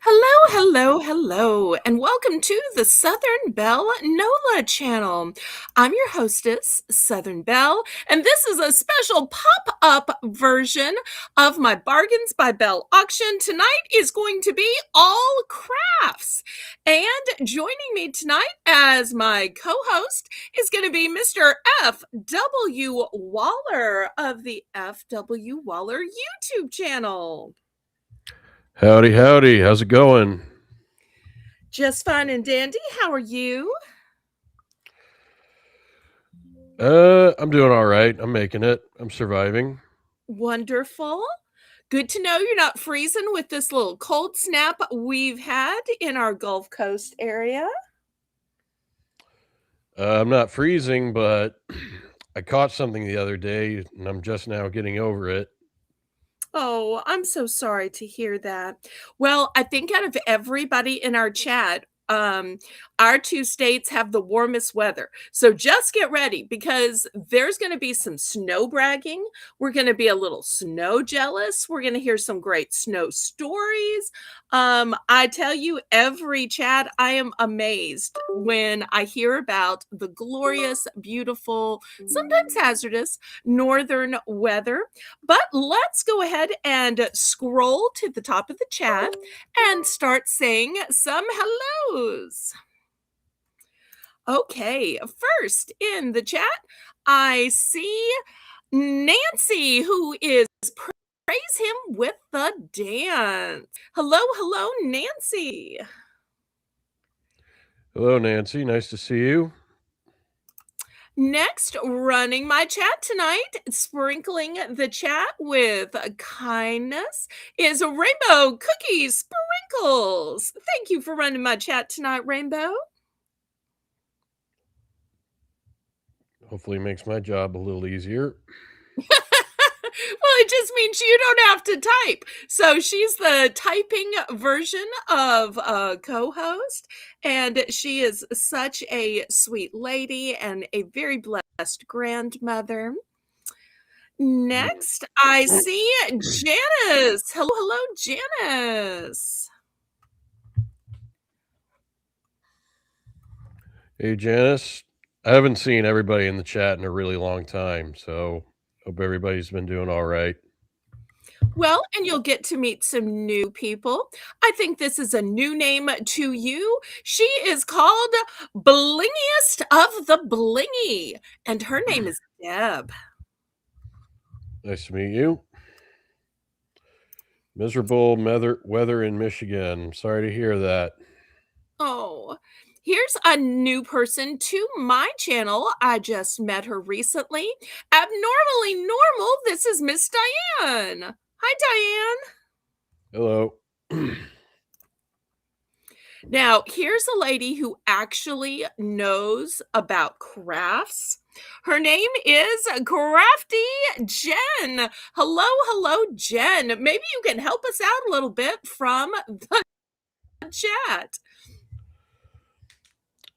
Hello, hello, hello, and welcome to the Southern Belle NOLA channel. I'm your hostess, Southern Belle, and this is a special pop-up version of my Bargains by Belle auction. Tonight is going to be all crafts. And joining me tonight as my co-host is going to be Mr. F.W. Waller of the F.W. Waller YouTube channel. Howdy, howdy. How's it going? Just fine and dandy. How are you? I'm doing all right. I'm making it. I'm surviving. Wonderful. Good to know you're not freezing with this little cold snap we've had in our Gulf Coast area. I'm not freezing, but I caught something the other day and I'm just now getting over it. Oh, I'm so sorry to hear that. Well, I think out of everybody in our chat, our two states have the warmest weather. So just get ready because there's going to be some snow bragging. We're going to be a little snow jealous. We're going to hear some great snow stories. I tell you, every chat, I am amazed when I hear about the glorious, beautiful, sometimes hazardous northern weather. But let's go ahead and scroll to the top of the chat and start saying some hellos. Okay, first in the chat, I see Nancy, who is praise him with the dance. Hello, hello, Nancy. Hello, Nancy. Nice to see you. Next, running my chat tonight, sprinkling the chat with kindness, is Rainbow Cookies Sprinkles. Thank you for running my chat tonight, Rainbow. Hopefully, it makes my job a little easier. Well, it just means you don't have to type. So she's the typing version of a co-host, and she is such a sweet lady and a very blessed grandmother. Next, I see Janice. Hello, hello, Janice. Hey, Janice. I haven't seen everybody in the chat in a really long time, so hope everybody's been doing all right. Well, and you'll get to meet some new people. I think this is a new name to you. She is called Blingiest of the Blingy, and her name is Deb. Nice to meet you. Miserable weather in Michigan. Sorry to hear that. Oh, here's a new person to my channel. I just met her recently. Abnormally normal. This is Miss Diane. Hi, Diane. Hello. Now, here's a lady who actually knows about crafts. Her name is Crafty Jen. Hello, hello, Jen. Maybe you can help us out a little bit from the chat.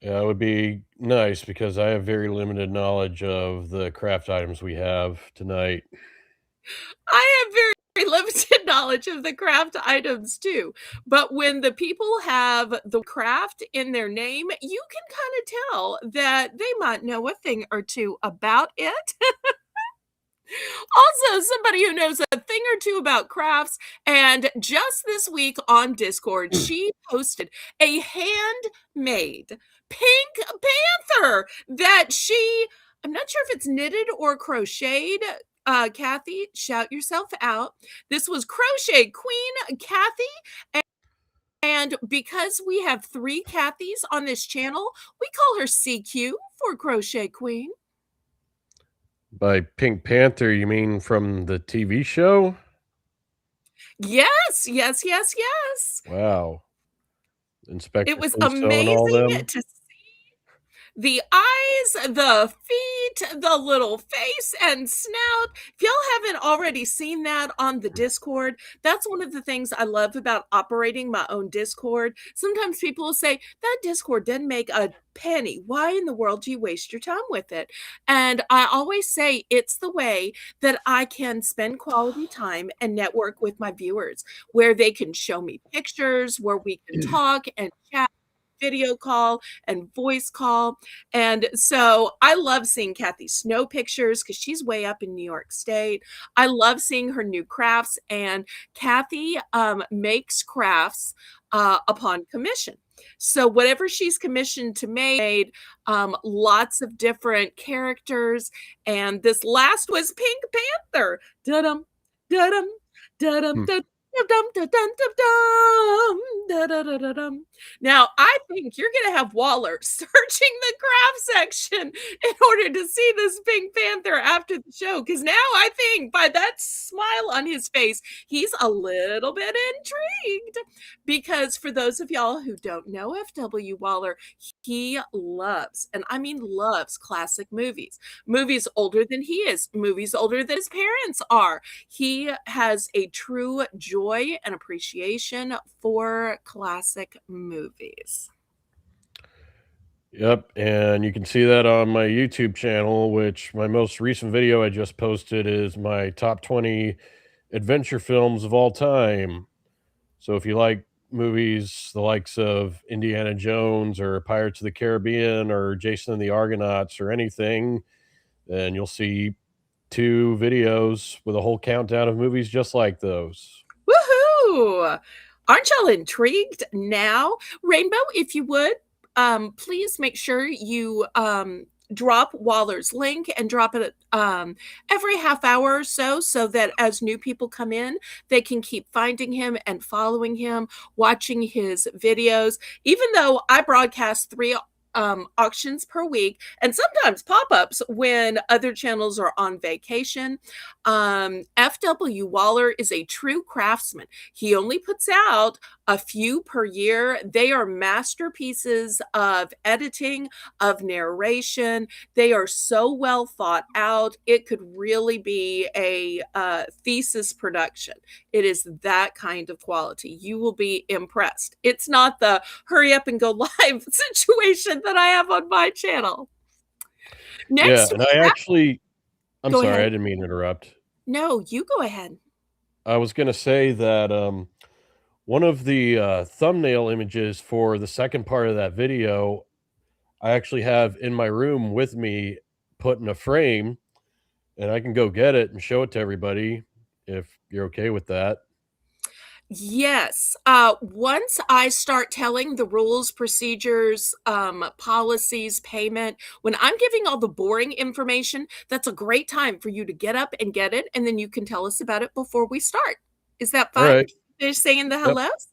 Yeah, it would be nice because I have very limited knowledge of the craft items we have tonight. I have very limited knowledge of the craft items too. But when the people have the craft in their name, you can kind of tell that they might know a thing or two about it. Also, somebody who knows a thing or two about crafts. And just this week on Discord, she posted a handmade pink panther that I'm not sure if it's knitted or crocheted. Kathy, shout yourself out. This was Crochet Queen Kathy. And because we have 3 Kathys on this channel, we call her CQ for Crochet Queen. By Pink Panther, you mean from the TV show? Yes, yes, yes, yes. Wow. Inspector It was Clouseau and all amazing them? to see. The eyes, the feet, the little face and snout. If y'all haven't already seen that on the Discord, that's one of the things I love about operating my own Discord. Sometimes people will say, that Discord didn't make a penny. Why in the world do you waste your time with it? And I always say it's the way that I can spend quality time and network with my viewers, where they can show me pictures, where we can talk and chat, video call and voice call. And so I love seeing Kathy's snow pictures because she's way up in New York State. I love seeing her new crafts, and Kathy makes crafts upon commission. So whatever she's commissioned to make, lots of different characters. And this last was Pink Panther. Da-dum, da-dum, da-dum, Hmm. da-dum, da-dum, da-da-da-da-dum. Now, I think you're going to have Waller searching the craft section in order to see this Pink Panther after the show, because now I think by that smile on his face, he's a little bit intrigued. Because for those of y'all who don't know F.W. Waller, he loves, and I mean loves, classic movies. Movies older than he is, movies older than his parents are. He has a true joy and appreciation for classic movies. Yep, and you can see that on my YouTube channel, which my most recent video I just posted is my top 20 adventure films of all time. So if you like movies the likes of Indiana Jones or Pirates of the Caribbean or Jason and the Argonauts or anything, then you'll see 2 videos with a whole countdown of movies just like those. Woohoo! Aren't y'all intrigued now? Rainbow, if you would, please make sure you drop Waller's link and drop it every half hour or so, so that as new people come in, they can keep finding him and following him, watching his videos. Even though I broadcast 3 auctions per week and sometimes pop-ups when other channels are on vacation, FW Waller is a true craftsman. He only puts out a few per year. They are masterpieces of editing, of narration. They are so well thought out. It could really be a thesis production. It is that kind of quality. You will be impressed. It's not the hurry up and go live situation that I have on my channel. Yeah, Next, and we I have, actually I'm go sorry, I ahead. didn't mean to interrupt. No, you go ahead. I was gonna say that, one of the, thumbnail images for the second part of that video, I actually have in my room with me put in a frame, and I can go get it and show it to everybody if you're okay with that. Yes. Once I start telling the rules, procedures, policies, payment, when I'm giving all the boring information, that's a great time for you to get up and get it, and then you can tell us about it before we start. Is that fine? Alright. Finish saying the Yep, hellos?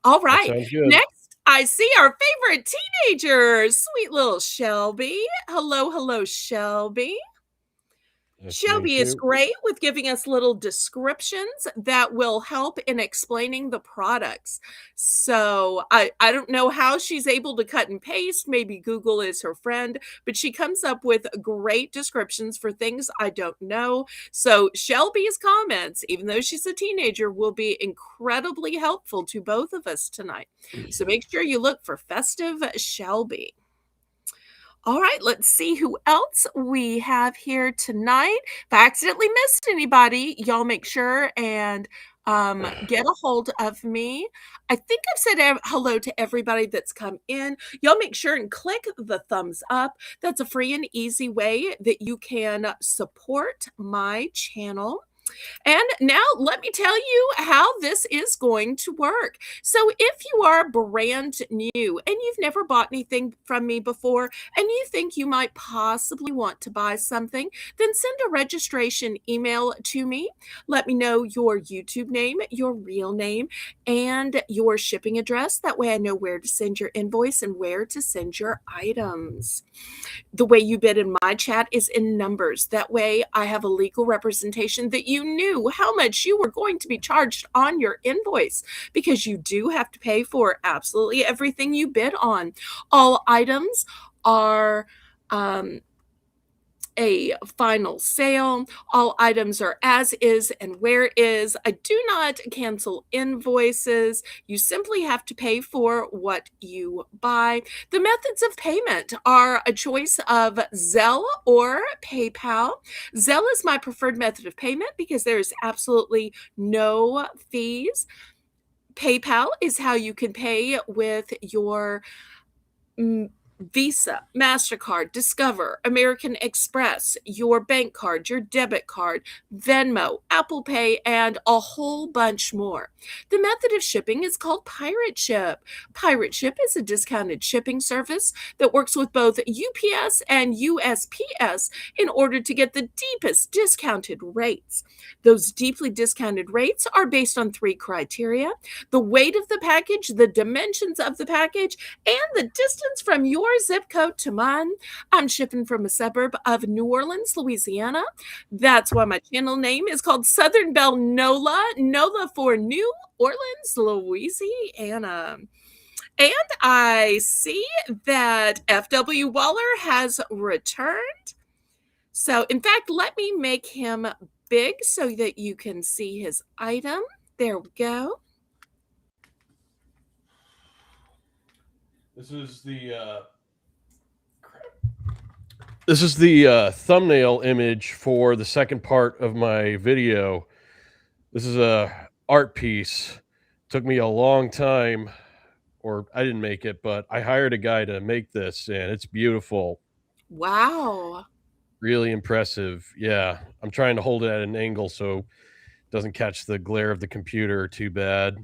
All that right. sounds good. Next, I see our favorite teenager, sweet little Shelby. Hello, hello, Shelby. Nice to Shelby meet is you. great with giving us little descriptions that will help in explaining the products. So I don't know how she's able to cut and paste. Maybe Google is her friend, but she comes up with great descriptions for things I don't know. So Shelby's comments, even though she's a teenager, will be incredibly helpful to both of us tonight. So make sure you look for Festive Shelby. All right, let's see who else we have here tonight. If I accidentally missed anybody, y'all make sure and get a hold of me. I think I've said hello to everybody that's come in. Y'all make sure and click the thumbs up. That's a free and easy way that you can support my channel. And now let me tell you how this is going to work. So if you are brand new and you've never bought anything from me before and you think you might possibly want to buy something, then send a registration email to me. Let me know your YouTube name, your real name, and your shipping address. That way I know where to send your invoice and where to send your items. The way you bid in my chat is in numbers. That way I have a legal representation that you knew how much you were going to be charged on your invoice, because you do have to pay for absolutely everything you bid on. All items are um, a final sale. All items are as is and where is. I do not cancel invoices. You simply have to pay for what you buy. The methods of payment are a choice of Zelle or PayPal. Zelle is my preferred method of payment because there's absolutely no fees. PayPal is how you can pay with your Visa, MasterCard, Discover, American Express, your bank card, your debit card, Venmo, Apple Pay, and a whole bunch more. The method of shipping is called Pirate Ship. Pirate Ship is a discounted shipping service that works with both UPS and USPS in order to get the deepest discounted rates. Those deeply discounted rates are based on three criteria: the weight of the package, the dimensions of the package, and the distance from your zip code to mine. I'm shipping from a suburb of New Orleans, Louisiana. That's why my channel name is called Southern Belle NOLA, NOLA for New Orleans, Louisiana. And I see that FW Waller has returned. So, in fact, let me make him big so that you can see his item. There we go. This is the thumbnail image for the second part of my video. This is a art piece. Took me a long time, or I didn't make it, but I hired a guy to make this, and it's beautiful. Wow. Really impressive. Yeah, I'm trying to hold it at an angle so it doesn't catch the glare of the computer too bad.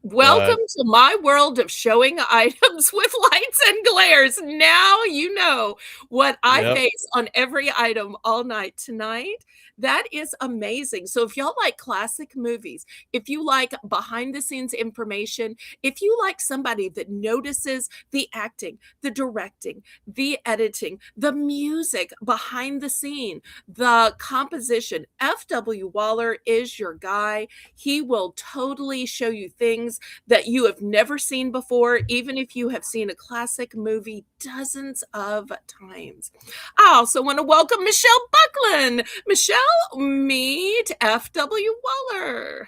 Welcome But to my world of showing items with lights and glares. Now you know what I yep, face on every item all night tonight. That is amazing. So, if y'all like classic movies, if you like behind the scenes information, if you like somebody that notices the acting, the directing, the editing, the music behind the scene, the composition, F.W. Waller is your guy. He will totally show you things that you have never seen before, even if you have seen a classic movie dozens of times. I also want to welcome Michelle Buckland. Michelle, meet F.W. Waller.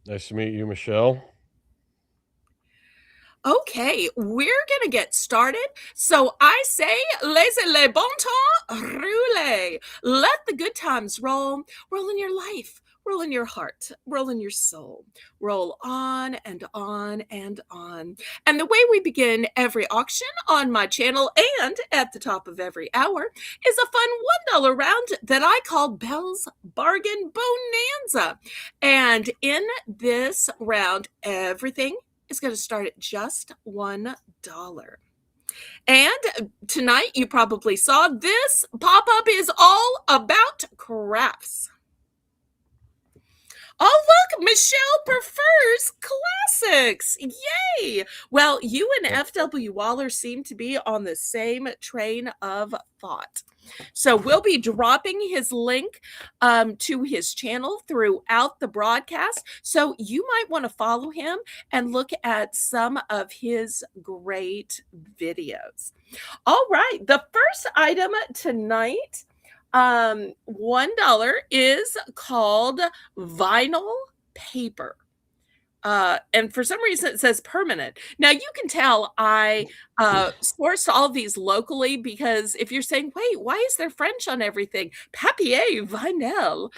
nice to meet you, Michelle. Okay, we're going to get started. So I say, laissez les bon temps rouler. Let the good times roll. Roll in your life, roll in your heart, roll in your soul. Roll on and on and on. And the way we begin every auction on my channel and at the top of every hour is a fun $1 round that I call Belle's Bargain Bonanza. And in this round, everything is going to start at just $1. And tonight, you probably saw this pop-up is all about crafts. Oh, look, Michelle prefers classics. Yay. Well, you and F.W. Waller seem to be on the same train of thought. So we'll be dropping his link to his channel throughout the broadcast. So you might want to follow him and look at some of his great videos. All right. The first item tonight, $1 is called vinyl paper. And for some reason it says permanent. Now you can tell I sourced all of these locally, because if you're saying, wait, why is there French on everything? Papier vinyl.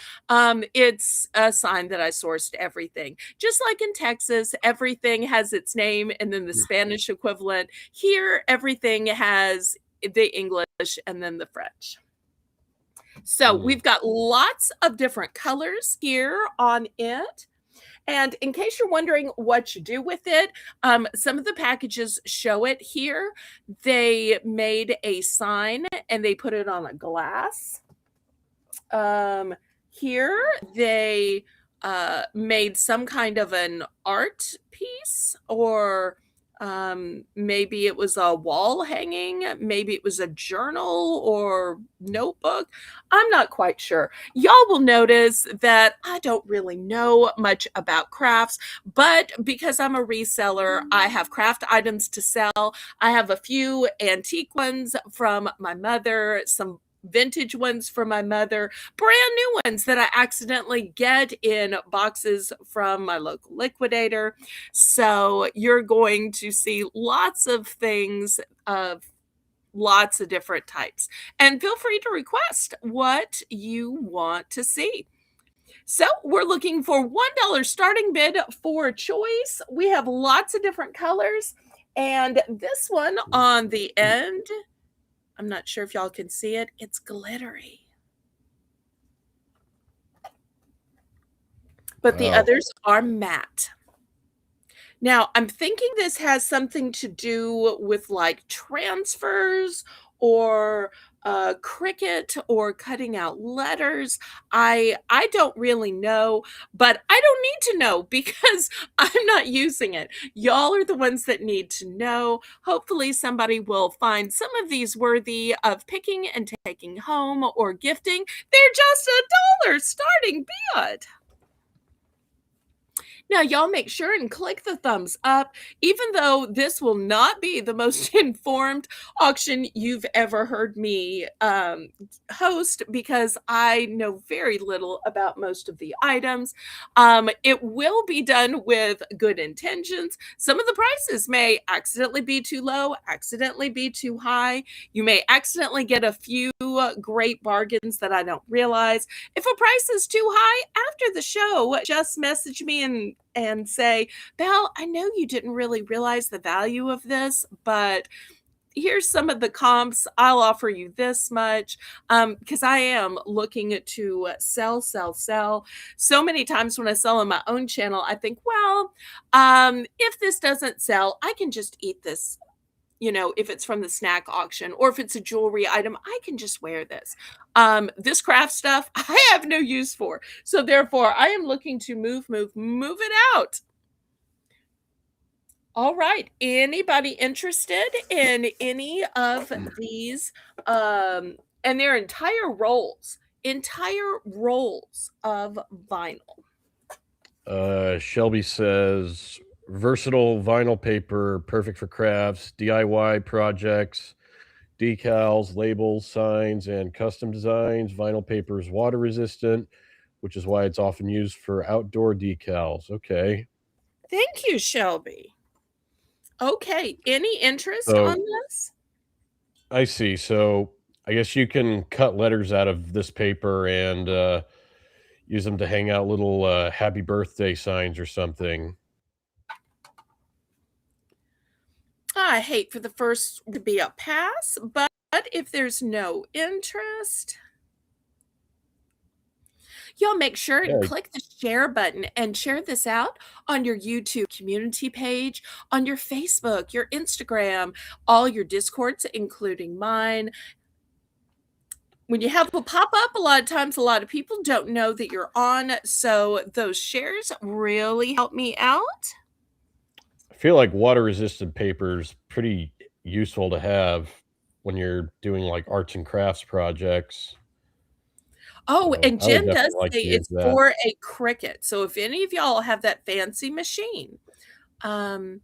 It's a sign that I sourced everything. Just like in Texas, everything has its name and then the Spanish equivalent. Here, everything has the English and then the French. So we've got lots of different colors here on it. And in case you're wondering what you do with it, some of the packages show it here. They made a sign and they put it on a glass. Here they made some kind of an art piece or Maybe it was a wall hanging, maybe it was a journal or notebook. I'm not quite sure. Y'all will notice that I don't really know much about crafts, but because I'm a reseller, I have craft items to sell. I have a few antique ones from my mother, some vintage ones from my mother, brand new ones that I accidentally get in boxes from my local liquidator. So you're going to see lots of things of lots of different types. And feel free to request what you want to see. So we're looking for $1 starting bid for choice. We have lots of different colors. And this one on the end, I'm not sure if y'all can see it, it's glittery. But the Wow. others are matte. Now, I'm thinking this has something to do with like transfers or Cricut or cutting out letters. I don't really know, but I don't need to know because I'm not using it. Y'all are the ones that need to know. Hopefully somebody will find some of these worthy of picking and taking home or gifting. They're just $1 starting bid. Now, y'all make sure and click the thumbs up, even though this will not be the most informed auction you've ever heard me host, because I know very little about most of the items. It will be done with good intentions. Some of the prices may accidentally be too low, accidentally be too high. You may accidentally get a few great bargains that I don't realize. If a price is too high, after the show, just message me and say, Belle, I know you didn't really realize the value of this, but here's some of the comps. I'll offer you this much, because I am looking to sell, sell, sell. So many times when I sell on my own channel, I think, well, if this doesn't sell, I can just eat this. You know, if it's from the snack auction or if it's a jewelry item, I can just wear this. This craft stuff, I have no use for. So therefore, I am looking to move it out. All right. Anybody interested in any of these? And they're entire rolls of vinyl. Shelby says versatile vinyl paper, perfect for crafts, DIY projects, decals, labels, signs, and custom designs. Vinyl paper is water resistant, which is why it's often used for outdoor decals. Okay. Thank you, Shelby. Okay. Any interest on So this? I see. So I guess you can cut letters out of this paper and use them to hang out little happy birthday signs or something. I hate for the first to be a pass, but if there's no interest, y'all make sure and Yeah. click the share button and share this out on your YouTube community page, on your Facebook, your Instagram, all your Discords, including mine. When you have a pop up, a lot of times a lot of people don't know that you're on. So those shares really help me out. I feel like water resistant paper is pretty useful to have when you're doing like arts and crafts projects. Oh, So and I would Jen does definitely like say to use it's that. for a Cricut. So if any of y'all have that fancy machine, um,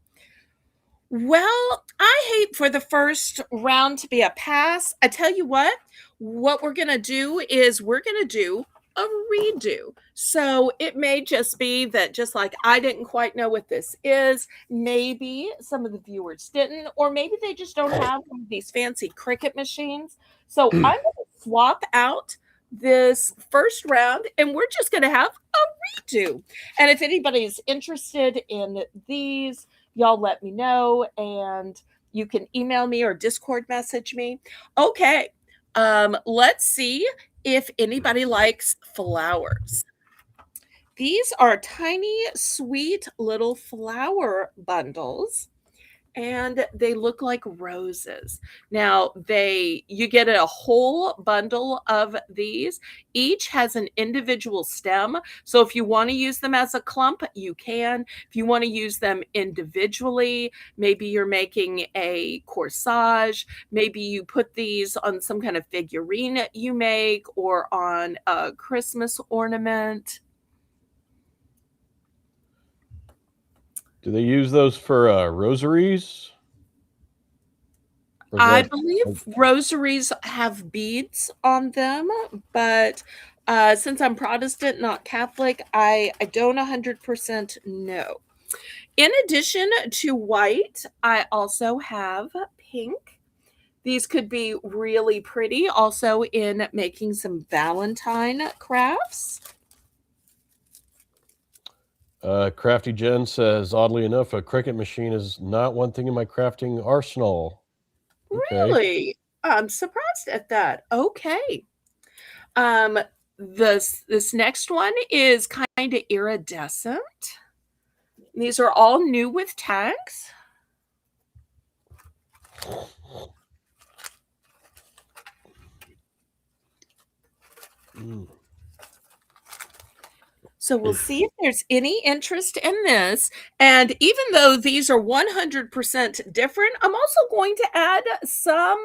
well, I hate for the first round to be a pass. I tell you what we're gonna do is we're gonna do a redo. So it may just be that just like I didn't quite know what this is, maybe some of the viewers didn't, or maybe they just don't have one of these fancy Cricut machines. So I'm gonna swap out this first round and we're just gonna have a redo. And if anybody's interested in these, y'all let me know and you can email me or Discord message me. Okay. Let's see if anybody likes flowers. These are tiny, sweet little flower bundles. and they look like roses. Now, you get a whole bundle of these. Each has an individual stem. So if you want to use them as a clump, you can. If you want to use them individually, maybe you're making a corsage, maybe you put these on some kind of figurine you make or on a Christmas ornament. Do they use those for rosaries? Or is I that believe rosaries have beads on them, but since I'm Protestant, not Catholic, I don't 100% know. In addition to white, I also have pink. These could be really pretty also in making some Valentine crafts. Crafty Jen says, oddly enough, a Cricut machine is not one thing in my crafting arsenal. Okay. Really? I'm surprised at that. Okay. Um, this next one is kind of iridescent. These are all new with tags. Mm. So we'll see if there's any interest in this. And even though these are 100% different, I'm also going to add some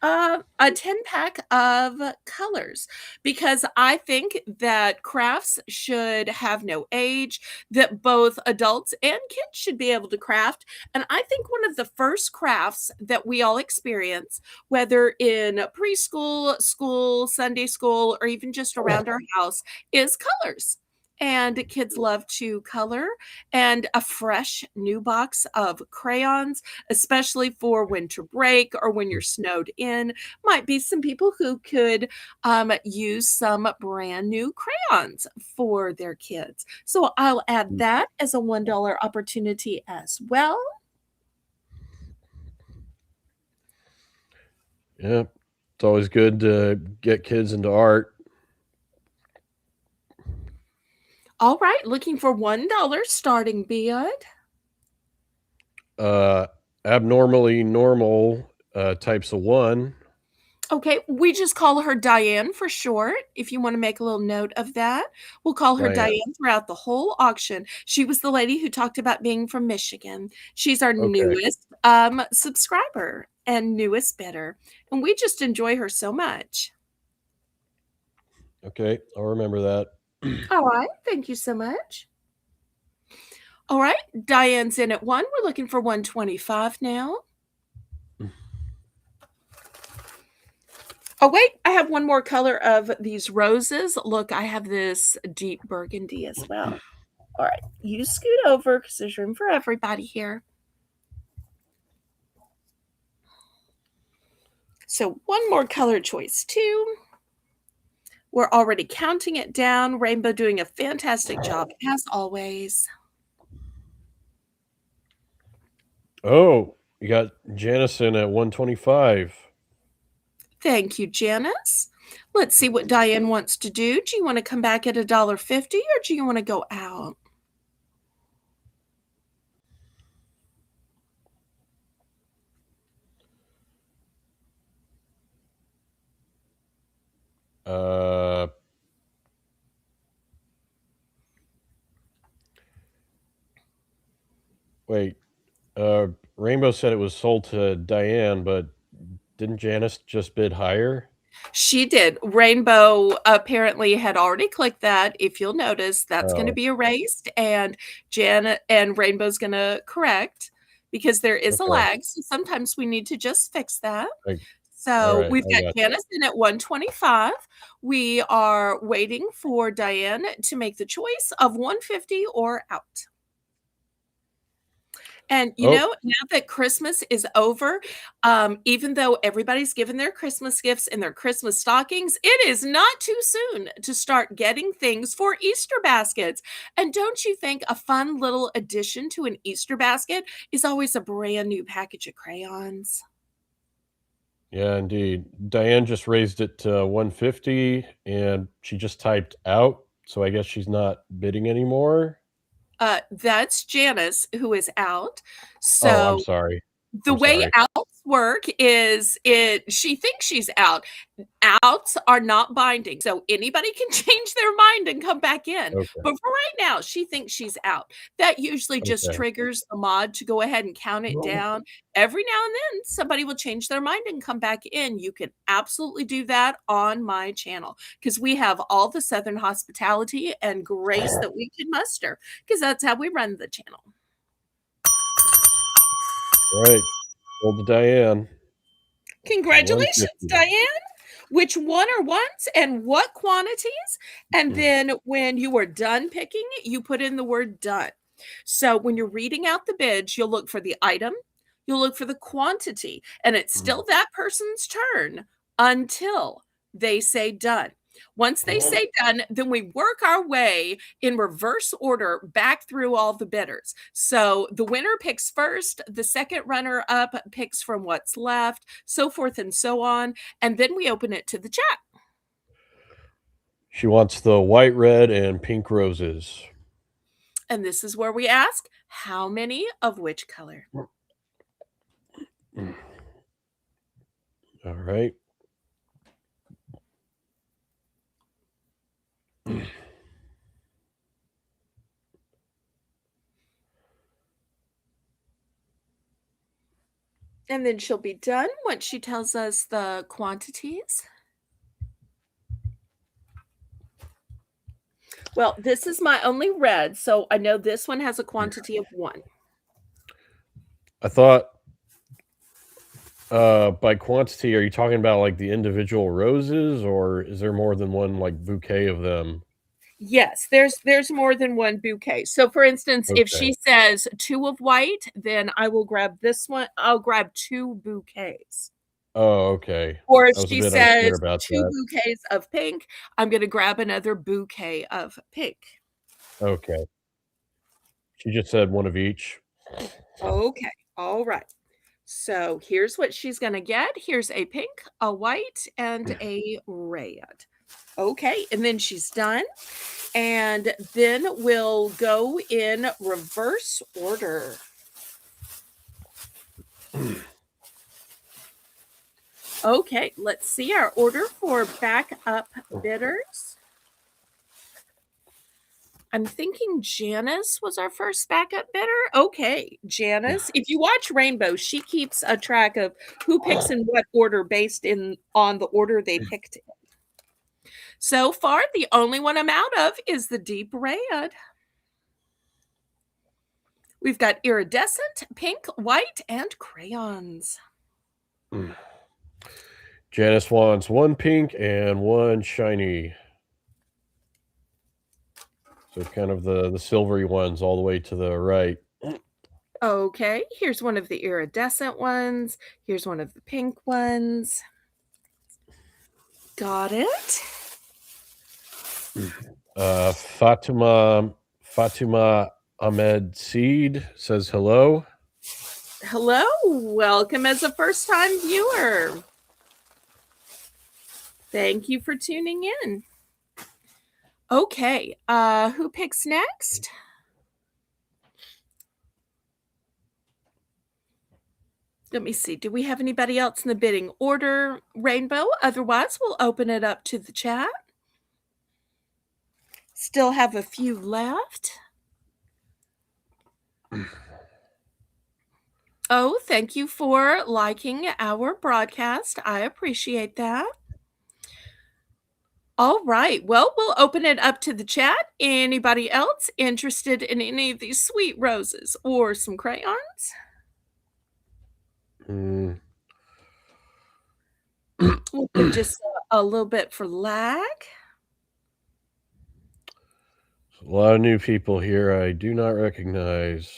a 10-pack of colors because I think that crafts should have no age, that both adults and kids should be able to craft. And I think one of the first crafts that we all experience, whether in preschool, school, Sunday school, or even just around our house, is colors. And kids love to color, and a fresh new box of crayons, especially for winter break or when you're snowed in, might be some people who could use some brand new crayons for their kids. So I'll add that as a $1 opportunity as well. Yeah. It's always good to get kids into art. All right, looking for $1 starting bid. Uh, Abnormally normal types of one. Okay, we just call her Diane for short. If you want to make a little note of that, we'll call her Diane. Diane throughout the whole auction. She was the lady who talked about being from Michigan. She's our Okay. newest subscriber and newest bidder, and we just enjoy her so much. Okay. I'll remember that. All right, thank you so much. All right, Diane's in at 1. We're looking for 125 now. Oh, wait, I have one more color of these roses. Look, I have this deep burgundy as well. All right, you scoot over because there's room for everybody here. So one more color choice too. We're already counting it down. Rainbow doing a fantastic job as always. Oh, you got Janison at 125. Thank you, Janice. Let's see what Diane wants to do. Do you want to come back at $1.50 or do you want to go out? Uh, Wait. Rainbow said it was sold to Diane, but didn't Janice just bid higher? She did. Rainbow apparently had already clicked that. If you'll notice, that's going to Oh, be erased, and Janet and Rainbow's going to correct because there is a okay. lag. So sometimes we need to just fix that. I, all So right. we've I got got you. Janice in at 125. We are waiting for Diane to make the choice of 150 or out. And, Oh, now that Christmas is over, even though everybody's given their Christmas gifts and their Christmas stockings, it is not too soon to start getting things for Easter baskets. And don't you think a fun little addition to an Easter basket is always a brand new package of crayons? yeah, indeed. Diane just raised it to 150 and she just typed out. So I guess she's not bidding anymore. That's Janice who is out. Oh, I'm So sorry. the I'm way sorry. outs work is she thinks she's out. Outs are not binding, so anybody can change their mind and come back in. Okay, But for right now, she thinks she's out. That usually just okay. triggers the mod to go ahead and count it down. Every now and then, somebody will change their mind and come back in. You can absolutely do that on my channel because we have all the Southern hospitality and grace that we can muster because that's how we run the channel. Right. Well, to Diane, Congratulations, 150. Diane. Which one are ones and what quantities? And then when you are done picking, you put in the word done. So when you're reading out the bids, you'll look for the item, you'll look for the quantity, and it's still that person's turn until they say done. Once they say done, then we work our way in reverse order back through all the bidders. So the winner picks first, the second runner up picks from what's left, so forth and so on. And then we open it to the chat. She wants the white, red, and pink roses. And this is where we ask, how many of which color? All right. And then she'll be done once she tells us the quantities. Well, this is my only red, so I know this one has a quantity of 1. I thought, by quantity, are you talking about, like, the individual roses, or is there more than one, like, bouquet of them? Yes, there's more than 1 bouquet. So, for instance, if Okay. she says 2 of white, then I will grab this one. I'll grab 2 bouquets. Oh, okay. Or if I was a she bit unclear says about 2 that. bouquets of pink, I'm gonna grab another bouquet of pink. Okay. She just said one of each. Okay, alright. So, here's what she's gonna get. Here's a pink, a white, and a red. Okay, and then she's done, and then we'll go in reverse order. Okay, let's see our order for backup bidders. I'm thinking Janice was our first backup bidder. Okay, Janice. If you watch Rainbow, she keeps a track of who picks in what order based in on the order they picked in. So far, the only one I'm out of is the deep red. We've got iridescent, pink, white, and crayons. Janice wants 1 pink and 1 shiny. So kind of the silvery ones all the way to the right. Okay, here's one of the iridescent ones. Here's one of the pink ones. Got it. Fatima Ahmed Seed says hello. Hello, welcome as a first-time viewer. Thank you for tuning in. Okay, who picks next? Let me see. Do we have anybody else in the bidding order, Rainbow? Otherwise, we'll open it up to the chat. Still have a few left. Oh, thank you for liking our broadcast. I appreciate that. All right. Well, we'll open it up to the chat. Anybody else interested in any of these sweet roses or some crayons? Mm. We'll give just a little bit for lag. A lot of new people here I do not recognize.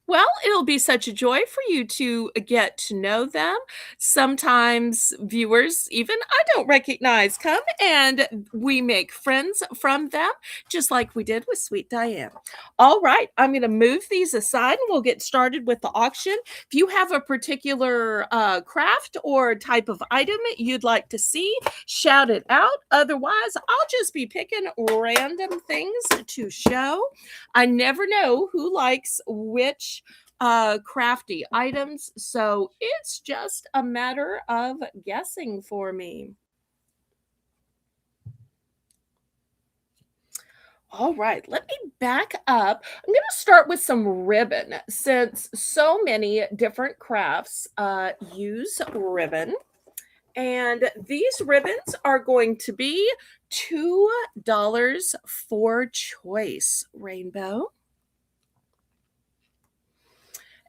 Well, it'll be such a joy for you to get to know them. Sometimes viewers, even I don't recognize, come and we make friends from them, just like we did with Sweet Diane. All right, I'm going to move these aside and we'll get started with the auction. If you have a particular craft or type of item you'd like to see, shout it out. Otherwise, I'll just be picking random things to show. I never know who likes which crafty items, so it's just a matter of guessing for me. All right, let me back up. I'm going to start with some ribbon since so many different crafts use ribbon. And these ribbons are going to be $2 for choice, Rainbow.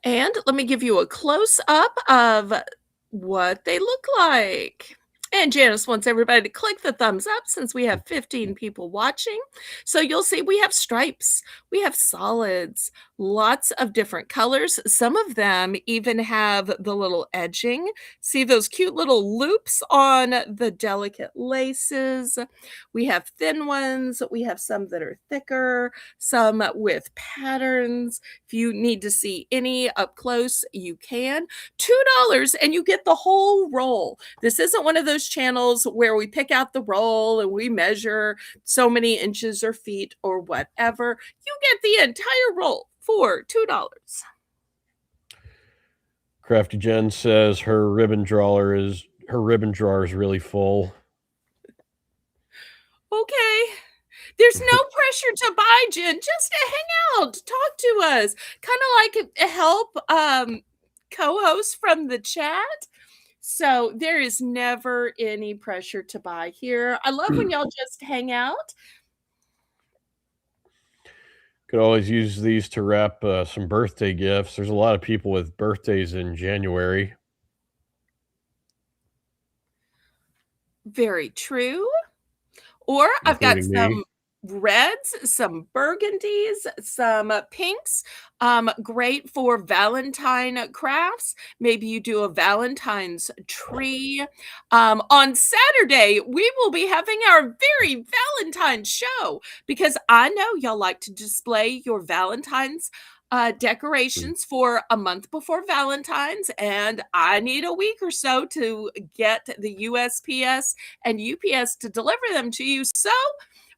And let me give you a close up of what they look like. And Janice wants everybody to click the thumbs up since we have 15 people watching. So you'll see we have stripes, we have solids, lots of different colors. Some of them even have the little edging. See those cute little loops on the delicate laces. We have thin ones, we have some that are thicker, some with patterns. If you need to see any up close, you can. $2 and you get the whole roll. This isn't one of those channels where we pick out the roll and we measure so many inches or feet or whatever. You get the entire roll for $2. Crafty Jen says her ribbon drawer is really full. Okay. There's no pressure to buy, Jen, just to hang out, talk to us. Kind of like help co-host from the chat. So there is never any pressure to buy here. I love when y'all just hang out. Could always use these to wrap some birthday gifts. There's a lot of people with birthdays in January. Very true. Or I've got Including me. some reds, some burgundies, some pinks. Great for Valentine crafts. Maybe you do a Valentine's tree. On Saturday, we will be having our very Valentine's show because I know y'all like to display your Valentine's decorations for a month before Valentine's, and I need a week or so to get the USPS and UPS to deliver them to you. So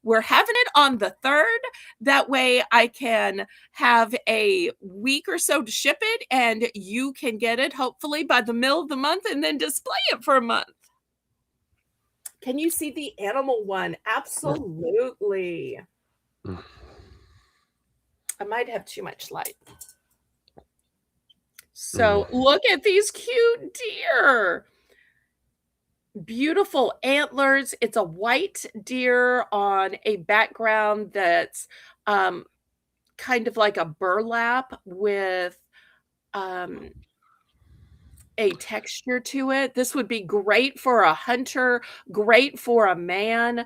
we're having it on the 3rd. That way I can have a week or so to ship it and you can get it hopefully by the middle of the month and then display it for a month. Can you see the animal one? Absolutely. I might have too much light. So look at these cute deer. Beautiful antlers. It's a white deer on a background that's kind of like a burlap with a texture to it. This would be great for a hunter, great for a man.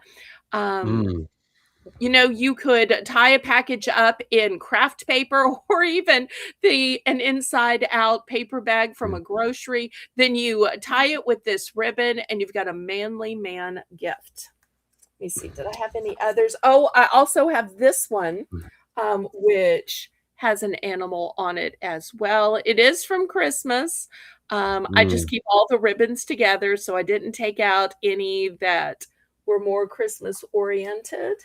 You know, you could tie a package up in craft paper or even an inside out paper bag from a grocery. Then you tie it with this ribbon and you've got a manly man gift. Let me see. Did I have any others? Oh, I also have this one, which has an animal on it as well. It is from Christmas. I just keep all the ribbons together, so I didn't take out any that were more Christmas oriented.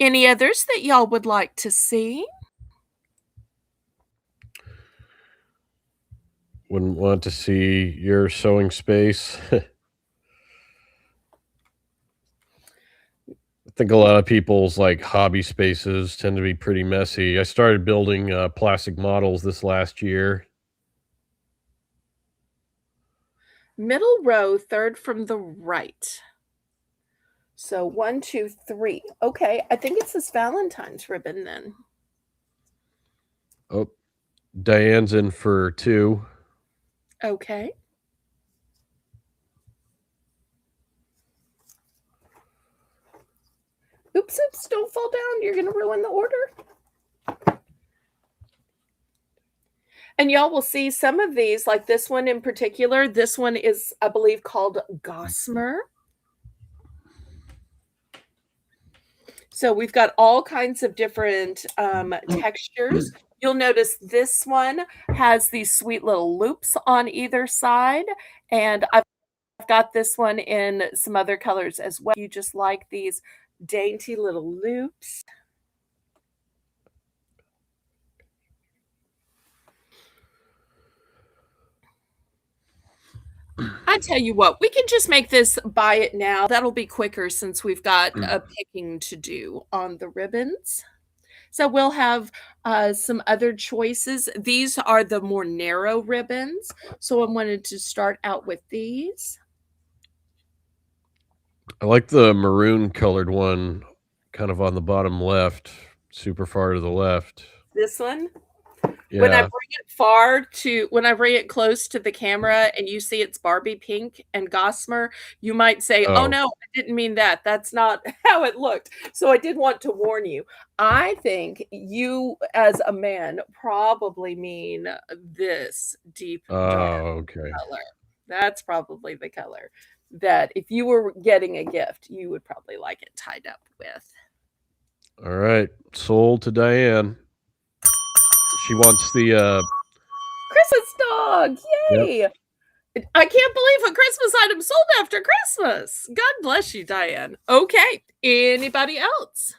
Any others that y'all would like to see? Wouldn't want to see your sewing space. I think a lot of people's like hobby spaces tend to be pretty messy. I started building plastic models this last year. Middle row, 3rd from the right. So 1, 2, 3. Okay, I think it's this Valentine's ribbon then. Oh, Diane's in for 2. Okay. Oops, don't fall down. You're going to ruin the order. And y'all will see some of these, like this one in particular. This one is, I believe, called Gossamer. So we've got all kinds of different textures. You'll notice this one has these sweet little loops on either side. And I've got this one in some other colors as well. You just like these dainty little loops. I tell you what, we can just make this buy it now. That'll be quicker since we've got a picking to do on the ribbons. So we'll have some other choices. These are the more narrow ribbons. So I wanted to start out with these. I like the maroon colored one kind of on the bottom left, super far to the left. This one. Yeah. When I bring it close to the camera and you see it's Barbie pink and gossamer, you might say, "Oh Oh. no, I didn't mean that. That's not how it looked." So I did want to warn you. I think you as a man probably mean this deep dark Oh, okay. color. That's probably the color that if you were getting a gift, you would probably like it tied up with. All right. Sold to Diane. She wants the Christmas dog. yep. Yay. I can't believe a Christmas item sold after Christmas. God bless you, Diane. Okay. Anybody else?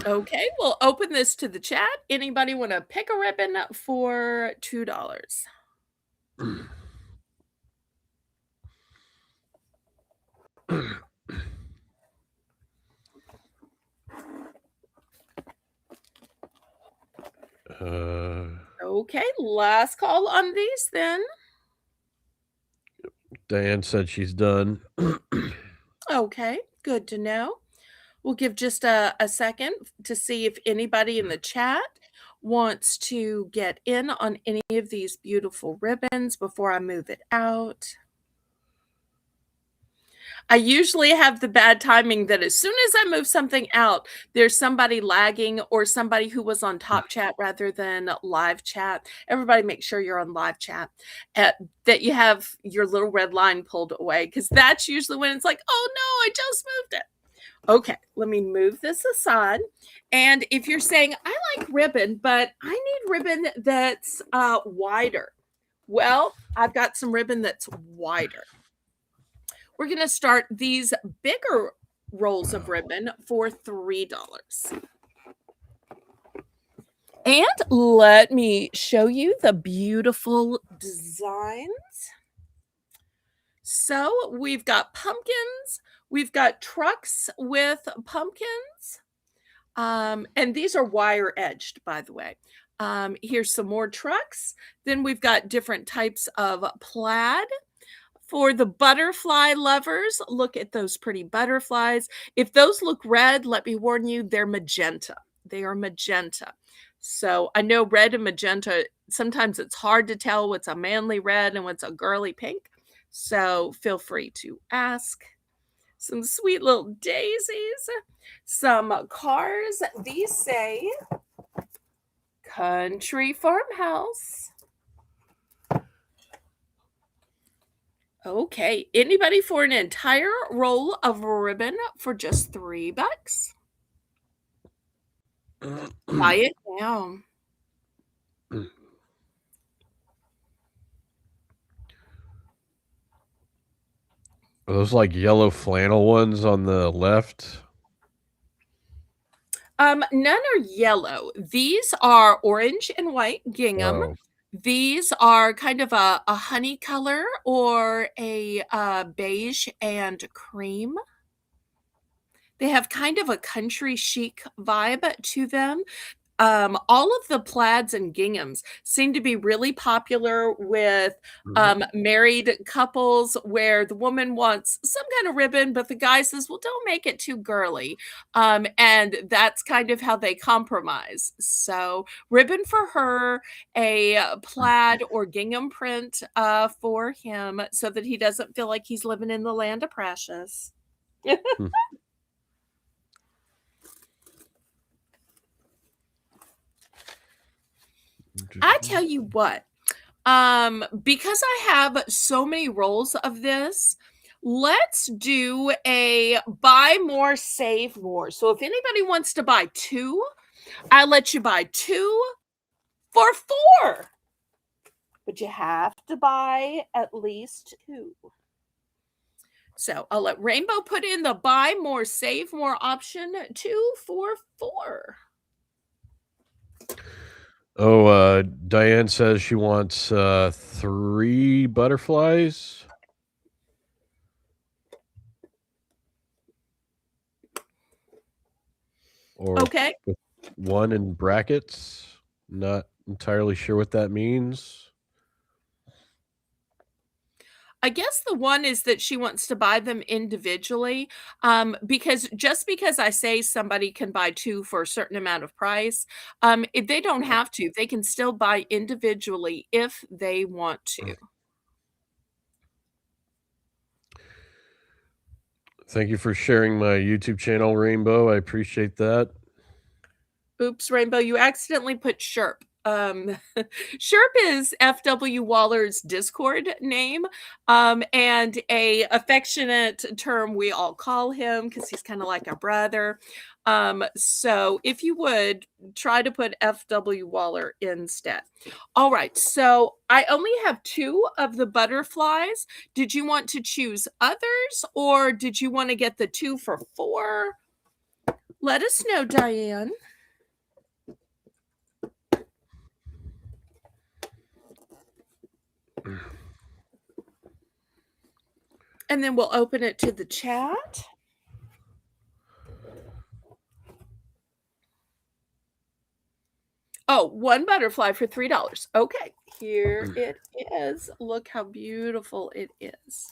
Okay, we'll open this to the chat. Anybody want to pick a ribbon for $2? Okay, last call on these then. Diane said she's done. Okay, good to know. We'll give just a second to see if anybody in the chat wants to get in on any of these beautiful ribbons before I move it out. I usually have the bad timing that as soon as I move something out, there's somebody lagging or somebody who was on top chat rather than live chat. Everybody make sure you're on live chat, that you have your little red line pulled away because that's usually when it's like, oh no, I just moved it. Okay, let me move this aside. And if you're saying, I like ribbon, but I need ribbon that's wider. Well, I've got some ribbon that's wider. We're going to start these bigger rolls of ribbon for $3. And let me show you the beautiful designs. So we've got pumpkins, we've got trucks with pumpkins, and these are wire edged, by the way. Here's some more trucks. Then we've got different types of plaid. For the butterfly lovers, look at those pretty butterflies. If those look red, let me warn you, they're magenta. They are magenta. So I know red and magenta, sometimes it's hard to tell what's a manly red and what's a girly pink. So feel free to ask. Some sweet little daisies, some cars. These say country farmhouse. Okay, anybody for an entire roll of ribbon for just $3? Buy it now. Are those like yellow flannel ones on the left? None are yellow. These are orange and white gingham. Oh. These are kind of a honey color or a beige and cream. They have kind of a country chic vibe to them. All of the plaids and ginghams seem to be really popular with married couples where the woman wants some kind of ribbon, but the guy says, well, don't make it too girly. And that's kind of how they compromise. So, ribbon for her, a plaid or gingham print for him so that he doesn't feel like he's living in the land of precious. Hmm. I tell you what, because I have so many rolls of this, let's do a buy more, save more. So if anybody wants to buy two, I'll let you buy two for $4. But you have to buy at least two. So I'll let Rainbow put in the buy more, save more option, 2 for $4. Oh, Diane says she wants 3 butterflies or Okay. with 1 in brackets. Not entirely sure what that means. I guess the one is that she wants to buy them individually, because just because I say somebody can buy 2 for a certain amount of price, if they don't have to, they can still buy individually if they want to. Thank you for sharing my YouTube channel, Rainbow. I appreciate that. Oops, Rainbow, you accidentally put Sherp. Sherp is F.W. Waller's Discord name, and a affectionate term we all call him because he's kind of like our brother. So if you would try to put F.W. Waller instead. All right, so I only have 2 of the butterflies. Did you want to choose others, or did you want to get the 2 for 4? Let us know, Diane. And then we'll open it to the chat. Oh, 1 butterfly for $3. Okay, here it is. Look how beautiful it is.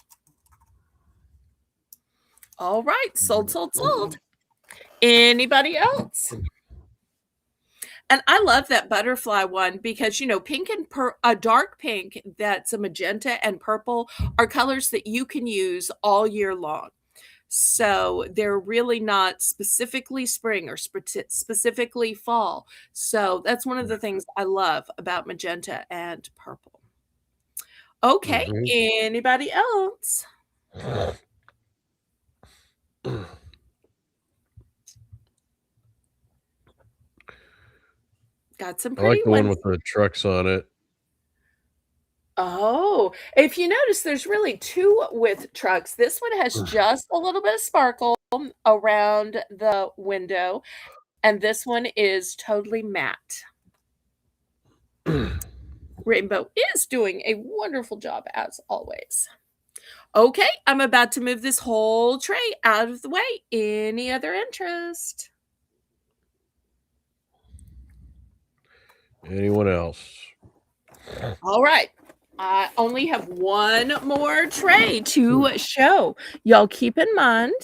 All right, sold, sold, sold. Anybody else? And I love that butterfly one because, pink and a dark pink that's a magenta and purple are colors that you can use all year long. So they're really not specifically spring or specifically fall. So that's one of the things I love about magenta and purple. Okay, Mhm. anybody else? Got some I like pretty the one ones. with the trucks on it. Oh, if you notice, there's really 2 with trucks. This one has just a little bit of sparkle around the window, and this one is totally matte. Rainbow is doing a wonderful job as always. Okay, I'm about to move this whole tray out of the way. Any other interest? Anyone else? All right. I only have 1 more tray to show. Y'all keep in mind.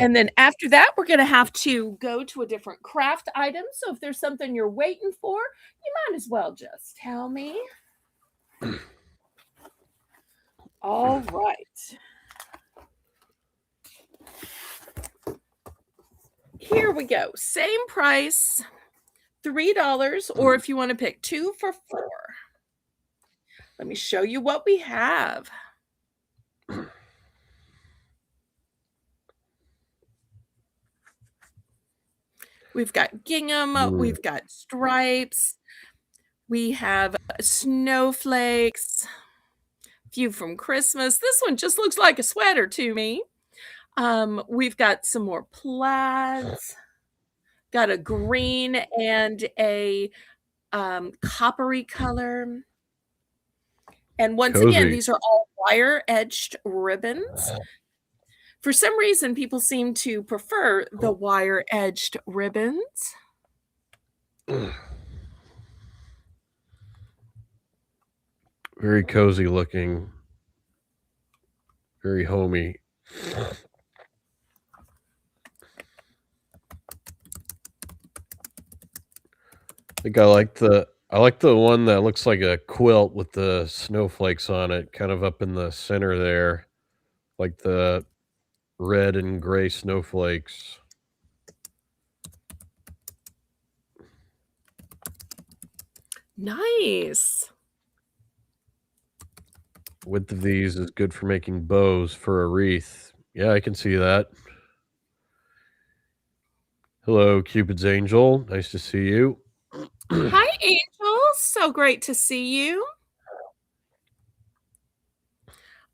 And then after that, we're going to have to go to a different craft item. So if there's something you're waiting for, you might as well just tell me. All right. Here we go. Same price, $3, or if you want to pick 2 for 4. Let me show you what we have. We've got gingham, Mm, we've got stripes, we have snowflakes, few from Christmas. This one just looks like a sweater to me. We've got some more plaids, got a green and a coppery color. And once again, cozy. these are all wire edged ribbons. For some reason, people seem to prefer the wire edged ribbons. Very cozy looking. Very homey. I think I like the one that looks like a quilt with the snowflakes on it, kind of up in the center there, like the red and gray snowflakes. Nice. Width of these is good for making bows for a wreath. Yeah, I can see that. Hello, Cupid's Angel. Nice to see you. Hi, Angel. So great to see you.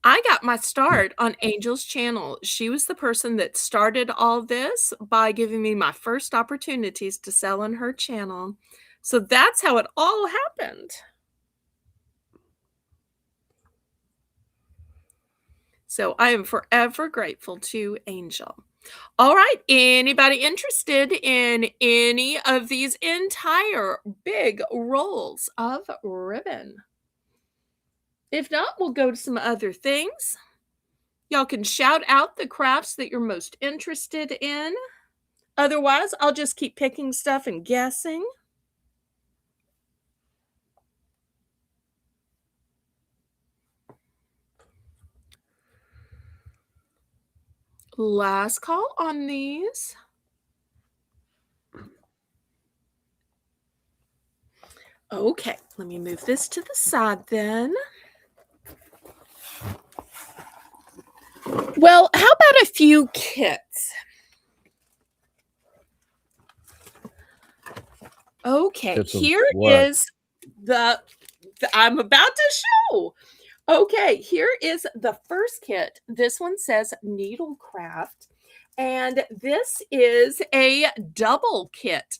I got my start on Angel's channel. She was the person that started all this by giving me my first opportunities to sell on her channel. So that's how it all happened. So I am forever grateful to Angel. All right, anybody interested in any of these entire big rolls of ribbon? If not, we'll go to some other things. Y'all can shout out the crafts that you're most interested in. Otherwise, I'll just keep picking stuff and guessing. Last call on these. Okay, let me move this to the side then. Well, how about a few kits? Okay, Kits of here what? is the I'm about to show. Okay, here is the first kit. This one says Needlecraft, and this is a double kit.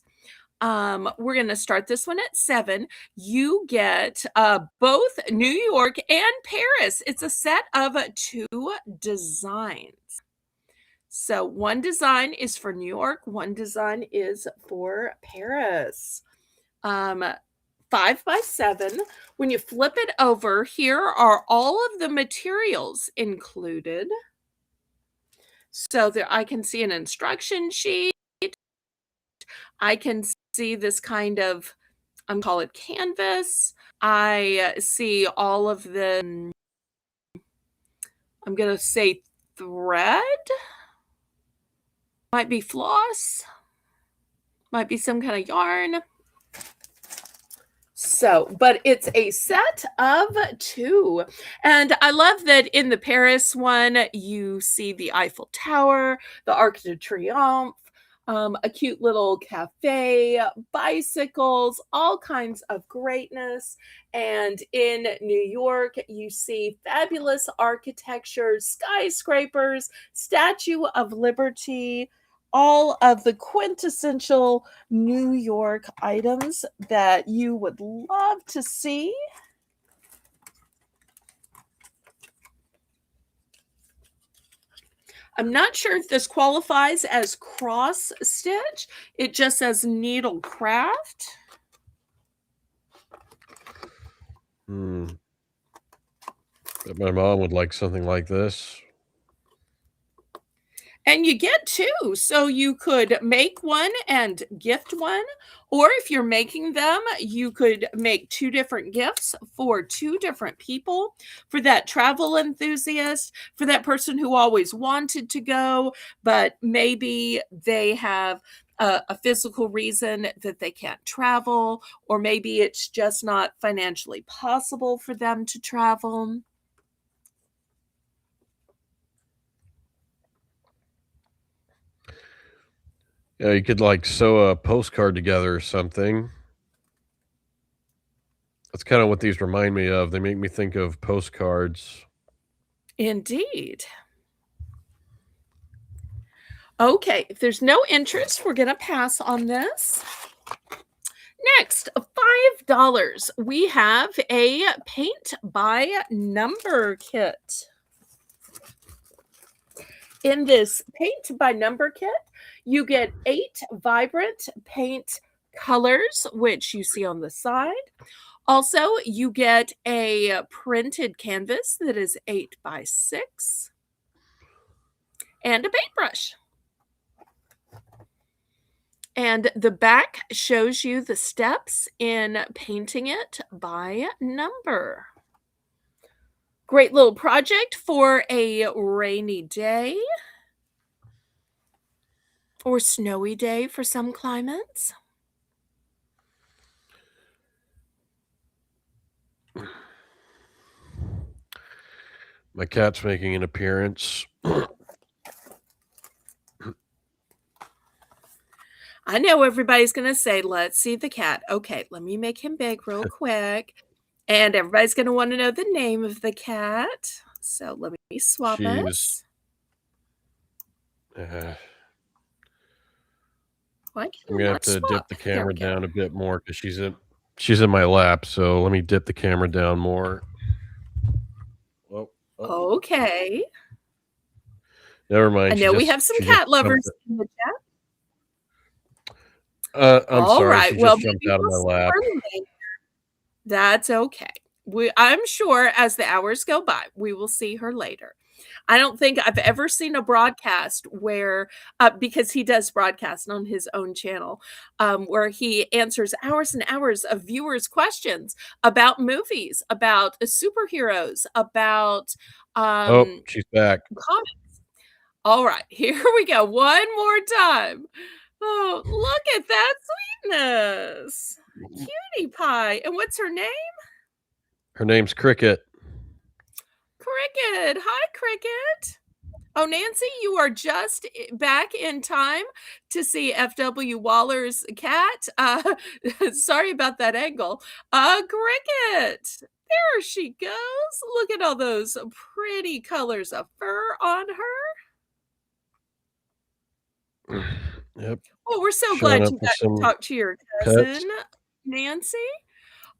We're gonna start this one at 7. You get both New York and Paris. It's a set of 2 designs. So one design is for New York, one design is for Paris. 5 by 7. When you flip it over, here are all of the materials included. So there I can see an instruction sheet. I can see this kind of, I'm call it canvas. I see all of the, I'm gonna say thread, might be floss, might be some kind of yarn. So, but it's a set of 2. And I love that in the Paris one, you see the Eiffel Tower, the Arc de Triomphe, a cute little cafe, bicycles, all kinds of greatness. And in New York, you see fabulous architecture, skyscrapers, Statue of Liberty, all of the quintessential New York items that you would love to see. I'm not sure if this qualifies as cross stitch. It just says Needlecraft. Hmm. Bet my mom would like something like this. And you get 2, so you could make one and gift one, or if you're making them, you could make 2 different gifts for 2 different people, for that travel enthusiast, for that person who always wanted to go, but maybe they have a physical reason that they can't travel, or maybe it's just not financially possible for them to travel. Yeah, you could like sew a postcard together or something. That's kind of what these remind me of. They make me think of postcards. Indeed. Okay, if there's no interest, we're going to pass on this. Next, $5. We have a paint by number kit. In this paint by number kit, you get 8 vibrant paint colors, which you see on the side. Also, you get a printed canvas that is 8 by 6 and a paintbrush. And the back shows you the steps in painting it by number. Great little project for a rainy day or snowy day for some climates. My cat's making an appearance. I know everybody's going to say, let's see the cat. Okay, let me make him big real quick. And everybody's going to want to know the name of the cat. So let me swap She's us. uh, Why I'm can I gonna have not to dip swap? the There we camera go. down a bit more because she's in my lap, so let me dip the camera down more. Oh, oh, Okay. never I mind. know we have some She just cat jumped. lovers in the chat. I'm All sorry. right. She Well, just jumped maybe out of we'll my see lap. her later. That's okay. I'm sure as the hours go by, we will see her later. I don't think I've ever seen a broadcast where, because he does broadcast on his own channel, where he answers hours and hours of viewers' questions about movies, about superheroes, about Oh, um, she's back. comics. All right, here we go. One more time. Oh, look at that sweetness. Cutie pie. And what's her name? Her name's Cricket. Cricket. Hi, Cricket. Oh, Nancy, you are just back in time to see F.W. Waller's cat. Sorry about that angle. Cricket. There she goes. Look at all those pretty colors of fur on her. Yep, Oh, we're so showing glad up you with got to some talk to your pets. cousin, Nancy.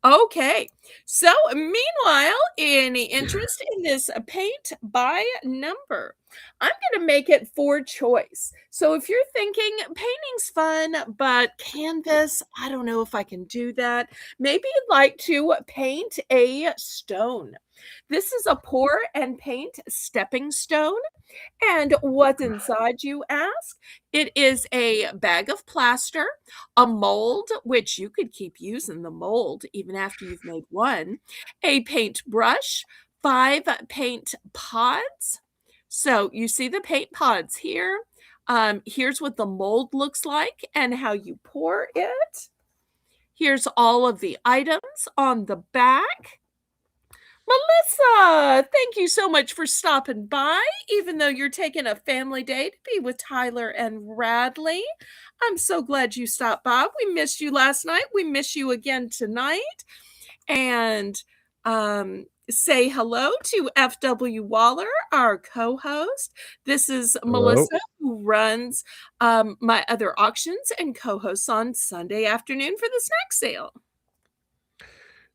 Okay. So, meanwhile, any interest in this paint by number? I'm going to make it for choice. So, if you're thinking painting's fun, but canvas, I don't know if I can do that. Maybe you'd like to paint a stone. This is a pour and paint stepping stone. And what's inside, you ask? It is a bag of plaster, a mold, which you could keep using the mold even after you've made one, a paint brush, 5 paint pods. So you see the paint pods here. Here's what the mold looks like and how you pour it. Here's all of the items on the back. Melissa, thank you so much for stopping by, even though you're taking a family day to be with Tyler and Radley. I'm so glad you stopped by. We missed you last night. We miss you again tonight. And say hello to FW Waller, our co host. This is Hello. Melissa, who runs my other auctions and co hosts on Sunday afternoon for the snack sale.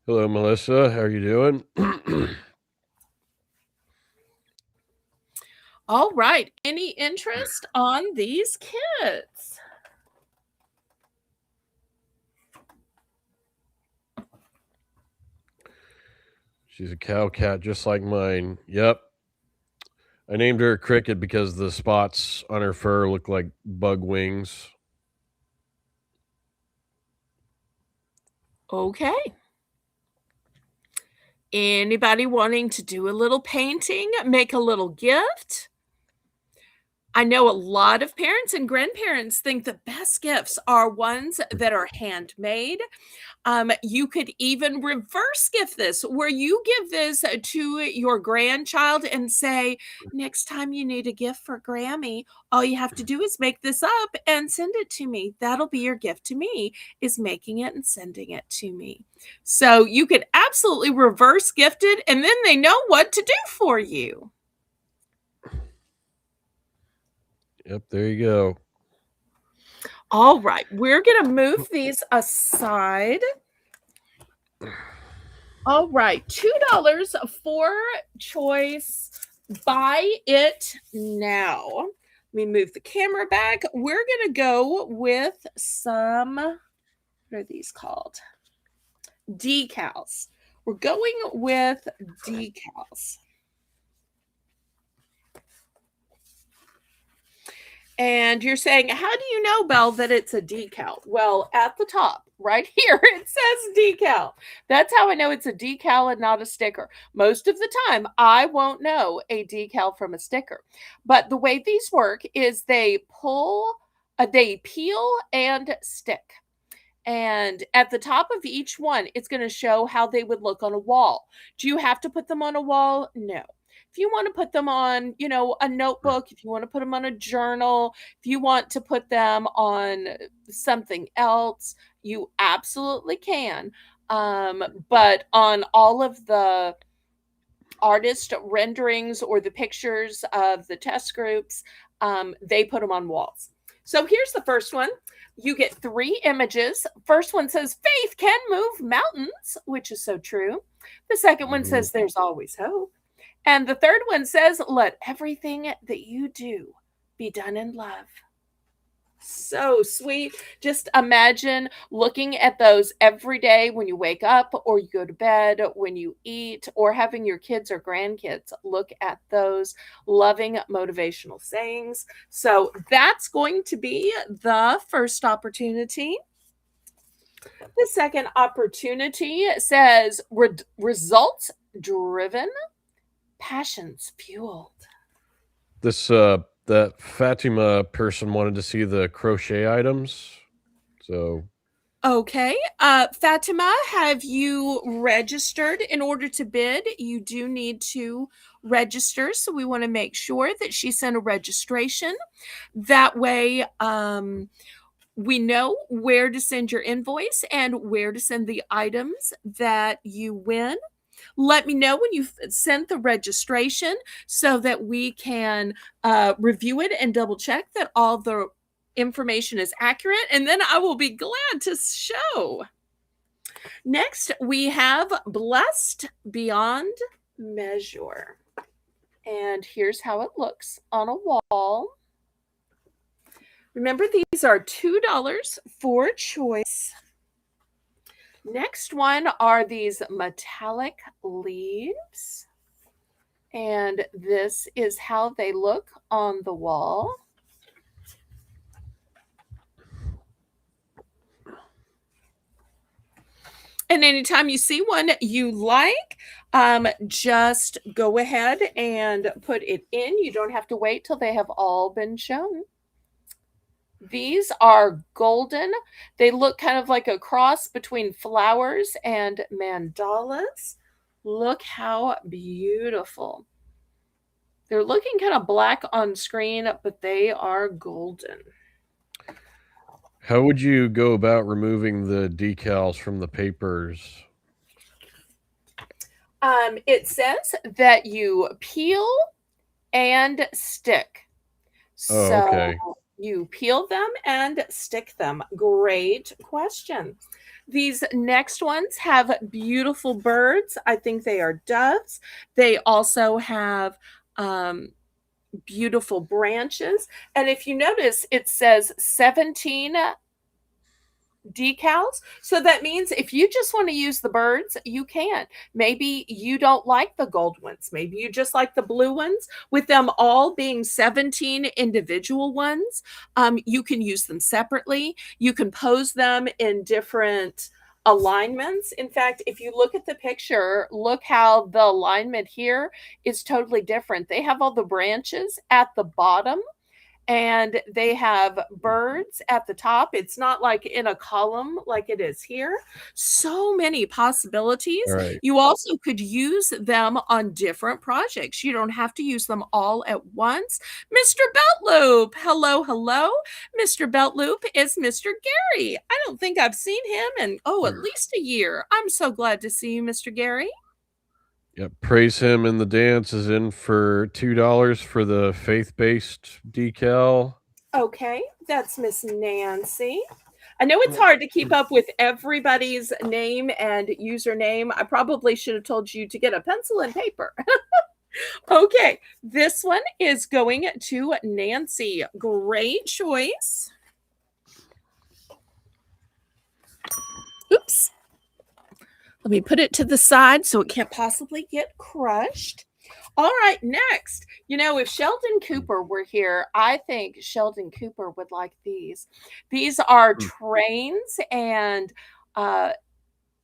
Hello, Melissa. How are you doing? All right. Any interest on these kits? She's a cow cat just like mine. Yep. I named her Cricket because the spots on her fur look like bug wings. Okay. Anybody wanting to do a little painting, make a little gift? I know a lot of parents and grandparents think the best gifts are ones that are handmade. You could even reverse gift this, where you give this to your grandchild and say, next time you need a gift for Grammy, all you have to do is make this up and send it to me. That'll be your gift to me, is making it and sending it to me. So you could absolutely reverse gift it, and then they know what to do for you. Yep, there you go. All right, we're going to move these aside. All right, $2 for choice. Buy it now. Let me move the camera back. We're going to go with some, what are these called? Decals. We're going with decals. And you're saying, how do you know, Belle, that it's a decal? Well, at the top, right here, it says decal. That's how I know it's a decal and not a sticker. Most of the time, I won't know a decal from a sticker. But the way these work is they peel and stick. And at the top of each one, it's going to show how they would look on a wall. Do you have to put them on a wall? No. If you want to put them on, a notebook, if you want to put them on a journal, if you want to put them on something else, you absolutely can. But on all of the artist renderings or the pictures of the test groups, they put them on walls. So here's the first one. You get 3 images. First one says, "Faith can move mountains," which is so true. The second one Mhm. says, "There's always hope." And the third one says, "Let everything that you do be done in love." So sweet. Just imagine looking at those every day when you wake up or you go to bed, when you eat, or having your kids or grandkids look at those loving motivational sayings. So that's going to be the first opportunity. The second opportunity says results driven, passions fueled. This that Fatima person wanted to see the crochet items. So Okay. Fatima, have you registered? In order to bid, you do need to register. So we want to make sure that she sent a registration. That way, we know where to send your invoice and where to send the items that you win. Let me know when you've sent the registration so that we can review it and double check that all the information is accurate, and then I will be glad to show. Next, we have Blessed Beyond Measure. And here's how it looks on a wall. Remember, these are $2 for choice. Next one are these metallic leaves. And this is how they look on the wall. And anytime you see one you like, just go ahead and put it in. You don't have to wait till they have all been shown. These are golden. They look kind of like a cross between flowers and mandalas. Look how beautiful. They're looking kind of black on screen, but they are golden. how would you go about removing the decals from the papers? It says that you peel and stick. Oh, So okay. you peel them and stick them. Great question. These next ones have beautiful birds. I think they are doves. They also have beautiful branches. And if you notice, it says 17 decals. So that means if you just want to use the birds, you can. Maybe you don't like the gold ones. Maybe you just like the blue ones. With them all being 17 individual ones, you can use them separately. You can pose them in different alignments. In fact, if you look at the picture, look how the alignment here is totally different. They have all the branches at the bottom and they have birds at the top. It's not like in a column like it is here. So many possibilities. Alright. You also could use them on different projects. You don't have to use them all at once. Mr. Beltloop, hello, hello. Mr. Beltloop is Mr. Gary. I don't think I've seen him in, at Mm. least a year. I'm so glad to see you, Mr. Gary. Yep, Praise Him in the Dance is in for $2 for the faith-based decal. Okay, that's Miss Nancy. I know it's hard to keep up with everybody's name and username. I probably should have told you to get a pencil and paper. Okay, this one is going to Nancy. Great choice. Oops. Let me put it to the side so it can't possibly get crushed. All right, next. If Sheldon Cooper were here, I think Sheldon Cooper would like these. These are Mm. trains and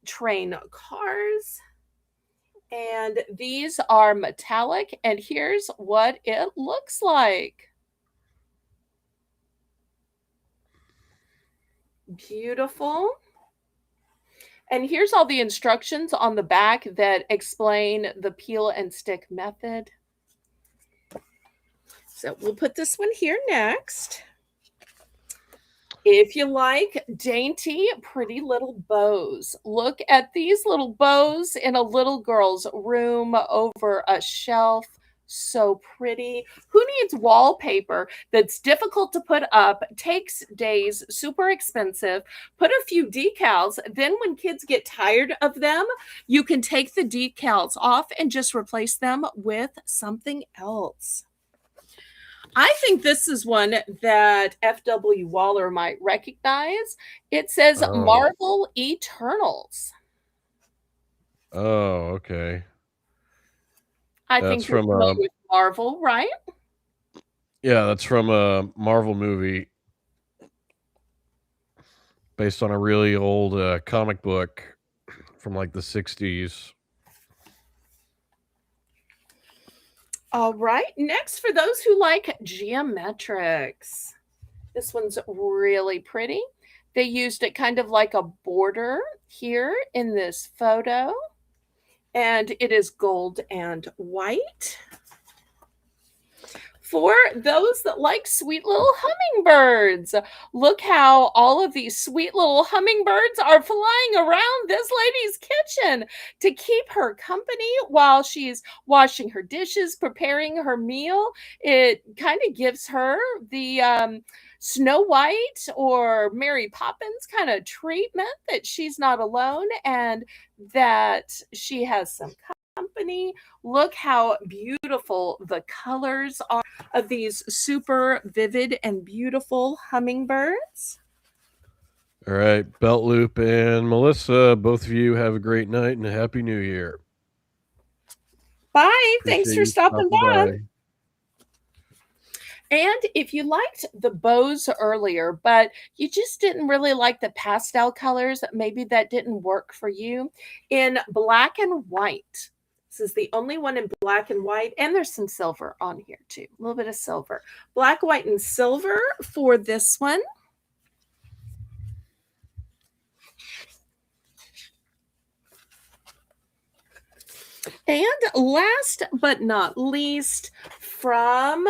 train cars. And these are metallic. And here's what it looks like. Beautiful. And here's all the instructions on the back that explain the peel and stick method. So we'll put this one here next. If you like dainty, pretty little bows, look at these little bows in a little girl's room over a shelf. So pretty. Who needs wallpaper that's difficult to put up, takes days, super expensive? Put a few decals. Then, when kids get tired of them, you can take the decals off and just replace them with something else. I think this is one that F.W. Waller might recognize. It says Oh. Marvel Eternals. Oh, okay. I That's think you're from familiar a with Marvel, right? yeah, that's from a Marvel movie based on a really old, comic book from, like, the '60s. All right. Next, for those who like geometrics, this one's really pretty. They used it kind of like a border here in this photo, and it is gold and white. For those that like sweet little hummingbirds, look how all of these sweet little hummingbirds are flying around this lady's kitchen to keep her company while she's washing her dishes, preparing her meal. It kind of gives her the Snow White or Mary Poppins kind of treatment, that she's not alone and that she has some company. Look how beautiful the colors are of these super vivid and beautiful hummingbirds. All right, Belt Loop and Melissa, both of you have a great night and a happy New Year. Bye. Thanks Appreciate for you stopping stopping by. by. And if you liked the bows earlier, but you just didn't really like the pastel colors, maybe that didn't work for you, in black and white. This is the only one in black and white, and there's some silver on here too, a little bit of silver. Black, white, and silver for this one. And last but not least, from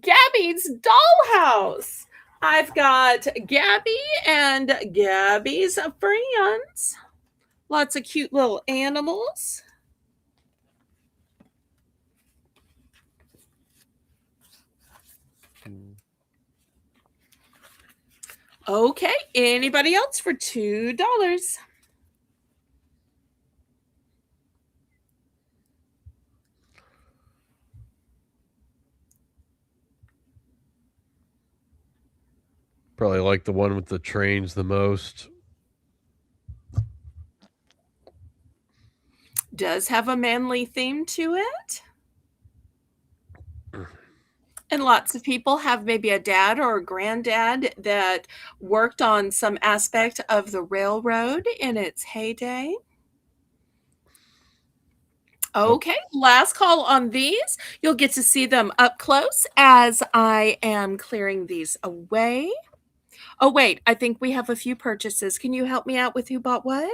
Gabby's Dollhouse, I've got Gabby and Gabby's friends. Lots of cute little animals. Okay, anybody else for $2? Probably like the one with the trains the most. Does have a manly theme to it. And lots of people have maybe a dad or a granddad that worked on some aspect of the railroad in its heyday. Okay, last call on these. You'll get to see them up close as I am clearing these away. Oh, wait, I think we have a few purchases. Can you help me out with who bought what?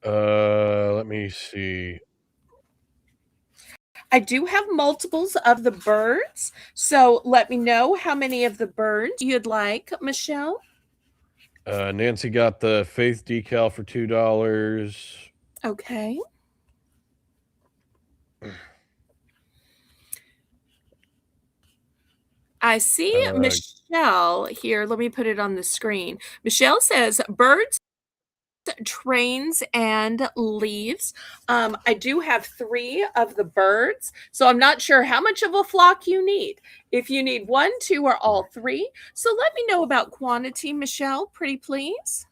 Let me see. I do have multiples of the birds, so let me know how many of the birds you'd like, Michelle. Nancy got the Faith decal for $2. Okay. I see Uh, Michelle here. Let me put it on the screen. Michelle says birds, trains, and leaves. I do have 3 of the birds, so I'm not sure how much of a flock you need. If you need 1, 2, or all 3. So let me know about quantity, Michelle, pretty please.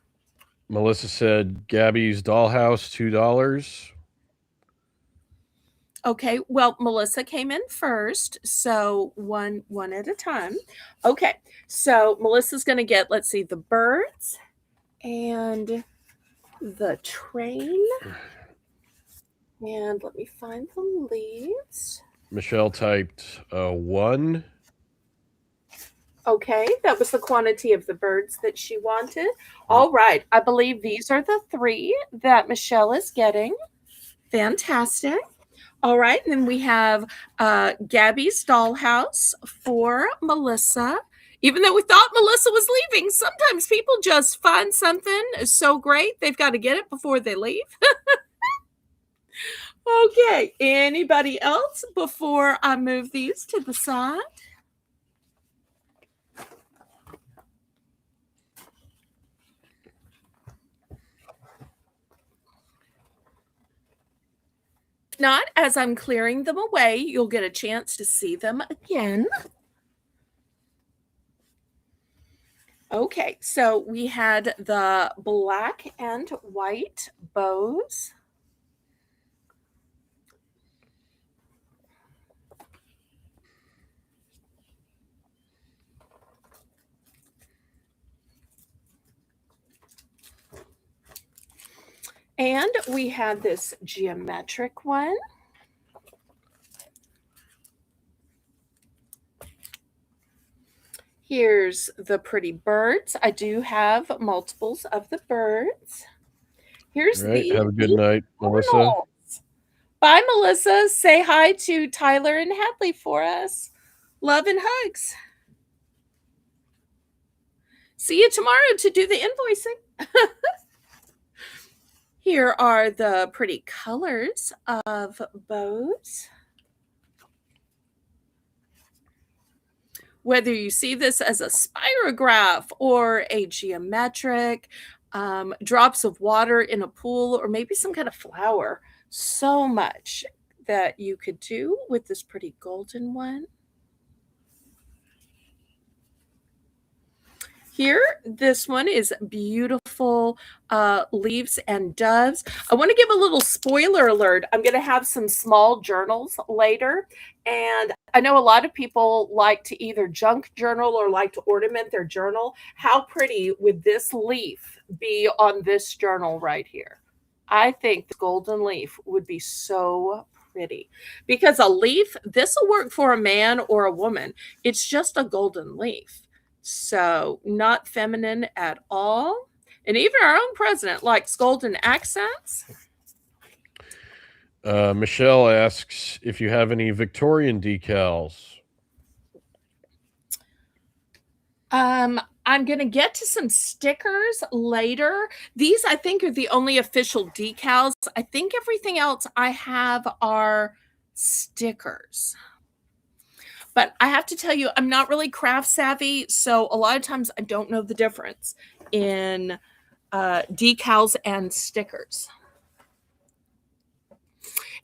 Melissa said Gabby's Dollhouse, $2. Okay, well, Melissa came in first, so one at a time. Okay, so Melissa's going to get, let's see, the birds and the train. And let me find the leaves. Michelle typed 1. Okay, that was the quantity of the birds that she wanted. All right, I believe these are the 3 that Michelle is getting. Fantastic. All right, and then we have Gabby's Dollhouse for Melissa. Even though we thought Melissa was leaving, sometimes people just find something so great they've got to get it before they leave. Okay, anybody else before I move these to the side? Not, as I'm clearing them away, you'll get a chance to see them again. Okay, so we had the black and white bows. And we had this geometric one. Here's the pretty birds. I do have multiples of the birds. Here's All right. the Have a good night, Melissa. journals. Bye, Melissa. Say hi to Tyler and Hadley for us. Love and hugs. See you tomorrow to do the invoicing. Here are the pretty colors of bows. Whether you see this as a spirograph or a geometric, drops of water in a pool, or maybe some kind of flower, so much that you could do with this pretty golden one. Here, this one is beautiful leaves and doves. I want to give a little spoiler alert. I'm going to have some small journals later. And I know a lot of people like to either junk journal or like to ornament their journal. How pretty would this leaf be on this journal right here? I think the golden leaf would be so pretty, because a leaf, this will work for a man or a woman. It's just a golden leaf. So, not feminine at all. And even our own president likes golden accents. Michelle asks if you have any Victorian decals. I'm going to get to some stickers later. These, I think, are the only official decals. I think everything else I have are stickers. But I have to tell you, I'm not really craft savvy, so a lot of times I don't know the difference in decals and stickers.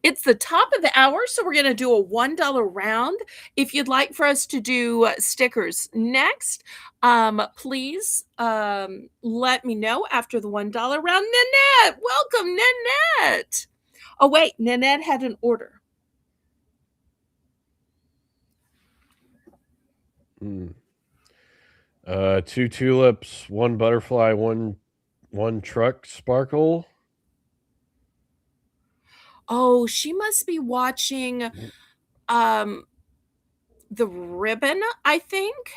It's the top of the hour, so we're going to do a $1 round. If you'd like for us to do stickers next, please let me know after the $1 round. Nanette, welcome, Nanette. Oh, wait, Nanette had an order. Two tulips, one butterfly, one truck sparkle. Oh, she must be watching the ribbon, I think.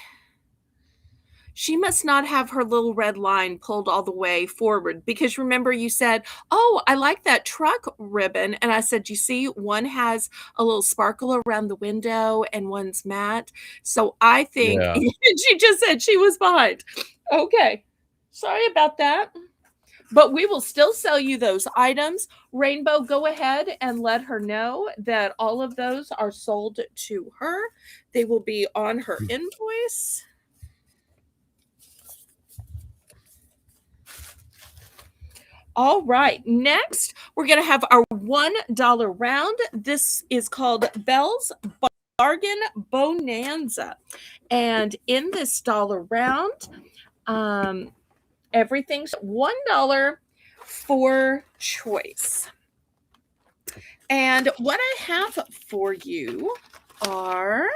She must not have her little red line pulled all the way forward, because remember you said, "Oh, I like that truck ribbon." And I said, "You see, one has a little sparkle around the window and one's matte." So I think Yeah. she just said she was behind. Okay. Sorry about that. But we will still sell you those items. Rainbow, go ahead and let her know that all of those are sold to her. They will be on her invoice. All right, next we're going to have our $1 round. This is called Belle's Bargain Bonanza. And in this dollar round, everything's $1 for choice. And what I have for you are,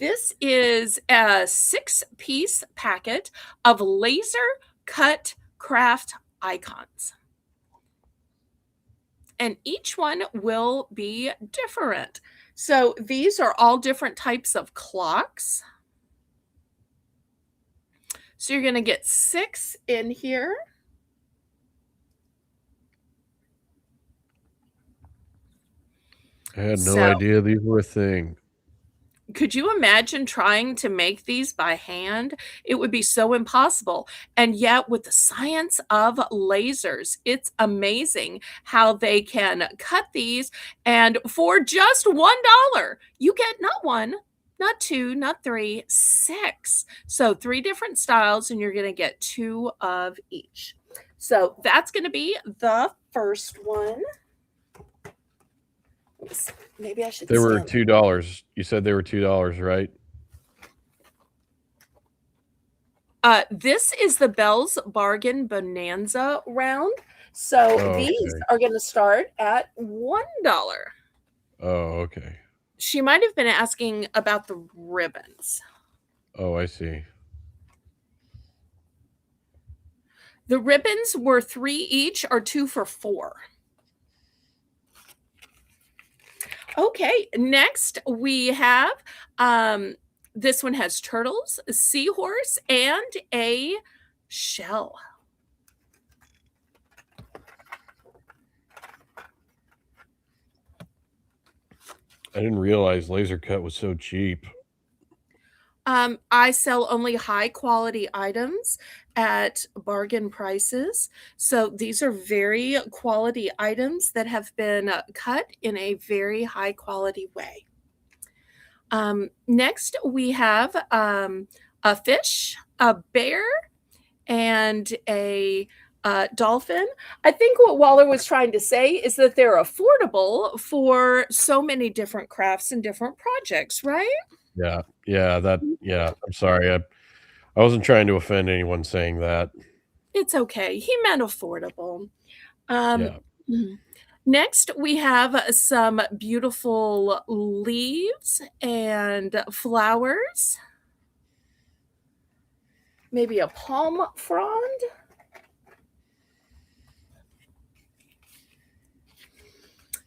this is a 6-piece packet of laser cut craft icons. And each one will be different. So these are all different types of clocks. So you're going to get 6 in here. I had no idea these were a thing. Could you imagine trying to make these by hand? It would be so impossible. And yet, with the science of lasers, it's amazing how they can cut these. And for just $1, you get not one, not two, not three, six. So, three different styles, and you're going to get two of each. So, that's going to be the first one. Oops, maybe I should They were stand. $2. You said they were $2, right? This is the Bell's Bargain Bonanza round. So Oh, these okay. are going to start at $1. Oh, okay. She might have been asking about the ribbons. Oh, I see. The ribbons were 3 each or 2 for $4. Okay, next we have this one has turtles, a seahorse, and a shell. I didn't realize laser cut was so cheap. I sell only high quality items at bargain prices. So these are very quality items that have been cut in a very high quality way. Next, we have a fish, a bear, and a dolphin. I think what Waller was trying to say is that they're affordable for so many different crafts and different projects, right? Yeah, yeah. I'm sorry. I wasn't trying to offend anyone saying that. It's okay. He meant affordable. Um, Yeah. Next, we have some beautiful leaves and flowers. Maybe a palm frond.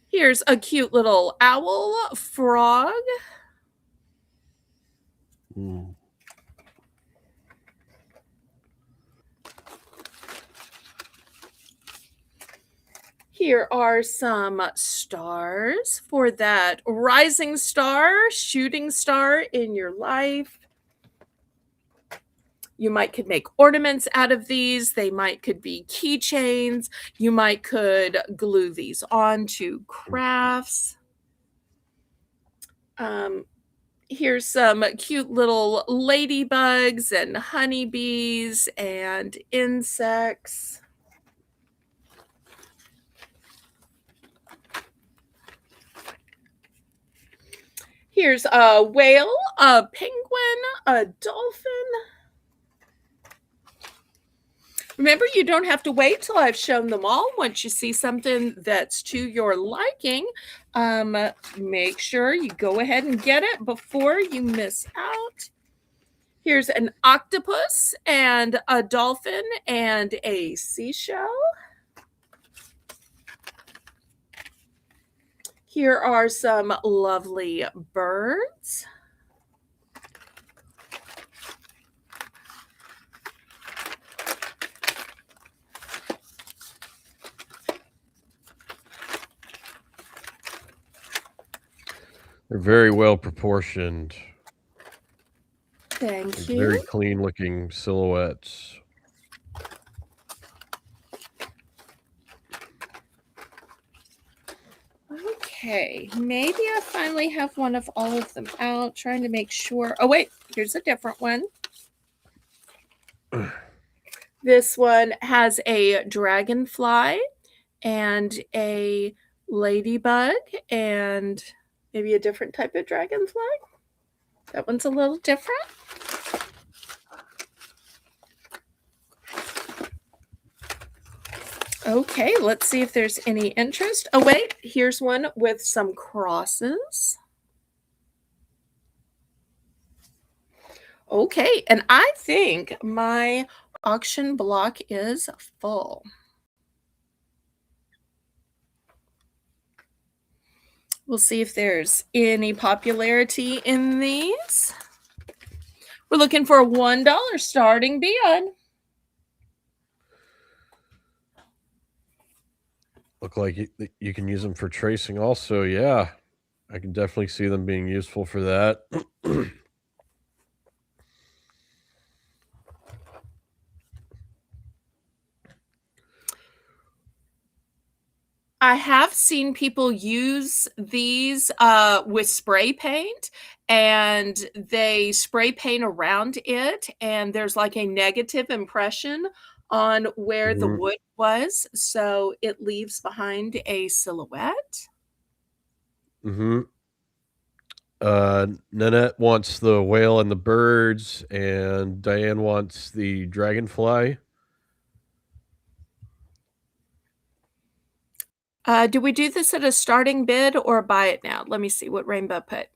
Here's a cute little owl frog. Mm. Here are some stars for that rising star, shooting star in your life. You might could make ornaments out of these. They might could be keychains. You might could glue these onto crafts. Here's some cute little ladybugs and honeybees and insects. Here's a whale, a penguin, a dolphin. Remember, you don't have to wait till I've shown them all. Once you see something that's to your liking, make sure you go ahead and get it before you miss out. Here's an octopus and a dolphin and a seashell. Here are some lovely birds. They're very well proportioned. Thank Very you. clean looking silhouettes. Okay, maybe I finally have one of all of them out, trying to make sure. Oh, wait, here's a different one. This one has a dragonfly and a ladybug and maybe a different type of dragonfly. That one's a little different. Okay, let's see if there's any interest. Oh, wait, here's one with some crosses. Okay, and I think my auction block is full. We'll see if there's any popularity in these. We're looking for a $1 starting bid. Look like you can use them for tracing also, yeah. I can definitely see them being useful for that. I have seen people use these, with spray paint, and they spray paint around it, and there's, like, a negative impression on where the Mhm, wood was, so it leaves behind a silhouette. mhm. Nanette wants the whale and the birds, and Diane wants the dragonfly. Do we do this at a starting bid or buy it now? Let me see what Rainbow put.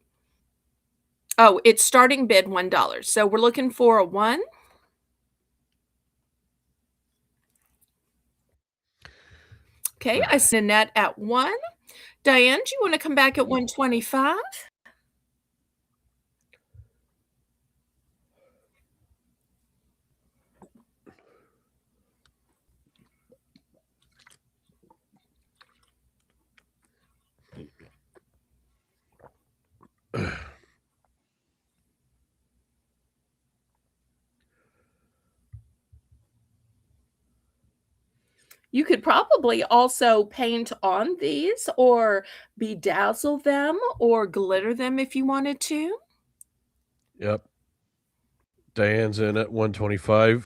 Oh, it's starting bid $1, so we're looking for a 1. Okay, I see Annette at 1. Diane, do you wanna come back at 125? You could probably also paint on these or bedazzle them or glitter them if you wanted to. Yep. Diane's in at 125.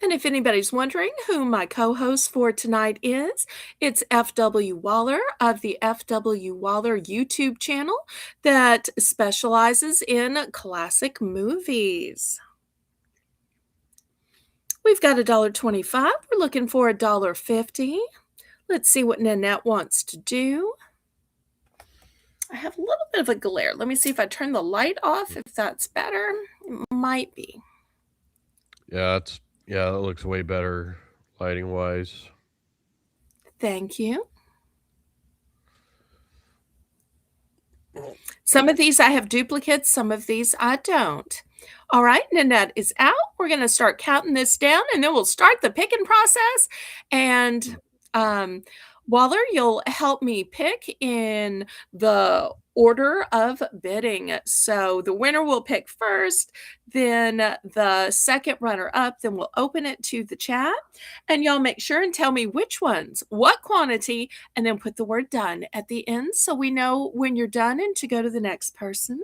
And if anybody's wondering who my co-host for tonight is, it's FW Waller of the FW Waller YouTube channel that specializes in classic movies. We've got $1.25. We're looking for $1.50. Let's see what Nanette wants to do. I have a little bit of a glare. Let me see if I turn the light off, if that's better. It might be. Yeah, that looks way better lighting wise. Thank you. Some of these I have duplicates, some of these I don't. All right, Nanette is out. We're going to start counting this down and then we'll start the picking process. And um, Waller, you'll help me pick in the order of bidding. So the winner will pick first, then the second runner up, then we'll open it to the chat. And y'all make sure and tell me which ones, what quantity, and then put the word done at the end so we know when you're done and to go to the next person.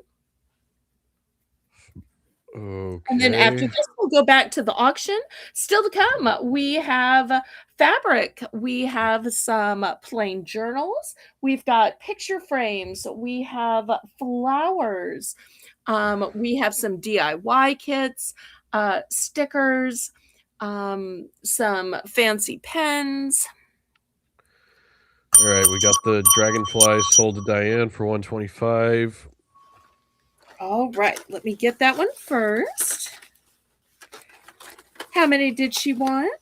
And then after Okay. this, we'll go back to the auction. Still to come, we have fabric. We have some plain journals. We've got picture frames. We have flowers. We have some DIY kits, stickers, some fancy pens. All right, we got the dragonfly sold to Diane for 125. All right, let me get that one first. How many did she want?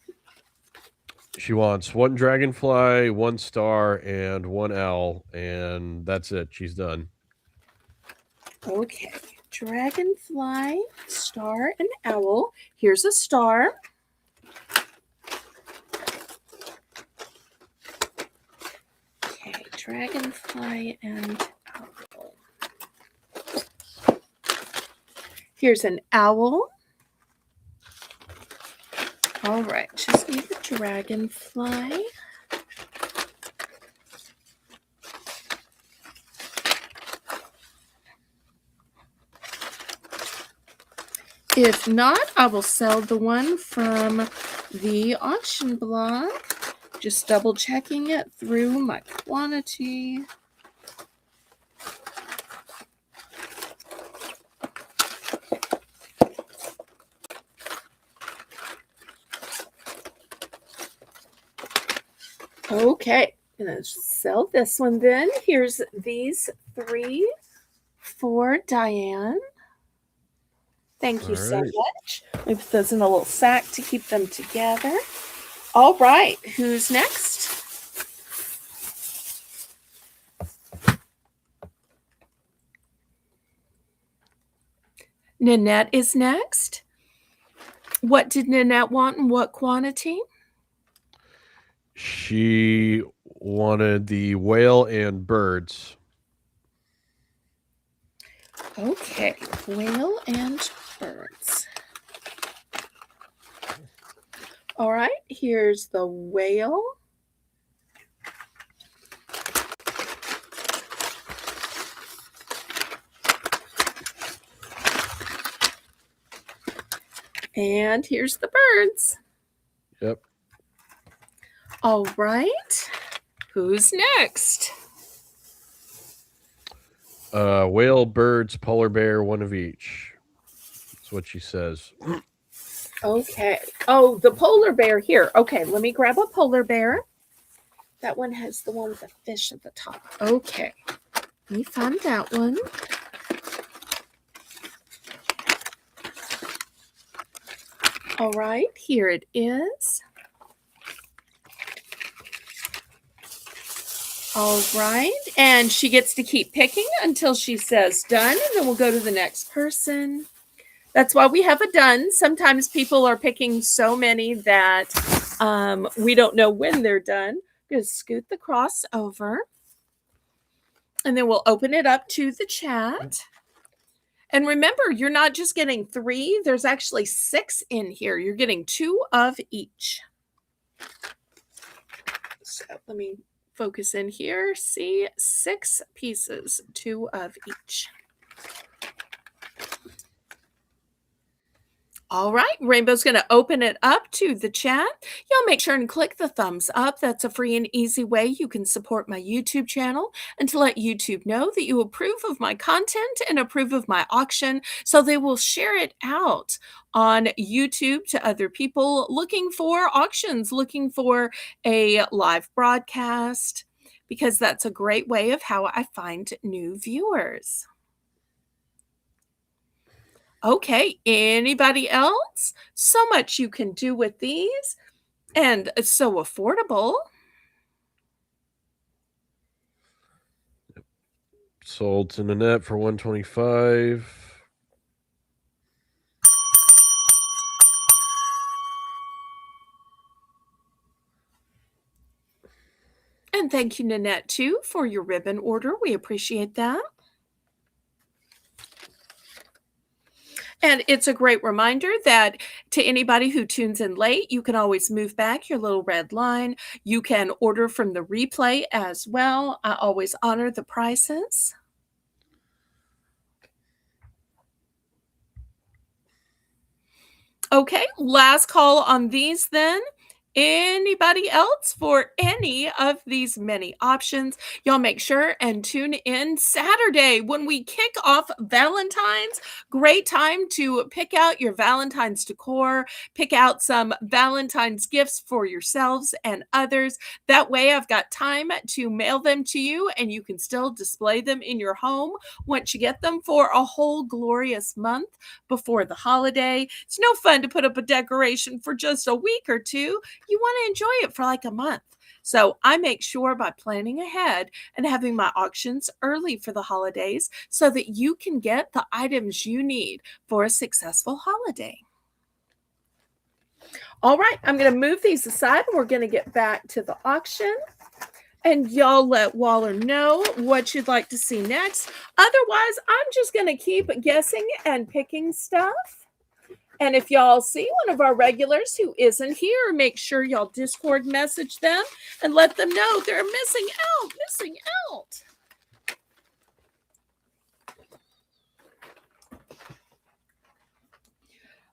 She wants one dragonfly, one star, and one owl, and that's it. She's done. Okay, dragonfly, star, and owl. Here's a star. Okay, dragonfly and owl. Here's an owl. All right, just need the dragonfly. If not, I will sell the one from the auction block. Just double checking it through my quantity. Okay, gonna sell this one then. Here's these 3 for Diane. Thank All you so right. much. We put those in a little sack to keep them together. All right, who's next? Nanette is next. What did Nanette want and what quantity? She wanted the whale and birds. Okay, whale and birds. All right, here's the whale. And here's the birds. Yep. All right. Who's next? Whale, birds, polar bear, one of each. That's what she says. Okay. Oh, the polar bear here. Okay, let me grab a polar bear. That one has the one with the fish at the top. Okay. Let me find that one. All right, here it is. All right, and she gets to keep picking until she says done, and then we'll go to the next person. That's why we have a done. Sometimes people are picking so many that we don't know when they're done. I'm going to scoot the cross over, and then we'll open it up to the chat. And remember, you're not just getting 3, there's actually 6 in here. You're getting 2 of each. So let me focus in here. See, 6 pieces, 2 of each. All right, Rainbow's going to open it up to the chat. Y'all make sure and click the thumbs up. That's a free and easy way you can support my YouTube channel and to let YouTube know that you approve of my content and approve of my auction, so they will share it out on YouTube to other people looking for auctions, looking for a live broadcast, because that's a great way of how I find new viewers. Okay, anybody else? So much you can do with these, and it's so affordable. Sold to Nanette for $125. And thank you, Nanette, too, for your ribbon order. We appreciate that. And it's a great reminder that to anybody who tunes in late, you can always move back your little red line. You can order from the replay as well. I always honor the prices. Okay, last call on these then. Anybody else for any of these many options? Y'all make sure and tune in Saturday when we kick off Valentine's. Great time to pick out your Valentine's decor, pick out some Valentine's gifts for yourselves and others. That way, I've got time to mail them to you, and you can still display them in your home once you get them for a whole glorious month before the holiday. It's no fun to put up a decoration for just a week or two. You want to enjoy it for like a month. So I make sure by planning ahead and having my auctions early for the holidays so that you can get the items you need for a successful holiday. All right, I'm going to move these aside and we're going to get back to the auction. And y'all let Waller know what you'd like to see next. Otherwise, I'm just going to keep guessing and picking stuff. And if y'all see one of our regulars who isn't here, make sure y'all Discord message them and let them know they're missing out.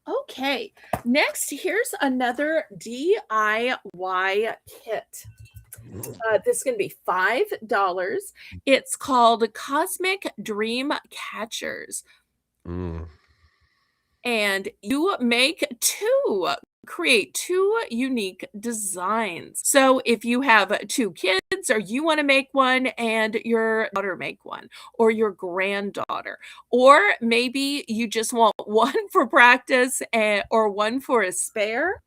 Okay, next, here's another DIY kit. This is going to be $5. It's called Cosmic Dream Catchers. And you create 2 unique designs. So if you have 2 kids or you want to make one and your daughter make one, or your granddaughter, or maybe you just want one for practice or one for a spare.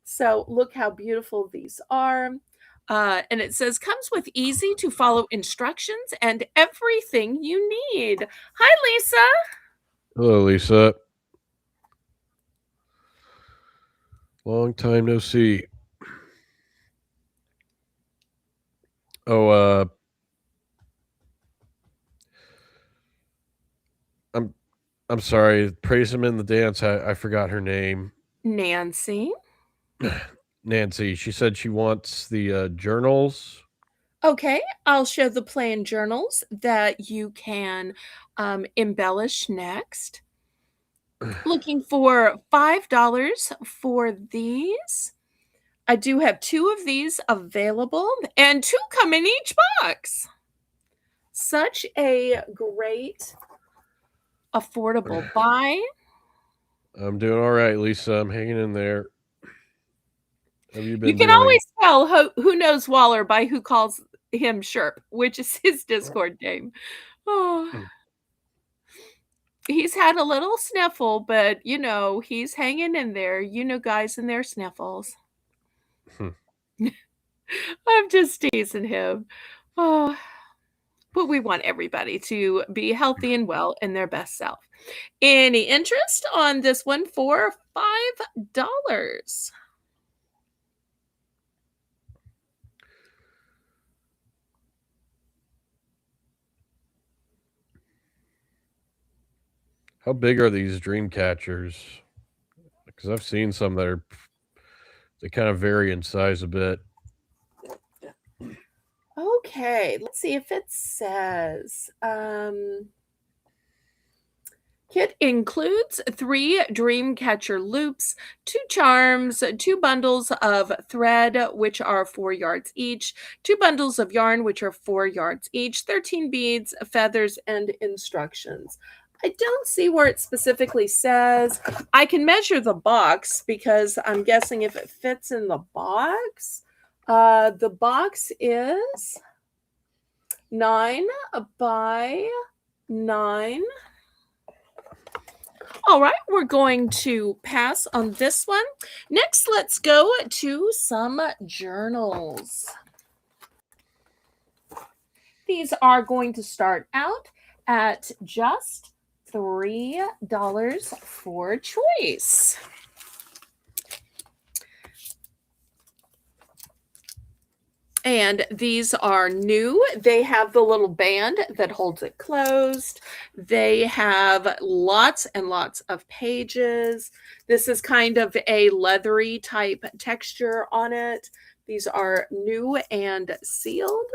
So look how beautiful these are. And it says comes with easy to follow instructions and everything you need. Hi, Lisa. Hello, Lisa. Long time no see. Oh, I'm I'm sorry. Praise him in the dance. I forgot her name. Nancy. Nancy. She said she wants the journals. Okay, I'll show the plan journals that you can embellish next. Looking for $5 for these. I do have 2 of these available, and 2 come in each box. Such a great affordable buy. I'm doing all right, Lisa. I'm hanging in there. How have you You been can doing? always tell who knows Waller by who calls him Sherp, which is his Discord name. Oh, he's had a little sniffle, but, he's hanging in there. Guys and their sniffles. I'm just teasing him. Oh, but we want everybody to be healthy and well in their best self. Any interest on this one for $5? How big are these dream catchers? Because I've seen some that they kind of vary in size a bit. Okay, let's see if it says. Kit includes 3 dream catcher loops, 2 charms, 2 bundles of thread, which are 4 yards each, 2 bundles of yarn, which are 4 yards each, 13 beads, feathers, and instructions. I don't see where it specifically says. I can measure the box because I'm guessing if it fits in the box. The box is 9 by 9. All right, we're going to pass on this one. Next, let's go to some journals. These are going to start out at just $3 for choice. And these are new. They have the little band that holds it closed. They have lots and lots of pages. This is kind of a leathery type texture on it. These are new and sealed.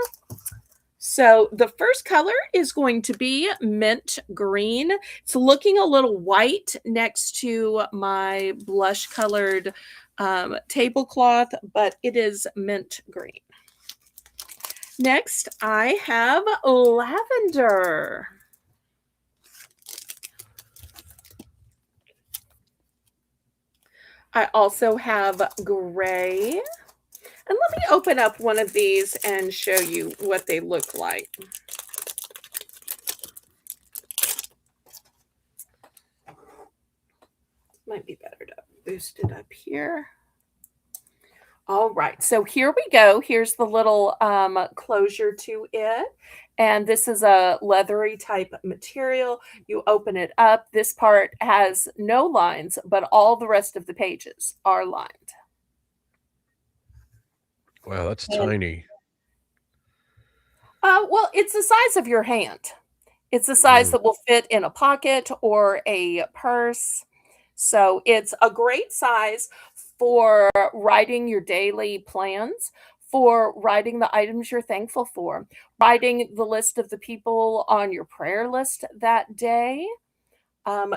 So the first color is going to be mint green. It's looking a little white next to my blush colored tablecloth, but it is mint green. Next, I have lavender. I also have gray. And let me open up one of these and show you what they look like. Might be better to boost it up here. All right, so here we go. Here's the little closure to it. And this is a leathery type material. You open it up. This part has no lines, but all the rest of the pages are lined. Wow, that's And, tiny. well, it's the size of your hand. It's the size Mm. that will fit in a pocket or a purse. So it's a great size for writing your daily plans, for writing the items you're thankful for, writing the list of the people on your prayer list that day.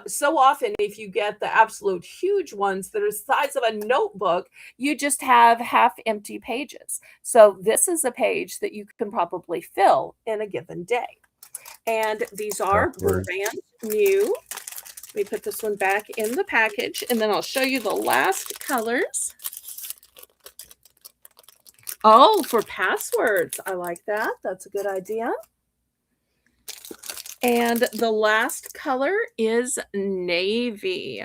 So often, if you get the absolute huge ones that are the size of a notebook, you just have half empty pages. So this is a page that you can probably fill in a given day. And these are Password. brand new. Let me put this one back in the package, and then I'll show you the last colors. Oh, for passwords. I like that. That's a good idea. And the last color is navy.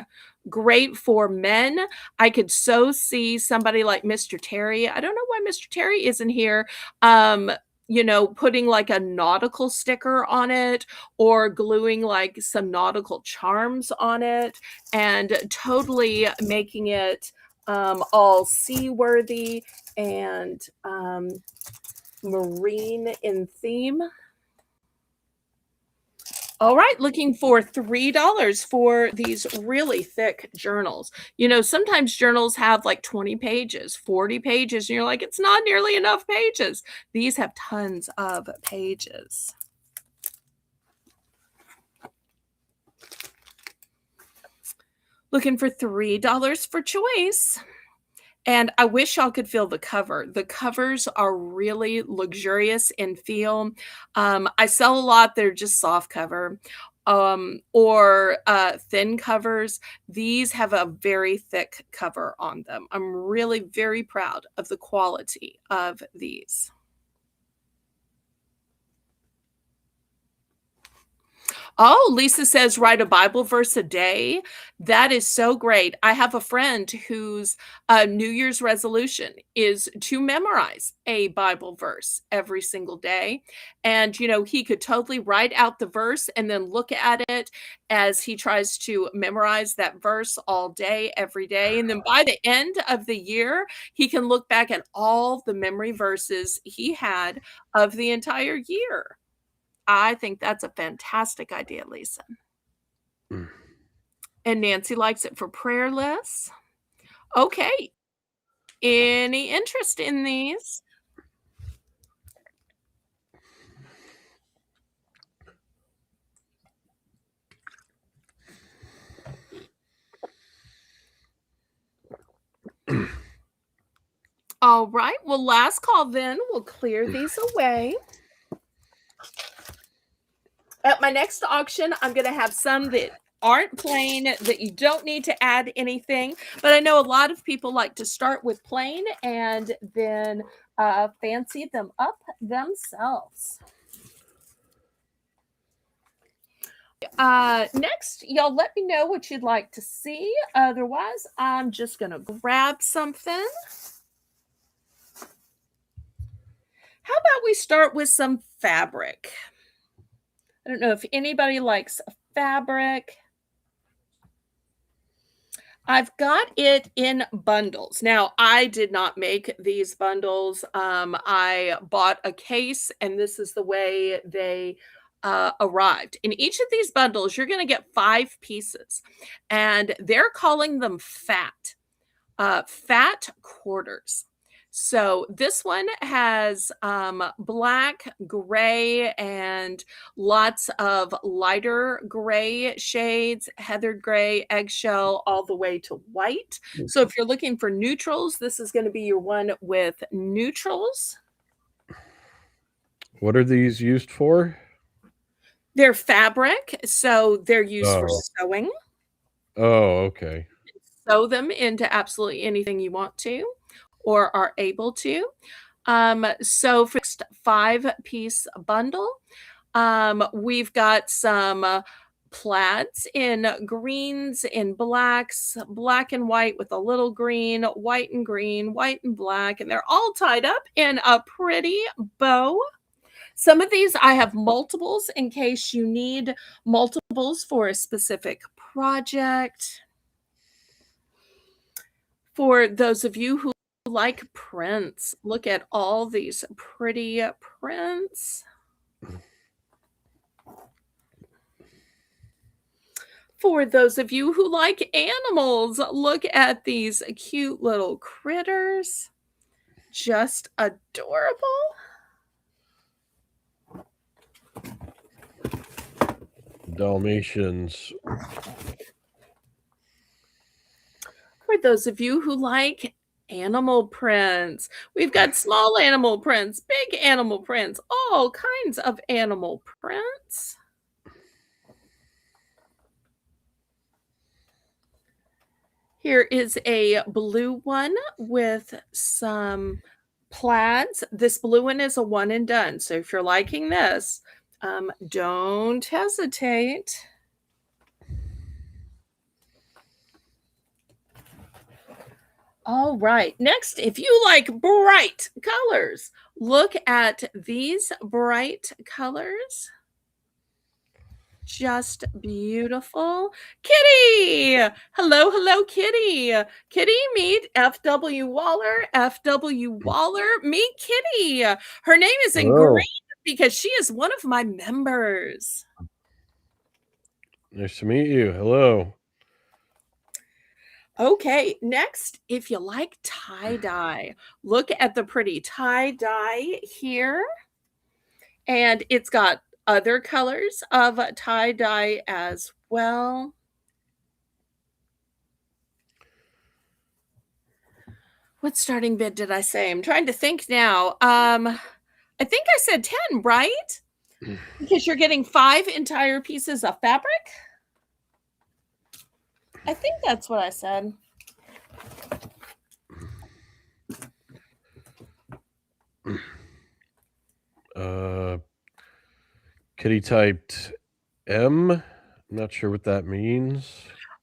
Great for men. I could so see somebody like Mr. Terry. I don't know why Mr. Terry isn't here. Putting like a nautical sticker on it or gluing like some nautical charms on it and totally making it all seaworthy and marine in theme. All right, looking for $3 for these really thick journals. You know, sometimes journals have like 20 pages, 40 pages, and you're like, it's not nearly enough pages. These have tons of pages. Looking for $3 for choice. And I wish y'all could feel the cover. The covers are really luxurious in feel. I sell a lot that are just soft cover, or thin covers. These have a very thick cover on them. I'm really very proud of the quality of these. Oh, Lisa says, write a Bible verse a day. That is so great. I have a friend whose New Year's resolution is to memorize a Bible verse every single day. And, you know, he could totally write out the verse and then look at it as he tries to memorize that verse all day, every day. And then by the end of the year, he can look back at all the memory verses he had of the entire year. I think that's a fantastic idea, Lisa. Mm. And Nancy likes it for prayer lists. Okay. Any interest in these? All right. Well, last call then. We'll clear these away. At my next auction, I'm going to have some that aren't plain, that you don't need to add anything. But I know a lot of people like to start with plain and then fancy them up themselves. Next, y'all let me know what you'd like to see. Otherwise, I'm just going to grab something. How about we start with some fabric? I don't know if anybody likes fabric. I've got it in bundles. Now, I did not make these bundles. I bought a case, and this is the way they arrived. In each of these bundles, you're going to get 5 pieces, and they're calling them fat quarters. So this one has black, gray, and lots of lighter gray shades, heathered gray, eggshell, all the way to white. So if you're looking for neutrals, this is going to be your one with neutrals. What are these used for? They're fabric, so they're used for Oh. sewing. Oh, okay. Sew them into absolutely anything you want to or are able to. So for next 5-piece bundle, we've got some plaids in greens, in blacks, black and white with a little green, white and green, white and black, and they're all tied up in a pretty bow. Some of these I have multiples in case you need multiples for a specific project. For those of you who like prints, look at all these pretty prints. For those of you who like animals, look at these cute little critters. Just adorable. Dalmatians. For those of you who like animal prints, we've got small animal prints, big animal prints, all kinds of animal prints. Here is a blue one with some plaids. This blue one is a one and done. So if you're liking this, don't hesitate. All right. Next, if you like bright colors, look at these bright colors. just beautiful. Kitty! Hello, hello, Kitty. Kitty, meet F.W. Waller. F.W. Waller, meet Kitty. Her name is in green Hello. because she is one of my members. Nice to meet you. Hello. Okay, next, if you like tie-dye, look at the pretty tie-dye here. And it's got other colors of tie-dye as well. What starting bid did I say? I'm trying to think now. I think I said 10, right? Because you're getting 5 entire pieces of fabric? I think that's what I said. Uh, Kitty typed M. I'm not sure what that means.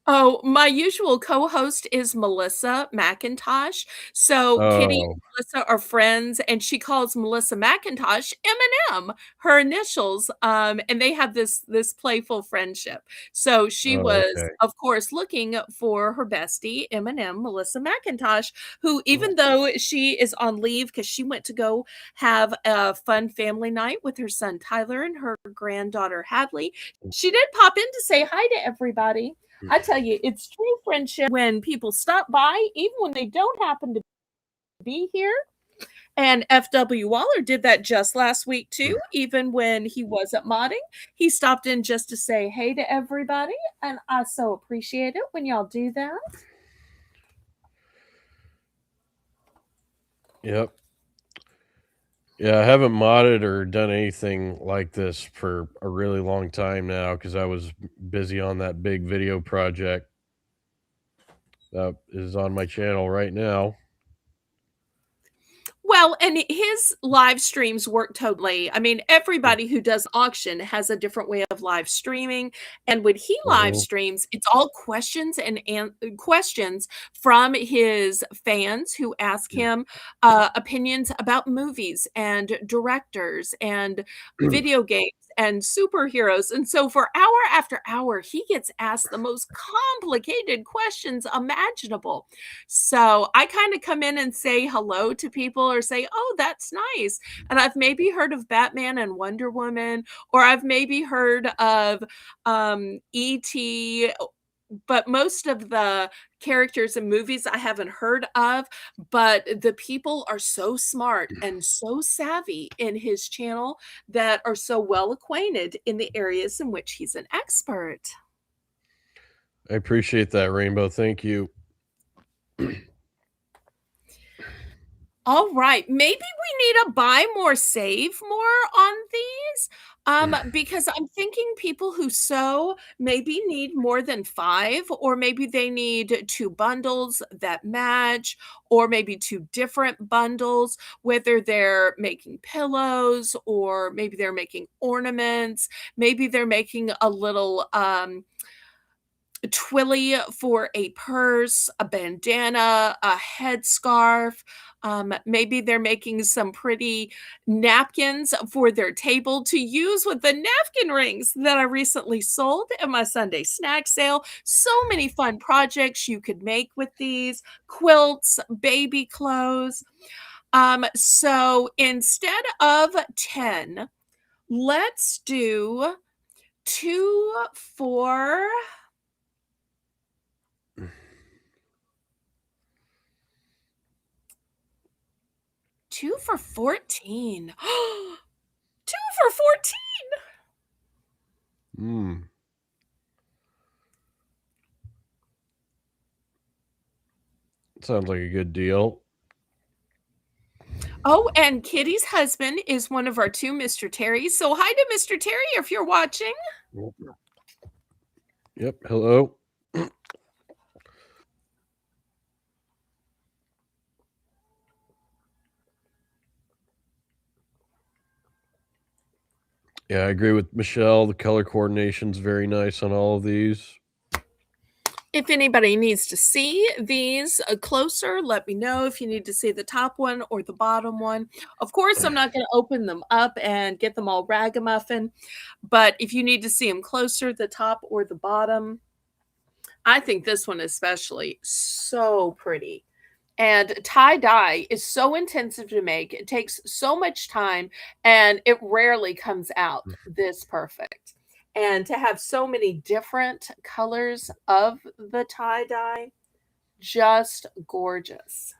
Oh, my usual co-host is Melissa McIntosh. So Kitty Oh, and Melissa are friends, and she calls Melissa McIntosh M&M, her initials, and they have this playful friendship. So she oh, was, okay. of course, looking for her bestie, M&M, Melissa McIntosh, who, even though she is on leave because she went to go have a fun family night with her son Tyler and her granddaughter Hadley, she did pop in to say hi to everybody. I tell you, it's true friendship when people stop by, even when they don't happen to be here. And F.W. Waller did that just last week, too. Even when he wasn't modding, he stopped in just to say hey to everybody. And I so appreciate it when y'all do that. Yep. Yeah, I haven't modded or done anything like this for a really long time now because I was busy on that big video project that is on my channel right now. Well, and his live streams work totally. I mean, everybody who does auction has a different way of live streaming, and when he live Mhm. streams, it's all questions and questions from his fans who ask him opinions about movies and directors and video games and superheroes. And so for hour after hour, he gets asked the most complicated questions imaginable. So I kind of come in and say hello to people or say, oh, that's nice. And I've maybe heard of Batman and Wonder Woman, or I've maybe heard of E.T., but most of the characters and movies I haven't heard of. But the people are so smart and so savvy in his channel that are so well acquainted in the areas in which he's an expert. I appreciate that, Rainbow. Thank you. All right, maybe we need to buy more, save more on these, because I'm thinking people who sew maybe need more than 5, or maybe they need 2 bundles that match, or maybe 2 different bundles, whether they're making pillows or maybe they're making ornaments, maybe they're making a little, twilly for a purse, a bandana, a headscarf. Maybe they're making some pretty napkins for their table to use with the napkin rings that I recently sold at my Sunday snack sale. So many fun projects you could make with these quilts, baby clothes. So instead of 10, let's do 2 for 2 for 14. 2 for 14. Mm, sounds like a good deal. Oh, and Kitty's husband is one of our 2 Mr. Terrys. So hi to Mr. Terry if you're watching. Yep. Hello. Yeah, I agree with Michelle. The color coordination's very nice on all of these. If anybody needs to see these closer, let me know if you need to see the top one or the bottom one. Of course, I'm not going to open them up and get them all ragamuffin, but if you need to see them closer, the top or the bottom, I think this one especially so pretty. And tie-dye is so intensive to make, it takes so much time, and it rarely comes out this perfect. And to have so many different colors of the tie-dye, just gorgeous.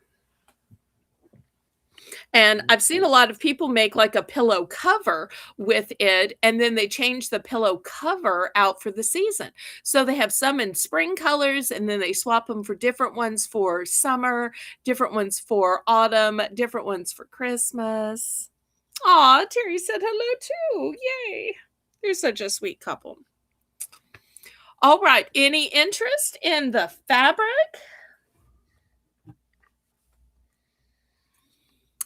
And I've seen a lot of people make like a pillow cover with it, and then they change the pillow cover out for the season. So they have some in spring colors, and then they swap them for different ones for summer, different ones for autumn, different ones for Christmas. Aw, Terry said hello too. Yay. You're such a sweet couple. All right. Any interest in the fabric?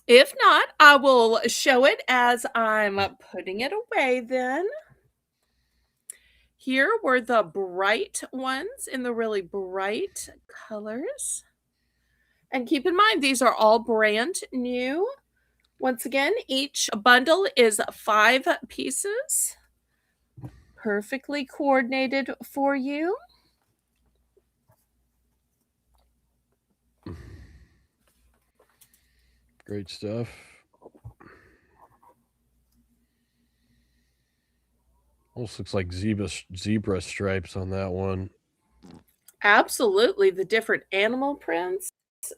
If not, I will show it as I'm putting it away then. Here were the bright ones in the really bright colors. And keep in mind, these are all brand new. Once again, each bundle is 5 pieces, perfectly coordinated for you. Great stuff. Almost looks like zebra stripes on that one. Absolutely, the different animal prints,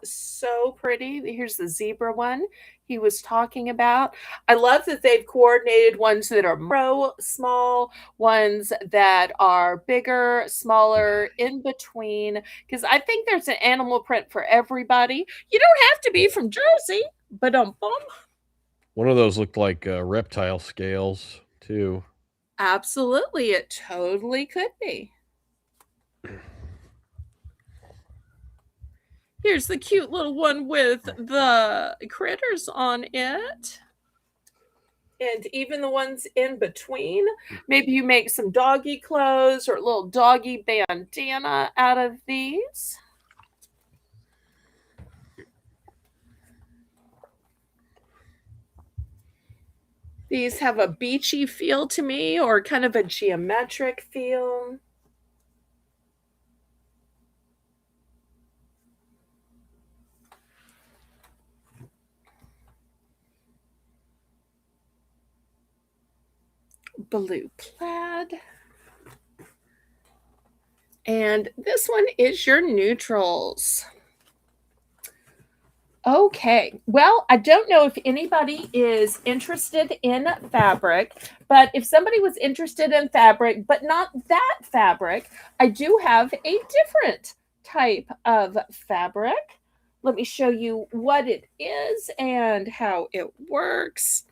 so pretty. Here's the zebra one he was talking about. I love that they've coordinated ones that are micro, small, ones that are bigger, smaller, in between, because I think there's an animal print for everybody. You don't have to be from Jersey, but One of those looked like reptile scales too. absolutely, it totally could be. Here's the cute little one with the critters on it. And even the ones in between. Maybe you make some doggy clothes or a little doggy bandana out of these. These have a beachy feel to me, or kind of a geometric feel. Blue plaid. And this one is your neutrals. Okay. Well, I don't know if anybody is interested in fabric, but if somebody was interested in fabric, but not that fabric, I do have a different type of fabric. Let me show you what it is and how it works.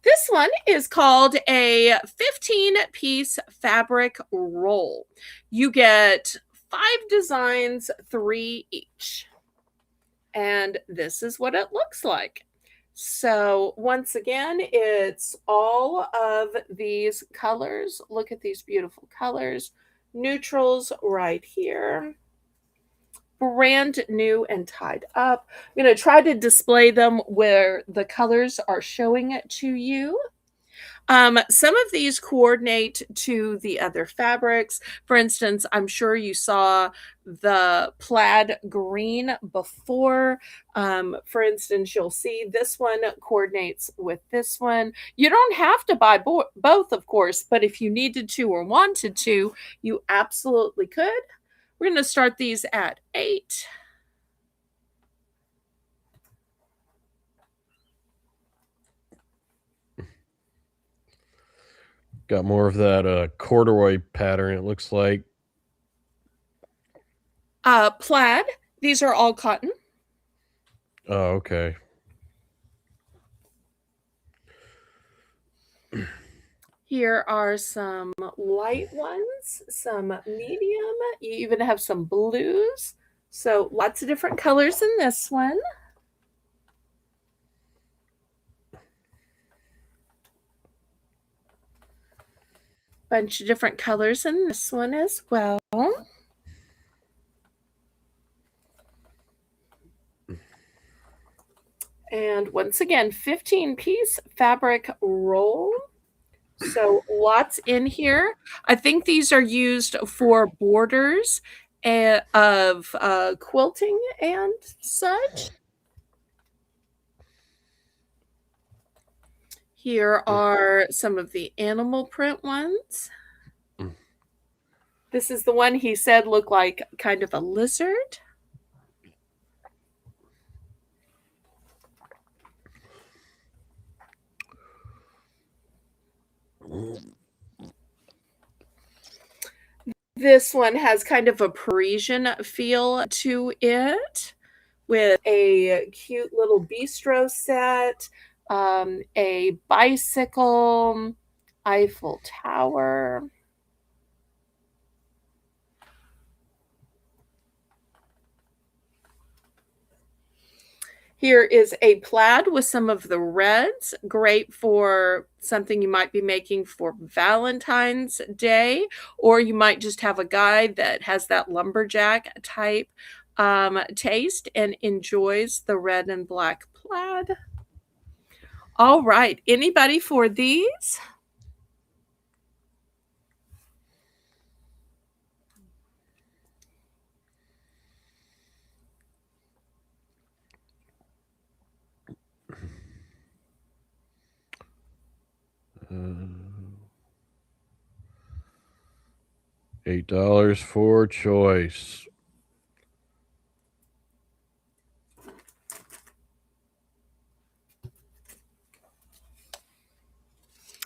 This one is called a 15-piece fabric roll. You get 5 designs, 3 each. And this is what it looks like. So once again, it's all of these colors. Look at these beautiful colors. Neutrals right here. Brand new and tied up. I'm going to try to display them where the colors are showing it to you. Some of these coordinate to the other fabrics. For instance, I'm sure you saw the plaid green before. For instance, you'll see this one coordinates with this one. You don't have to buy both, of course, but if you needed to or wanted to, you absolutely could. We're going to start these at 8. Got more of that corduroy pattern, it looks like. Plaid, these are all cotton. Oh, okay. Here are some light ones, some medium. You even have some blues. So lots of different colors in this one. Bunch of different colors in this one as well. And once again, 15-piece fabric roll. So lots in here. I think these are used for borders of quilting and such. Here are some of the animal print ones. This is the one he said looked like kind of a lizard. This one has kind of a Parisian feel to it with a cute little bistro set, a bicycle, Eiffel Tower. Here is a plaid with some of the reds, great for something you might be making for Valentine's Day, or you might just have a guy that has that lumberjack type taste and enjoys the red and black plaid. All right, anybody for these? $8 for choice.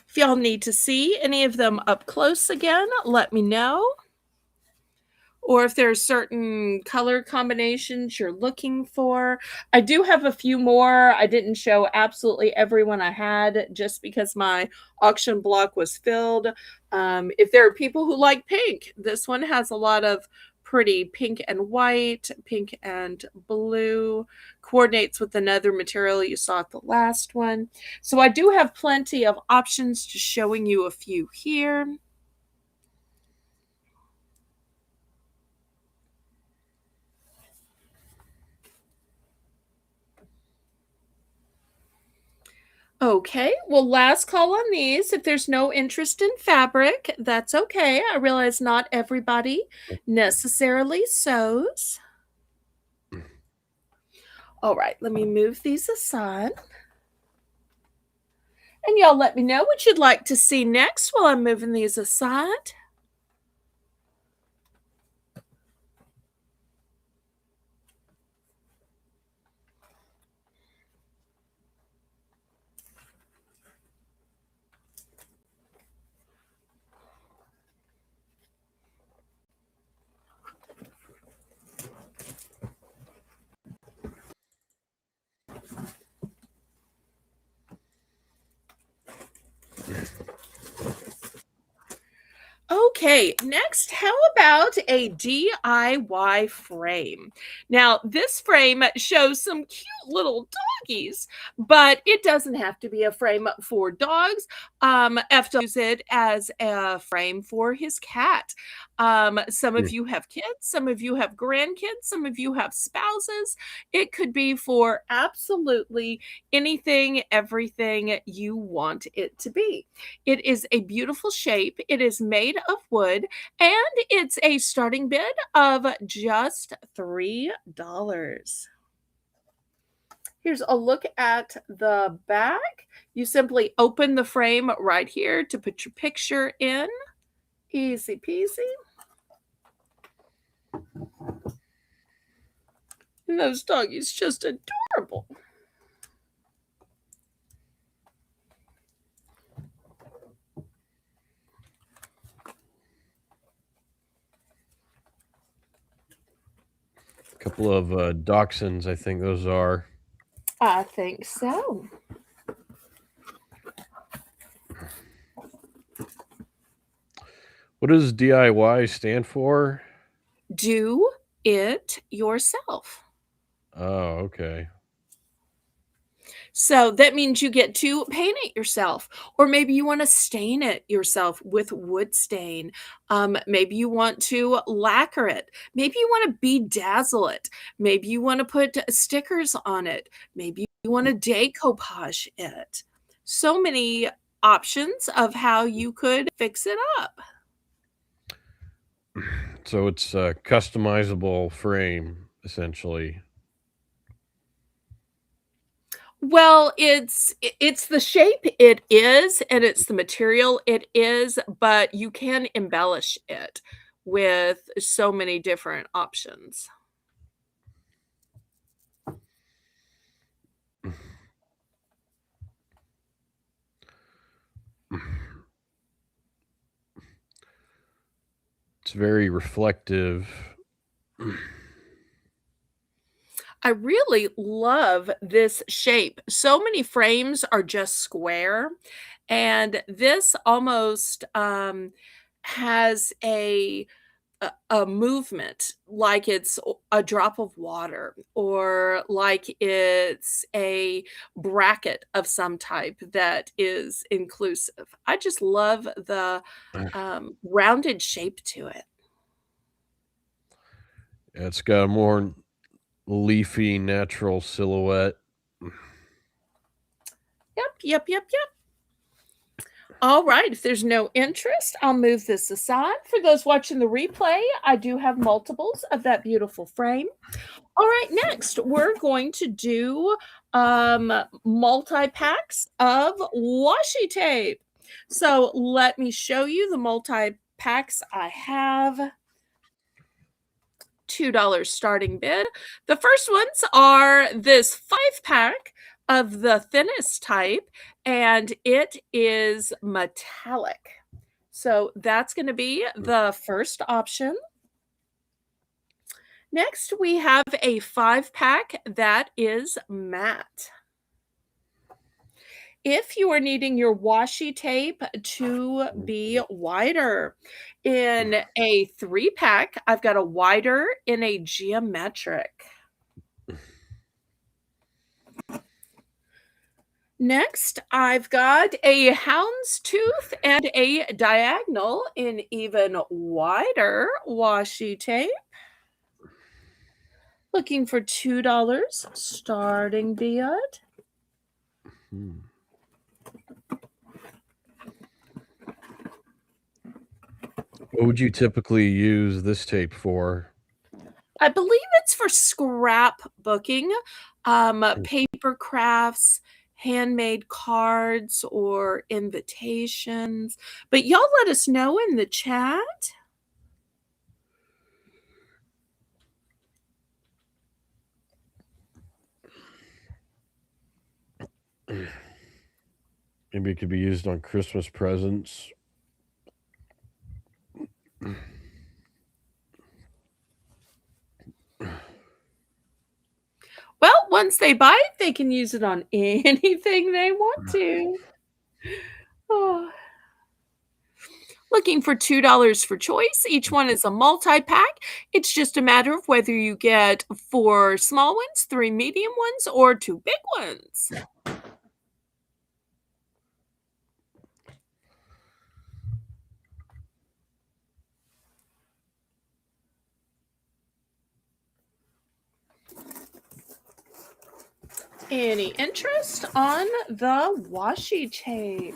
If y'all need to see any of them up close again, let me know. Or if there's certain color combinations you're looking for. I do have a few more. I didn't show absolutely everyone I had just because my auction block was filled. If there are people who like pink, this one has a lot of pretty pink and white, pink and blue, coordinates with another material you saw at the last one. So I do have plenty of options, just showing you a few here. Okay, well, last call on these. If there's no interest in fabric, that's okay. I realize not everybody necessarily sews. All right, let me move these aside. And y'all let me know what you'd like to see next while I'm moving these aside. Okay, next, how about a DIY frame? Now, this frame shows some cute little doggies, but it doesn't have to be a frame for dogs. FW use it as a frame for his cat. Some of you have kids, some of you have grandkids, some of you have spouses. It could be for absolutely anything, everything you want it to be. It is a beautiful shape. It is made of wood, and it's a starting bid of just $3. Here's a look at the back. You simply open the frame right here to put your picture in. Easy peasy. And those doggies just adorable. A couple of dachshunds, I think those are. I think so. What does DIY stand for? Do it yourself. Oh, okay. So that means you get to paint it yourself, or maybe you want to stain it yourself with wood stain. Maybe you want to lacquer it. Maybe you want to bedazzle it. Maybe you want to put stickers on it. Maybe you you wanna decoupage it. So many options of how you could fix it up. So it's a customizable frame, essentially. Well, it's the shape it is, and it's the material it is, but you can embellish it with so many different options. It's very reflective. I really love this shape. So many frames are just square, and this almost, has a movement, like it's a drop of water or like it's a bracket of some type that is inclusive. I just love the, rounded shape to it. It's got a more leafy, natural silhouette. Yep, yep, yep, yep. All right, if there's no interest, I'll move this aside. For those watching the replay, I do have multiples of that beautiful frame. All right, next, we're going to do, multi-packs of washi tape. So, let me show you the multi-packs I have. $2 starting bid. The first ones are this 5-pack of the thinnest type, and it is metallic. So, that's gonna be the first option. Next, we have a 5-pack that is matte. If you are needing your washi tape to be wider, in a 3-pack, I've got a wider in a geometric. Next, I've got a houndstooth and a diagonal in even wider washi tape. Looking for $2 starting bid. Hmm. What would you typically use this tape for? I believe it's for scrapbooking, paper crafts, handmade cards, or invitations, but y'all let us know in the chat. Maybe it could be used on Christmas presents. Well, once they buy it, they can use it on anything they want to. Oh. Looking for $2 for choice. Each one is a multi-pack. It's just a matter of whether you get 4 small ones, 3 medium ones, or 2 big ones. Any interest on the washi tape?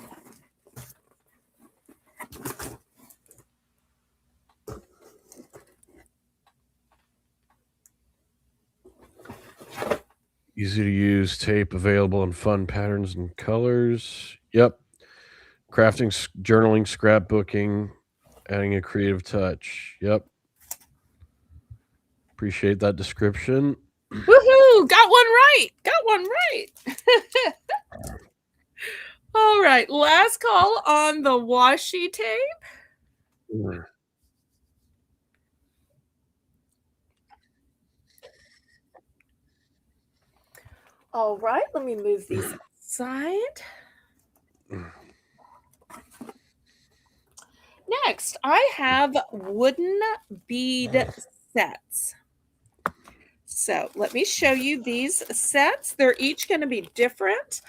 Easy to use tape available in fun patterns and colors. Yep. Crafting, journaling, scrapbooking, adding a creative touch. Yep. Appreciate that description. Woohoo! Got one right. Got one right. All right, last call on the washi tape. Mm. All right, let me move these aside. Next, I have wooden bead sets. So let me show you these sets. They're each going to be different.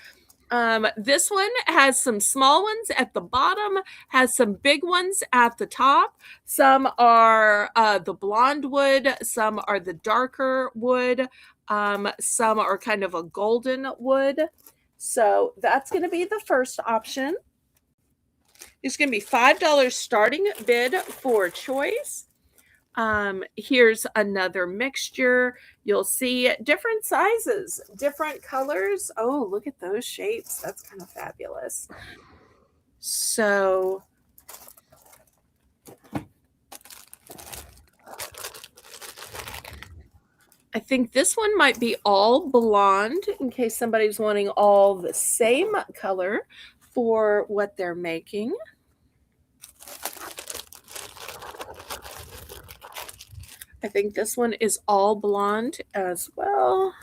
This one has some small ones at the bottom, has some big ones at the top. Some are the blonde wood, some are the darker wood. Some are kind of a golden wood. So that's going to be the first option. It's going to be $5 starting bid for choice. Here's another mixture. You'll see different sizes, different colors. Oh, look at those shapes. That's kind of fabulous. So I think this one might be all blonde in case somebody's wanting all the same color for what they're making. I think this one is all blonde as well.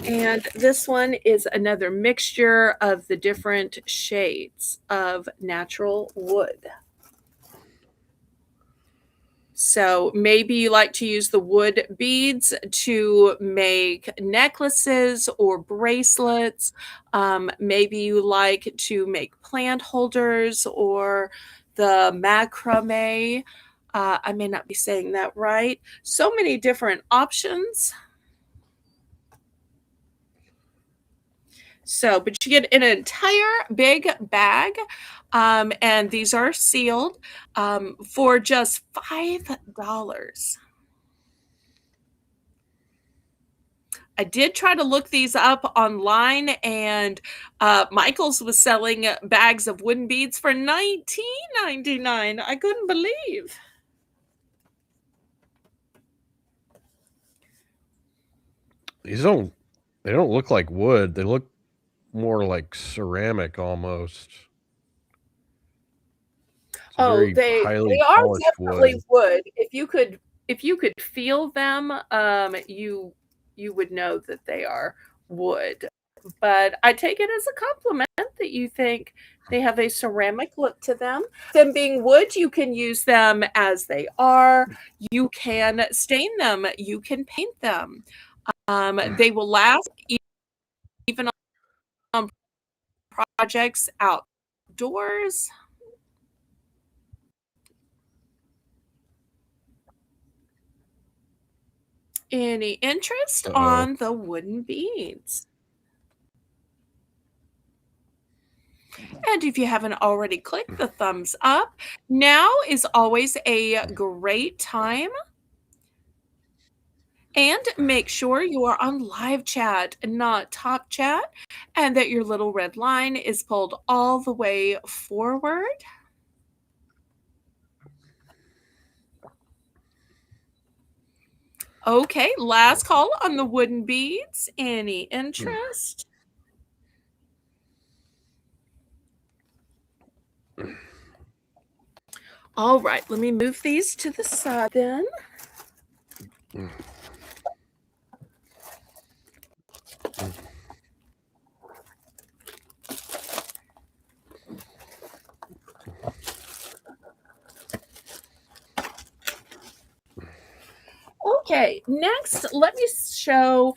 And this one is another mixture of the different shades of natural wood. So maybe you like to use the wood beads to make necklaces or bracelets. Maybe you like to make plant holders or the macrame. I may not be saying that right. So many different options. So, but you get an entire big bag, and these are sealed for just $5. I did try to look these up online, and Michael's was selling bags of wooden beads for $19.99. I couldn't believe. They don't look like wood. They look more like ceramic almost. It's a Oh, very they highly are polished definitely wood. wood. If you could feel them, you would know that they are wood. But I take it as a compliment that you think they have a ceramic look to them. Them being wood, you can use them as they are. You can stain them. You can paint them. They will last even on projects outdoors. Any interest Uh-oh. on the wooden beads? And if you haven't already clicked the thumbs up, now is always a great time. And make sure you are on live chat and not top chat, and that your little red line is pulled all the way forward. Okay, last call on the wooden beads. Any interest? All right, let me move these to the side then. Okay, next, let me show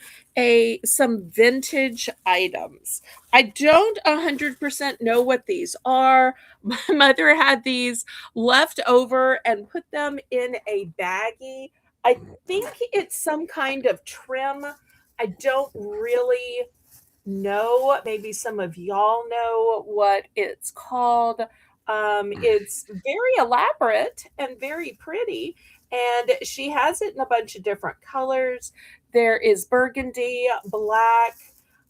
some vintage items. I don't 100% know what these are. My mother had these left over and put them in a baggie. I think it's some kind of trim. I don't really know. Maybe some of y'all know what it's called. It's very elaborate and very pretty, and she has it in a bunch of different colors. There is burgundy, black,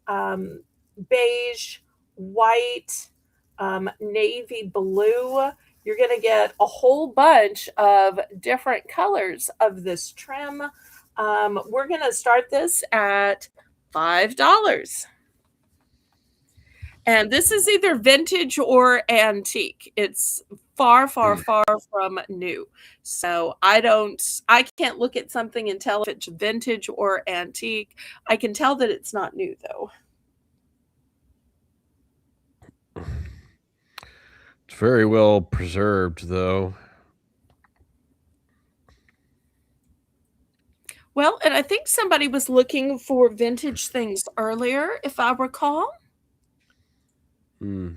um, beige, white, navy blue. You're going to get a whole bunch of different colors of this trim. We're going to start this at $5. And this is either vintage or antique. It's far, far, far from new. So I can't look at something and tell if it's vintage or antique. I can tell that it's not new though. It's very well preserved, though. Well, and I think somebody was looking for vintage things earlier, if I recall. Mm.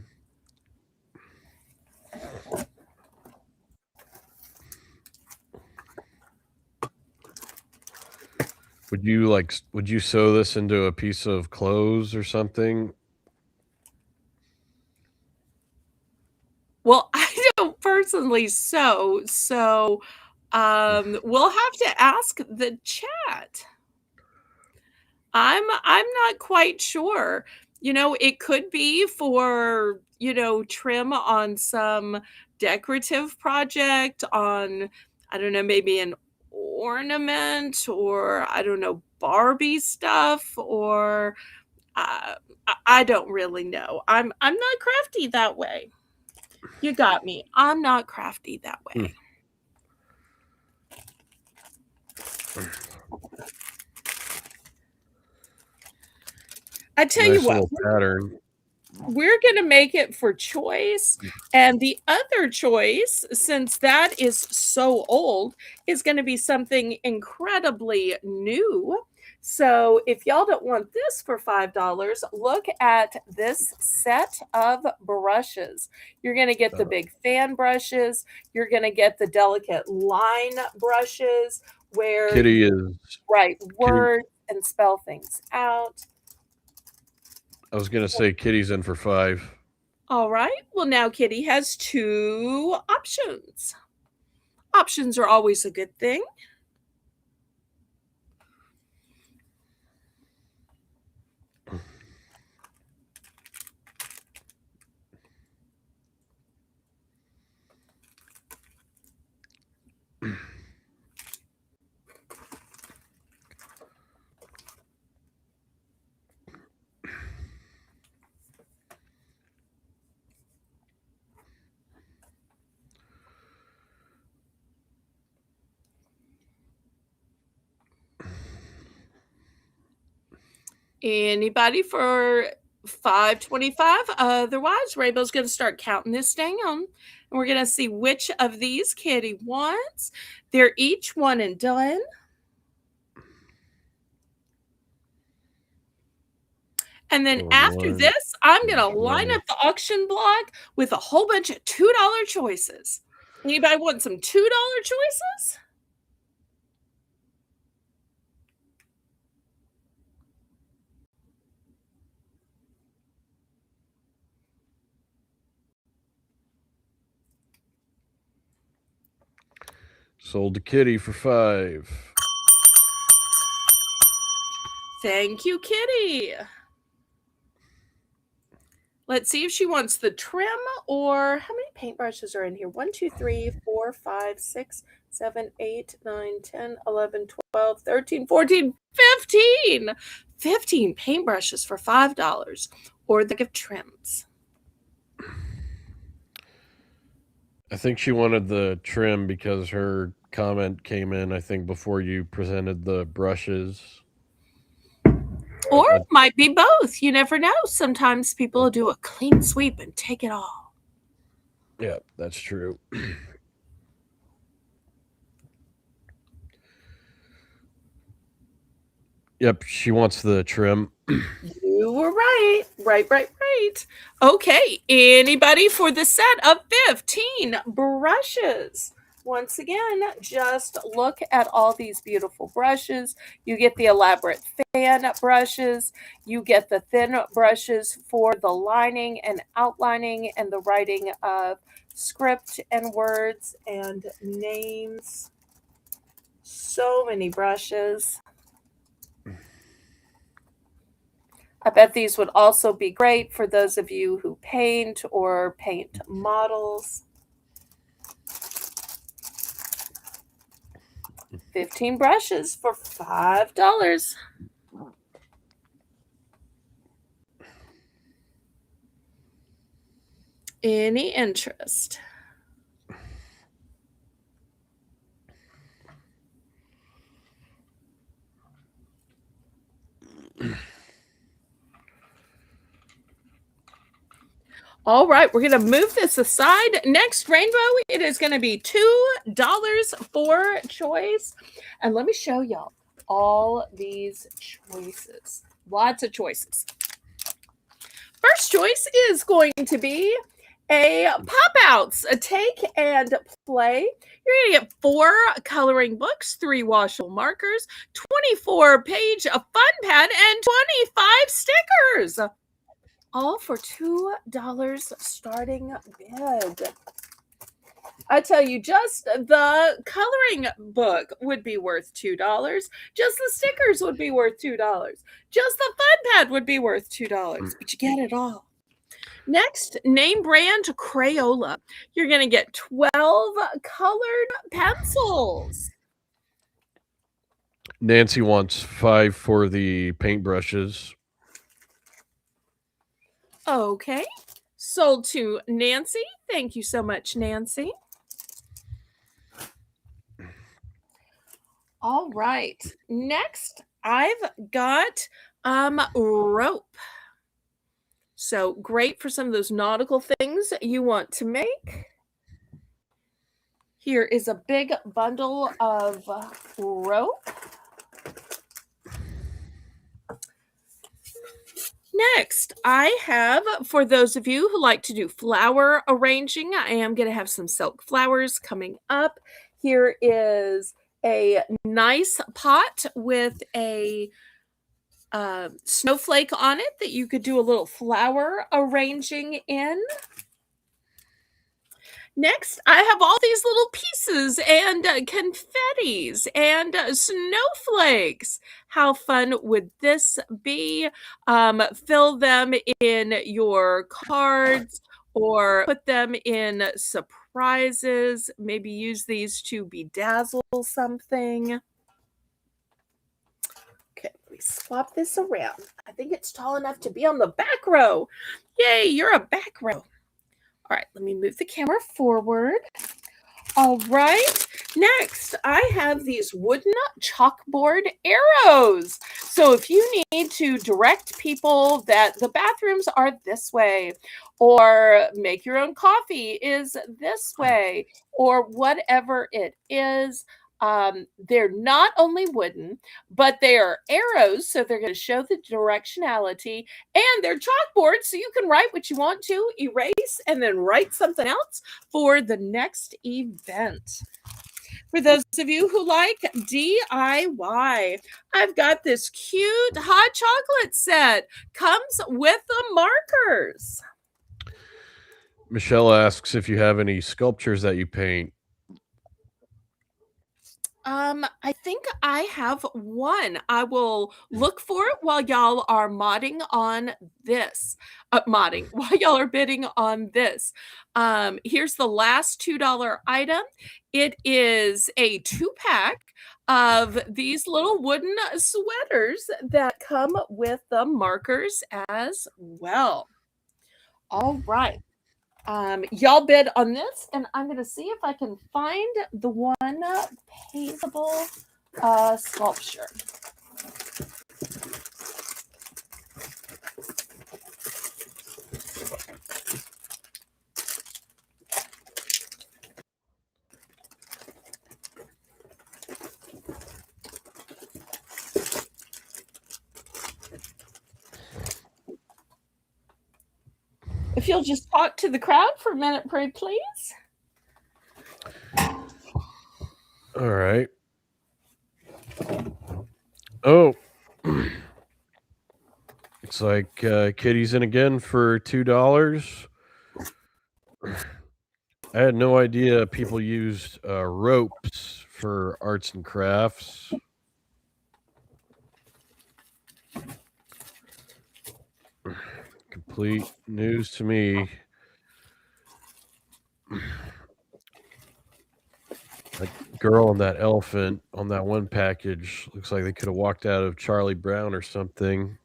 would you sew this into a piece of clothes or something? Well, I don't personally sew, so, we'll have to ask the chat. I'm not quite sure. You know, it could be for, trim on some decorative project, on, I don't know, maybe an ornament, or I don't know, Barbie stuff, or I don't really know. I'm not crafty that way. You got me. I'm not crafty that Hmm. way. I tell you Nice what, little pattern. we're going to make it for choice. And the other choice, since that is so old, is going to be something incredibly new. So if y'all don't want this for $5, look at this set of brushes. You're going to get the big fan brushes. You're going to get the delicate line brushes where Kitty you is write Kitty. words and spell things out. I was gonna say Kitty's in for 5. All right. Well, now Kitty has two options. Options are always a good thing. Anybody for 525? Otherwise, Rainbow's going to start counting this down. And we're going to see which of these Kitty wants. They're each one and done. And then Going after once, this, I'm going to line twice. up the auction block with a whole bunch of $2 choices. Anybody want some $2 choices? Sold to Kitty for 5. Thank you, Kitty. Let's see if she wants the trim, or how many paintbrushes are in here? 1, 2, 3, 4, 5, 6, 7, 8, 9, 10, 11, 12, 13, 14, 15. 15 paintbrushes for $5, or the gift trims. I think she wanted the trim because her comment came in, I think, before you presented the brushes. Or it might be both. You never know. Sometimes people do a clean sweep and take it all. Yeah, that's true. Yep, she wants the trim. You were right. Right. Okay, anybody for the set of 15 brushes? Once again, just look at all these beautiful brushes. You get the elaborate fan brushes. You get the thin brushes for the lining and outlining and the writing of script and words and names. So many brushes. I bet these would also be great for those of you who paint or paint models. 15 brushes for $5. Any interest? All right, we're going to move this aside. Next rainbow, it is going to be $2 for choice. And let me show y'all all these choices. Lots of choices. First choice is going to be a pop outs, a take and play. You're gonna get 4 coloring books, 3 washable markers, 24-page fun pad, and 25 stickers. All for $2 starting bid. I tell you, just the coloring book would be worth $2. Just the stickers would be worth $2. Just the fun pad would be worth $2. But you get it all. Next, name brand Crayola. You're going to get 12 colored pencils. Nancy wants 5 for the paintbrushes. Okay. Sold to Nancy. Thank you so much, Nancy. All right. Next, I've got rope. So great for some of those nautical things you want to make. Here is a big bundle of rope. Next, I have, for those of you who like to do flower arranging, I am going to have some silk flowers coming up. Here is a nice pot with a snowflake on it that you could do a little flower arranging in. Next, I have all these little pieces and confettis and snowflakes. How fun would this be? Fill them in your cards or put them in surprises. Maybe use these to bedazzle something. Okay, let me swap this around. I think it's tall enough to be on the back row. Yay, you're a back row. All right, let me move the camera forward. All right, next I have these wooden chalkboard arrows. So if you need to direct people that the bathrooms are this way, or make your own coffee is this way, or whatever it is, they're not only wooden, but they are arrows, so they're going to show the directionality, and they're chalkboards, so you can write what you want to, erase, and then write something else for the next event. For those of you who like DIY, I've got this cute hot chocolate set. Comes with the markers. Michelle asks if you have any sculptures that you paint. I think I have one. I will look for it while y'all are modding on this. Modding while y'all are bidding on this. Here's the last $2 item. It is a 2-pack of these little wooden sweaters that come with the markers as well. All right. Y'all bid on this, and I'm going to see if I can find the one paintable sculpture. If you'll just talk to the crowd for a minute, please. All right. Oh. Looks like Kitty's in again for $2. I had no idea people used ropes for arts and crafts. Complete news to me. That girl and that elephant on that one package looks like they could have walked out of Charlie Brown or something.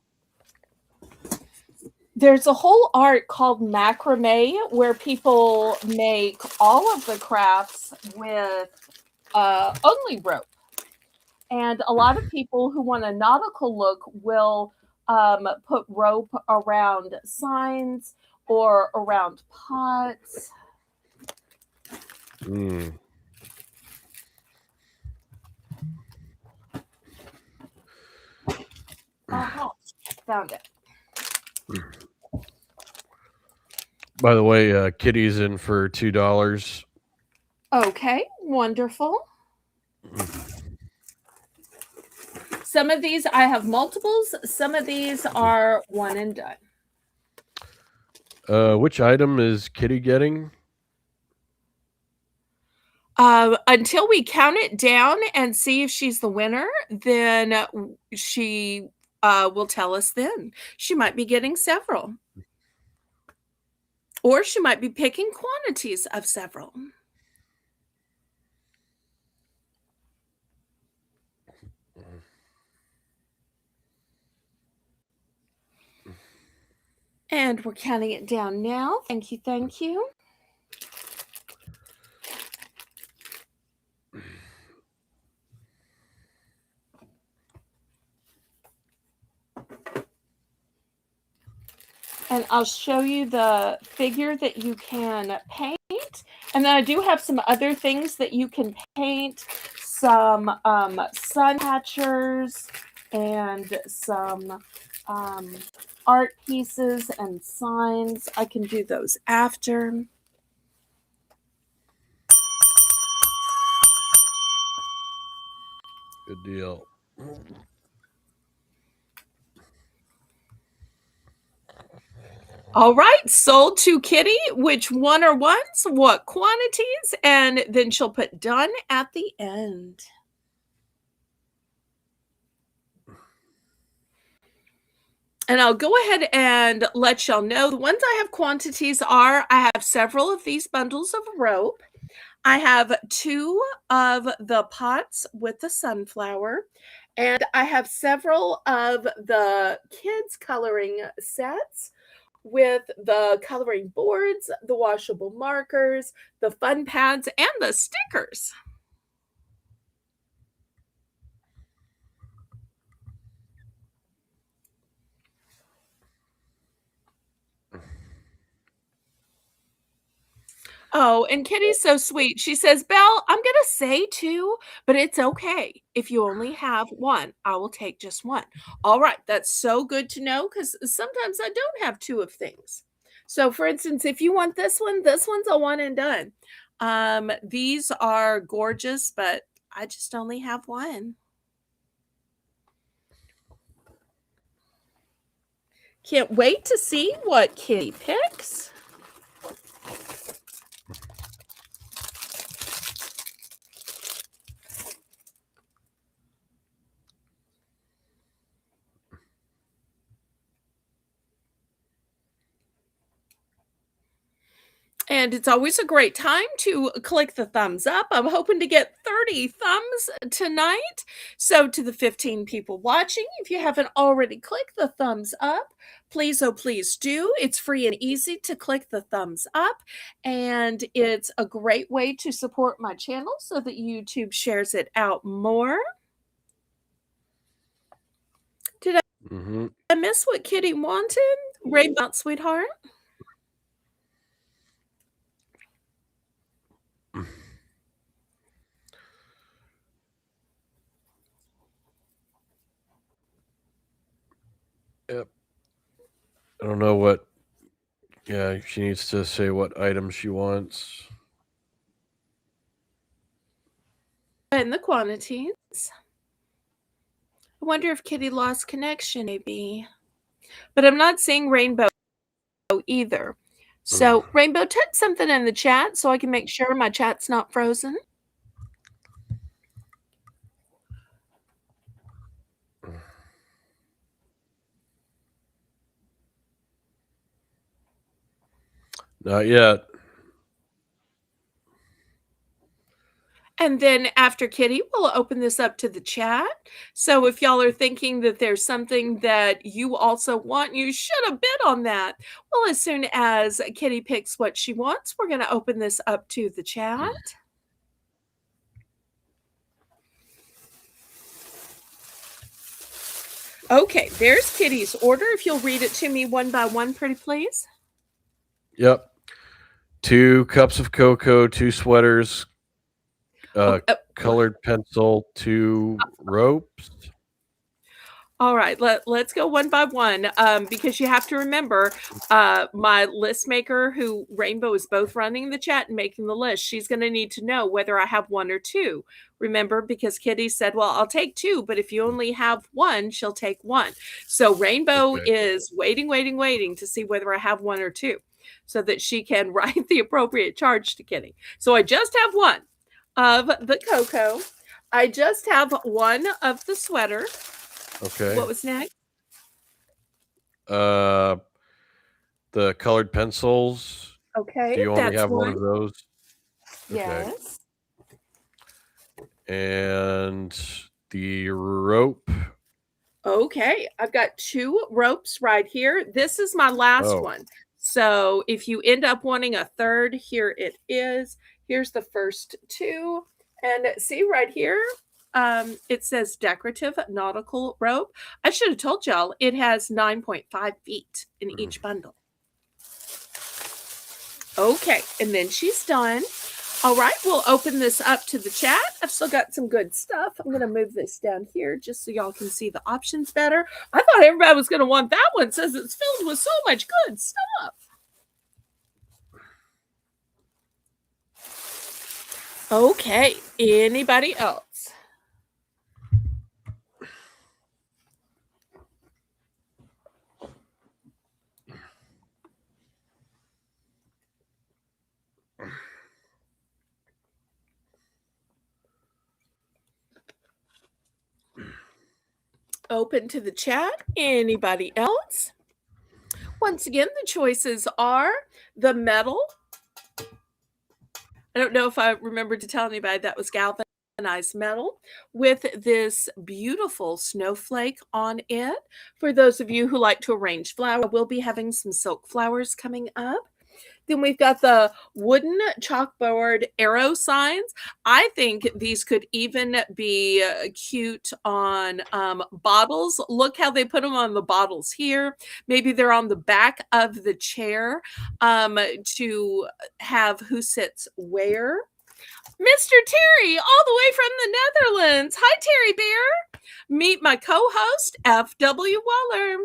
There's a whole art called macrame where people make all of the crafts with only rope. And a lot of people who want a nautical look will put rope around signs or around pots. Found it. By the way, Kitty's in for $2. Okay, wonderful. Some of these I have multiples. Some of these are one and done. Which item is Kitty getting? Until we count it down and see if she's the winner, then she will tell us then. She might be getting several. Or she might be picking quantities of several. And we're counting it down now. Thank you, thank you. And I'll show you the figure that you can paint. And then I do have some other things that you can paint. Some sun catchers and some art pieces and signs. I can do those after. Good deal. All right, sold to Kitty. Which one or ones? What quantities? And then she'll put done at the end. And I'll go ahead and let y'all know the ones I have quantities are I have several of these bundles of rope. I have 2 of the pots with the sunflower, and I have several of the kids' coloring sets with the coloring boards, the washable markers, the fun pads, and the stickers. Oh, and Kitty's so sweet. She says, "Belle, I'm gonna say 2, but it's okay. If you only have 1, I will take just 1." All right, that's so good to know because sometimes I don't have 2 of things. So, for instance, if you want this one's a one and done. These are gorgeous, but I just only have 1. Can't wait to see what Kitty picks. And it's always a great time to click the thumbs up. I'm hoping to get 30 thumbs tonight. So, to the 15 people watching, if you haven't already clicked the thumbs up, please, oh, please do. It's free and easy to click the thumbs up. And it's a great way to support my channel so that YouTube shares it out more. Did I miss what Kitty wanted? Rainbow, sweetheart? Yep. I don't know what. Yeah, she needs to say what item she wants. And the quantities. I wonder if Kitty lost connection, maybe. But I'm not seeing Rainbow either. So, Rainbow, type something in the chat so I can make sure my chat's not frozen. Not yet. And then after Kitty, we'll open this up to the chat. So if y'all are thinking that there's something that you also want, you should have bid on that. Well, as soon as Kitty picks what she wants, we're going to open this up to the chat. Okay, there's Kitty's order. If you'll read it to me one by one, pretty please. Yep. 2 cups of cocoa, 2 sweaters, colored pencil, 2 ropes. All right, let's go one by one, because you have to remember, my list maker, who Rainbow is both running the chat and making the list. She's going to need to know whether I have one or two. Remember, because Kitty said, "Well, I'll take two, but if you only have one, she'll take one." So Rainbow Okay. is waiting, waiting, waiting to see whether I have one or two, so that she can write the appropriate charge to Kitty. So I just have one of the cocoa. I just have one of the sweater. Okay. What was next? Uh, the colored pencils. Do Okay, you only that's have one one. of those? Okay. Yes. And the rope. Okay, I've got two ropes right here. This is my last Oh, one. So if you end up wanting a third, here it is. Here's the first two. And see right here, it says decorative nautical rope. I should have told y'all it has 9.5 feet in each bundle. Okay, and then she's done. All right, we'll open this up to the chat. I've still got some good stuff. I'm going to move this down here just so y'all can see the options better. I thought everybody was going to want that one. It says it's filled with so much good stuff. Okay, anybody else? Open to the chat. Anybody else? Once again, the choices are the metal. I don't know if I remembered to tell anybody that was galvanized metal with this beautiful snowflake on it. For those of you who like to arrange flowers, we'll be having some silk flowers coming up. Then we've got the wooden chalkboard arrow signs. I think these could even be cute on bottles. Look how they put them on the bottles here. Maybe they're on the back of the chair to have who sits where. Mr. Terry, all the way from the Netherlands. Hi, Terry Bear. Meet my co-host, F.W. Waller.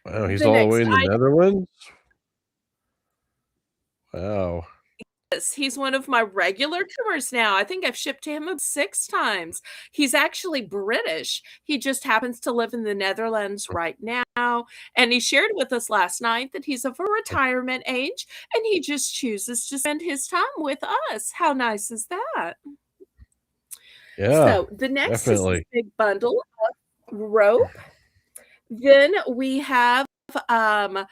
wow. He's The all the way next in the Netherlands. Wow. He's one of my regular customers now. I think I've shipped to him 6 times. He's actually British. He just happens to live in the Netherlands right now, and he shared with us last night that he's of a retirement age, and he just chooses to spend his time with us. How nice is that? Yeah, So, the next is this definitely. big bundle of rope. Then we have, um,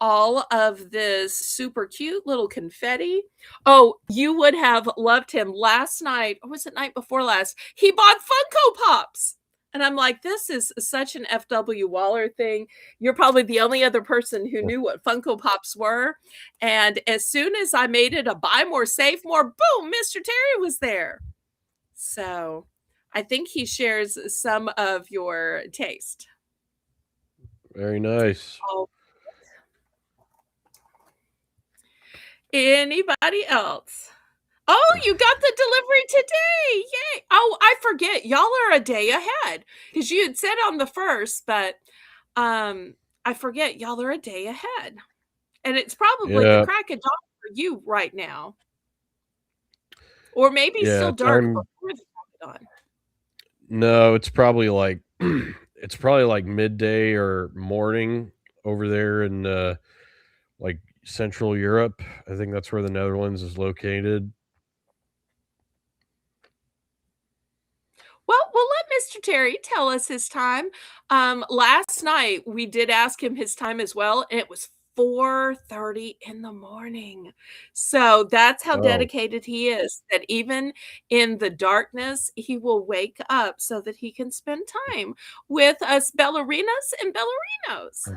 all of this super cute little confetti. Oh, you would have loved him last night, or was it night before last? He bought Funko Pops. And I'm like, this is such an FW Waller thing. You're probably the only other person who knew what Funko Pops were. And as soon as I made it a buy more, save more, boom, Mr. Terry was there. So I think he shares some of your taste. Very nice. Oh, anybody else? Oh, you got the delivery today. Yay. Oh, I forget. Y'all are a day ahead because you had said on the first, but I forget y'all are a day ahead. And it's probably the Yeah, crack of dawn for you right now. Or maybe yeah. still dark Time. before the crack of dawn. No, it's probably like it's probably like midday or morning over there in like Central Europe. I think that's where the Netherlands is located. Well, we'll let Mr. Terry tell us his time. Last night we did ask him his time as well, and it was 4:30 in the morning. So that's how Oh, dedicated he is, that even in the darkness, he will wake up so that he can spend time with us ballerinas and ballerinos.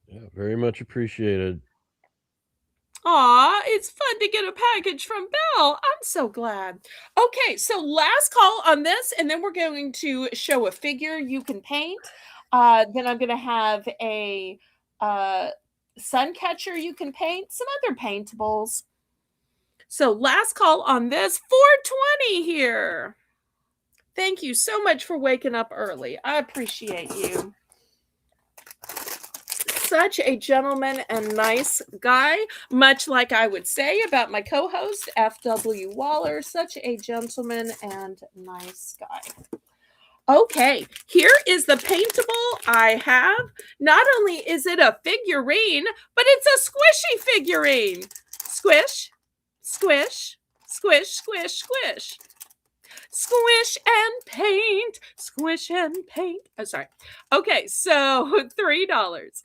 yeah, very much appreciated. Aw, it's fun to get a package from Belle. I'm so glad. Okay, so last call on this, and then we're going to show a figure you can paint. Then I'm going to have a sun catcher you can paint, some other paintables. So last call on this, 420 here. Thank you so much for waking up early. I appreciate you. Such a gentleman and nice guy, much like I would say about my co host, F.W. Waller. Such a gentleman and nice guy. Okay, here is the paintable I have. Not only is it a figurine, but it's a squishy figurine. Squish, squish, squish, squish, squish. Squish and paint, squish and paint. Oh, sorry. Okay, so $3.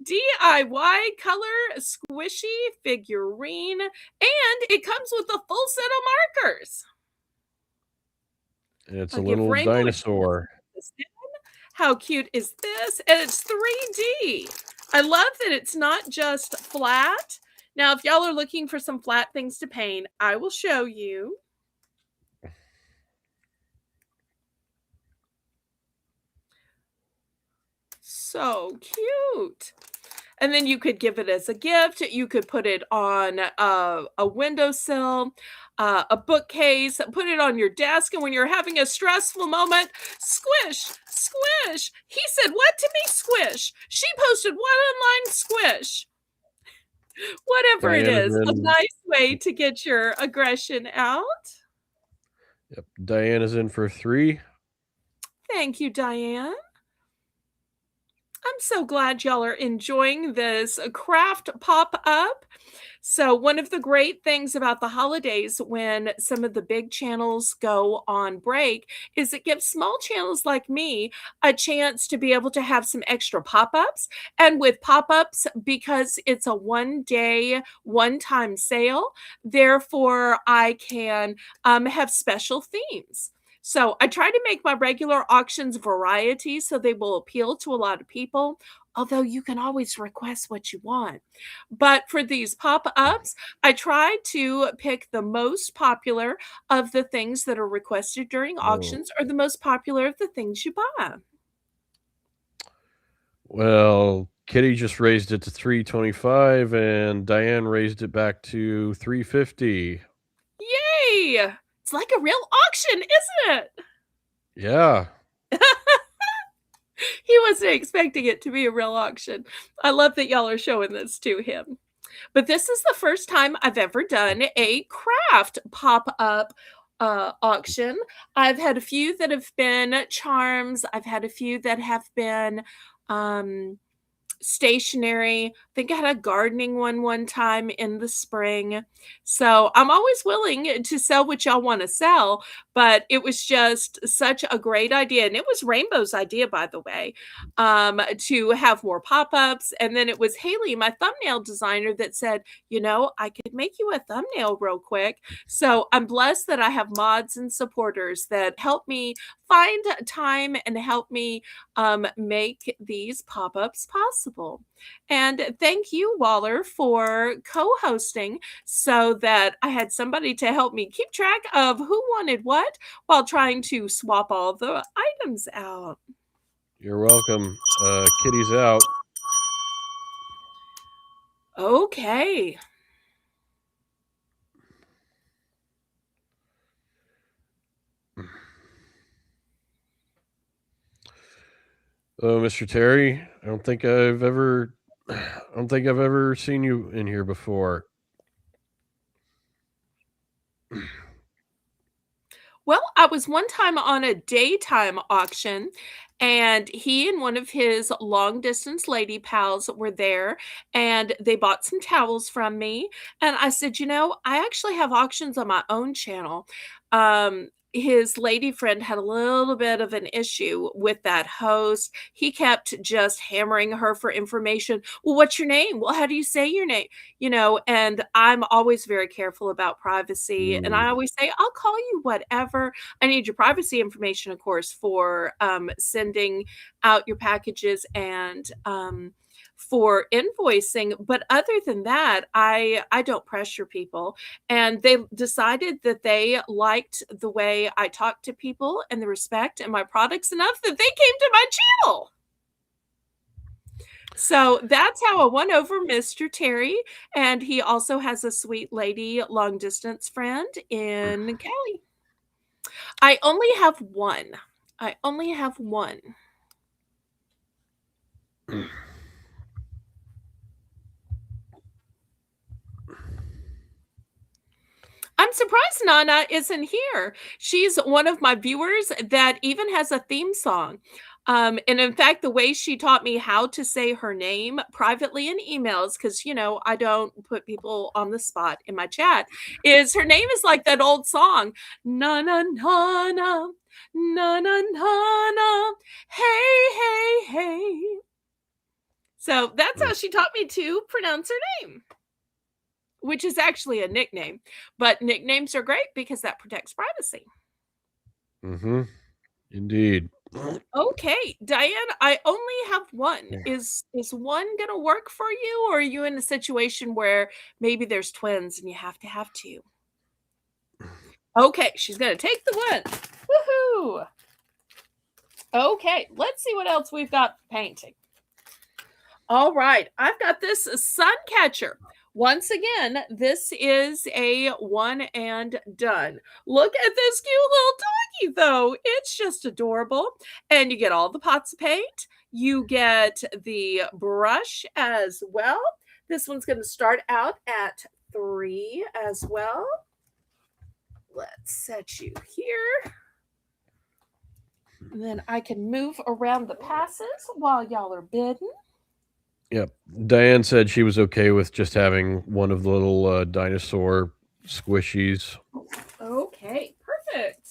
DIY color squishy figurine, and it comes with a full set of markers. It's I'll a give little Rainbow a chance dinosaur. to put this down. How cute is this? And it's 3D. I love that it's not just flat. Now, if y'all are looking for some flat things to paint, I will show you. So cute. And then you could give it as a gift. You could put it on a windowsill, a bookcase, put it on your desk. And when you're having a stressful moment, squish, squish. He said, "What to me, squish?" She posted, "What online squish?" Whatever it Diana's is, a in. nice way to get your aggression out. Yep, Diana's in for 3. Thank you, Diane. I'm so glad y'all are enjoying this craft pop up. So, one of the great things about the holidays when some of the big channels go on break is it gives small channels like me a chance to be able to have some extra pop ups. And with pop ups, because it's a 1 day, 1 time sale, therefore I can have special themes. So I try to make my regular auctions variety so they will appeal to a lot of people, although you can always request what you want. But for these pop-ups, I try to pick the most popular of the things that are requested during Oh, auctions or the most popular of the things you buy. well, Kitty just raised it to 325 and Diane raised it back to 350. Yay! It's like a real auction, isn't it? Yeah. He wasn't expecting it to be a real auction. I love that y'all are showing this to him. But this is the first time I've ever done a craft pop-up auction. I've had a few that have been charms. I've had a few that have been um, stationery. I think I had a gardening one time in the spring. So I'm always willing to sell what y'all want to sell, but it was just such a great idea. And it was Rainbow's idea, by the way, to have more pop-ups. And then it was Haley, my thumbnail designer, that said, I could make you a thumbnail real quick. So I'm blessed that I have mods and supporters that help me find time and help me make these pop-ups possible. And thank you, Waller, for co-hosting so that I had somebody to help me keep track of who wanted what while trying to swap all the items out. You're welcome. Kitty's out. Okay. Oh, Mr. Terry, I don't think I've ever seen you in here before. Well, I was one time on a daytime auction, and he and one of his long distance lady pals were there, and they bought some towels from me. And I said, I actually have auctions on my own channel. His lady friend had a little bit of an issue with that host. He kept just hammering her for information. Well, what's your name? Well, how do you say your name? And I'm always very careful about privacy. And I Mm. always say, I'll call you whatever. I need your privacy information, of course, for sending out your packages and for invoicing. But other than that, I don't pressure people. And they decided that they liked the way I talked to people and the respect and my products enough that they came to my channel. So that's how I won over Mr. Terry. And he also has a sweet lady long distance friend in Cali. I only have one. I only have one. I'm surprised Nana isn't here. She's one of my viewers that even has a theme song. And in fact, the way she taught me how to say her name privately in emails, because I don't put people on the spot in my chat, is her name is like that old song, na na na na na na na na, hey hey hey. So that's how she taught me to pronounce her name, which is actually a nickname. But nicknames are great because that protects privacy. Mm-hmm. Indeed. Okay, Diane, I only have one. Is one gonna work for you, or are you in a situation where maybe there's twins and you have two? Okay, she's gonna take the one. Woohoo! Okay, let's see what else we've got painting. All right, I've got this sun catcher. Once again, this is a one and done. Look at this cute little doggy, though. It's just adorable. And you get all the pots of paint. You get the brush as well. This one's going to start out at 3 as well. Let's set you here. And then I can move around the passes while y'all are bidding. Yep. Diane said she was okay with just having one of the little dinosaur squishies. Okay, perfect.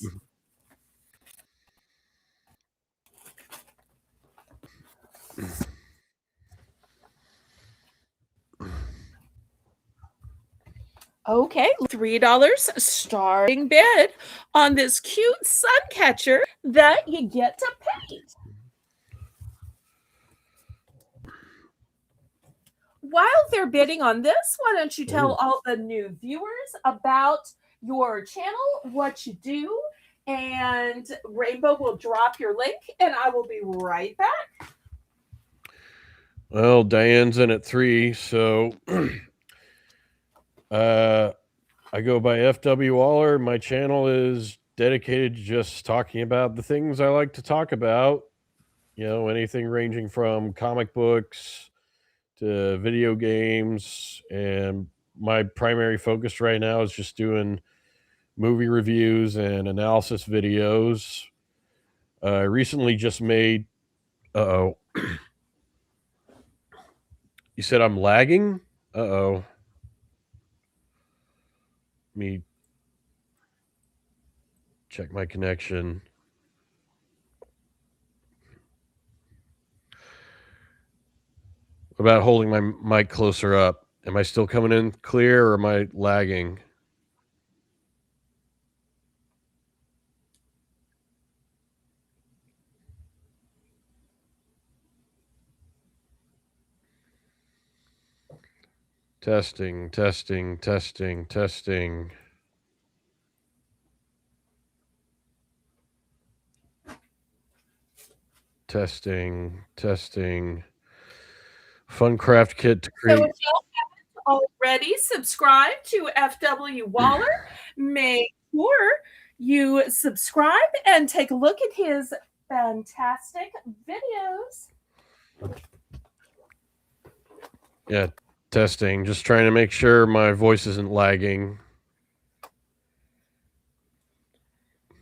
Okay, $3 starting bid on this cute sun catcher that you get to paint. While they're bidding on this, why don't you tell all the new viewers about your channel, what you do, and Rainbow will drop your link and I will be right back. Well, Diane's in at 3, so I go by FW Waller. My channel is dedicated to just talking about the things I like to talk about. Anything ranging from comic books to video games. And my primary focus right now is just doing movie reviews and analysis videos. I recently just made. Uh-oh. You said I'm lagging? Uh-oh. Let me check my connection. What about holding my mic closer up? Am I still coming in clear or am I lagging? Testing, testing, testing, testing. Testing, testing. Fun craft kit to create. So if y'all haven't already subscribed to FW Waller, make sure you subscribe and take a look at his fantastic videos. Yeah, testing. Just trying to make sure my voice isn't lagging.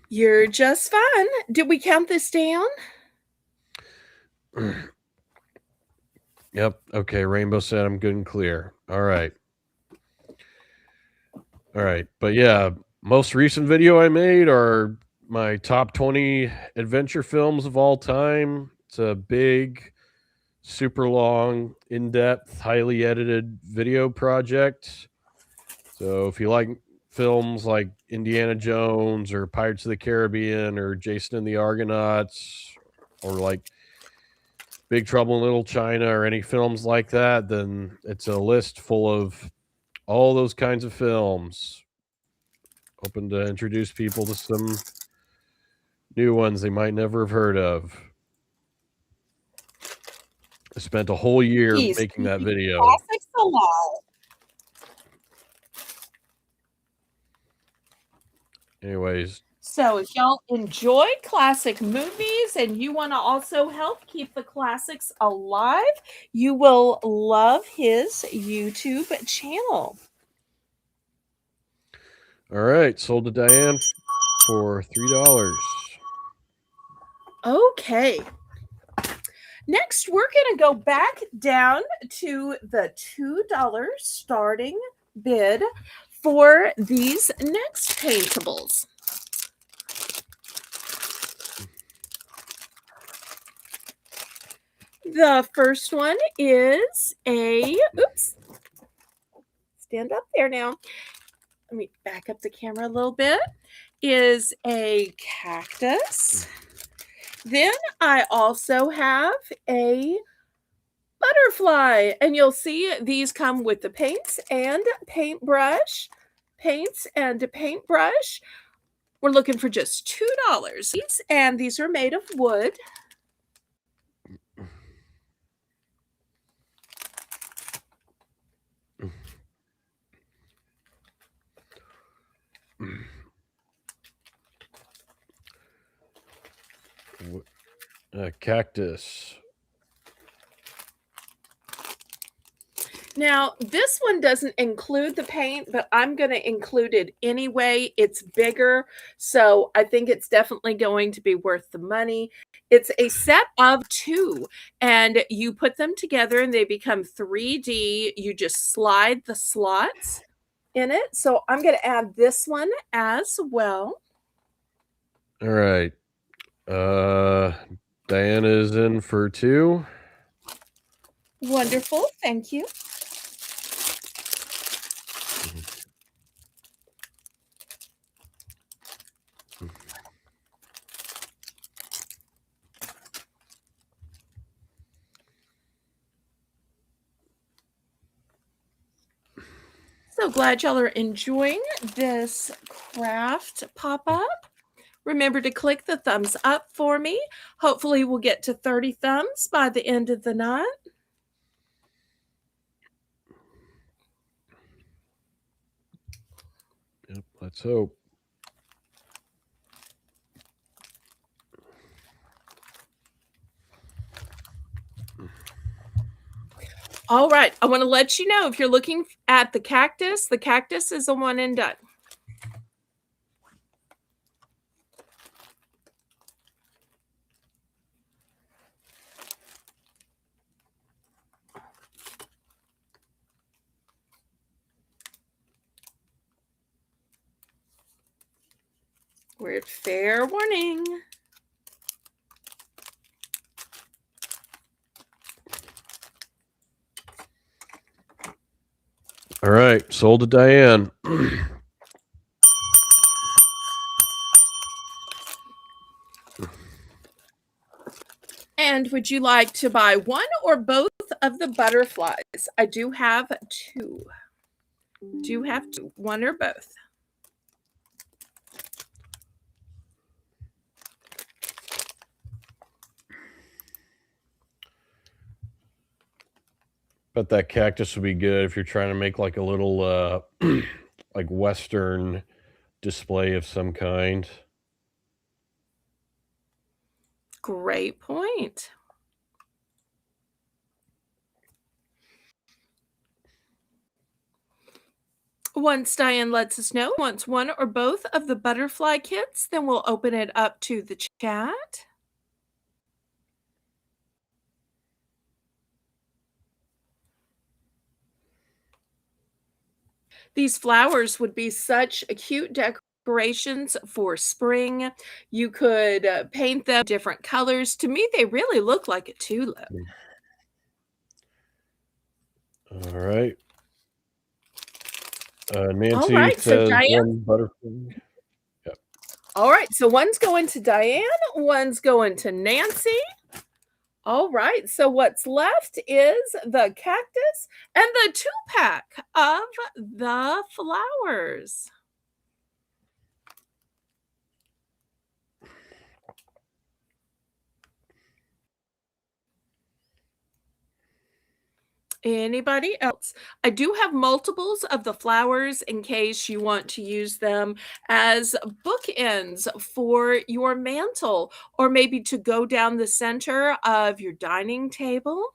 You're just fine. Did we count this down? Yep. Okay. Rainbow said I'm good and clear. All right. All right. But yeah, most recent video I made are my top 20 adventure films of all time. It's a big, super long, in-depth, highly edited video project. So if you like films like Indiana Jones or Pirates of the Caribbean or Jason and the Argonauts or like Big Trouble in Little China or any films like that, then it's a list full of all those kinds of films. Hoping to introduce people to some new ones they might never have heard of. I spent a whole year making that video. Classics alive. Anyways, So if y'all enjoy classic movies and you want to also help keep the classics alive, you will love his YouTube channel. All right, sold to Diane for $3. Okay. Next, we're going to go back down to the $2 starting bid for these next paintables. The first one is oops, stand up there now. Let me back up the camera a little bit. Is a cactus. Then I also have a butterfly, and you'll see these come with the paints and paintbrush. Paints and paintbrush. We're looking for just $2. And these are made of wood. Cactus. Now, this one doesn't include the paint, but I'm going to include it anyway. It's bigger, so I think it's definitely going to be worth the money. It's a set of 2, and you put them together and they become 3D. You just slide the slots in it. So I'm going to add this one as well. All right. Diana is in for 2. Wonderful. Thank you. So glad y'all are enjoying this craft pop-up. Remember to click the thumbs up for me. Hopefully we'll get to 30 thumbs by the end of the night. Yep, let's hope. All right, I want to let you know if you're looking at the cactus is a one and done. We're at fair warning. All right, sold to Diane. And would you like to buy one or both of the butterflies? I do have 2. Do have 2, one or both. Bet that cactus would be good if you're trying to make like a little like Western display of some kind. Great point. Once Diane lets us know wants one or both of the butterfly kits, then we'll open it up to the chat. These flowers would be such a cute decorations for spring. You could paint them different colors. To me, they really look like a tulip. All right. Nancy right, so says Diane. one butterfly. Yep. All right, so one's going to Diane, one's going to Nancy. All right, so what's left is the cactus and the 2-pack of the flowers. Anybody else? I do have multiples of the flowers in case you want to use them as bookends for your mantle or maybe to go down the center of your dining table.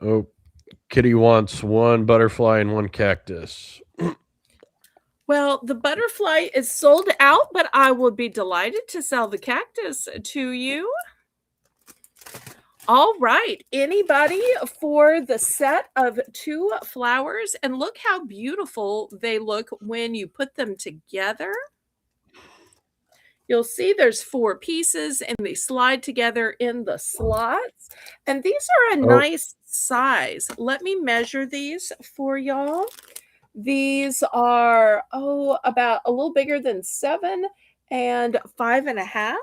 Oh, Kitty wants one butterfly and one cactus. Well, the butterfly is sold out, but I would be delighted to sell the cactus to you. All right. Anybody for the set of 2 flowers? And look how beautiful they look when you put them together. You'll see there's 4 pieces and they slide together in the slots. And these are a Oh, nice size. Let me measure these for y'all. These are, about a little bigger than 7 and 5.5.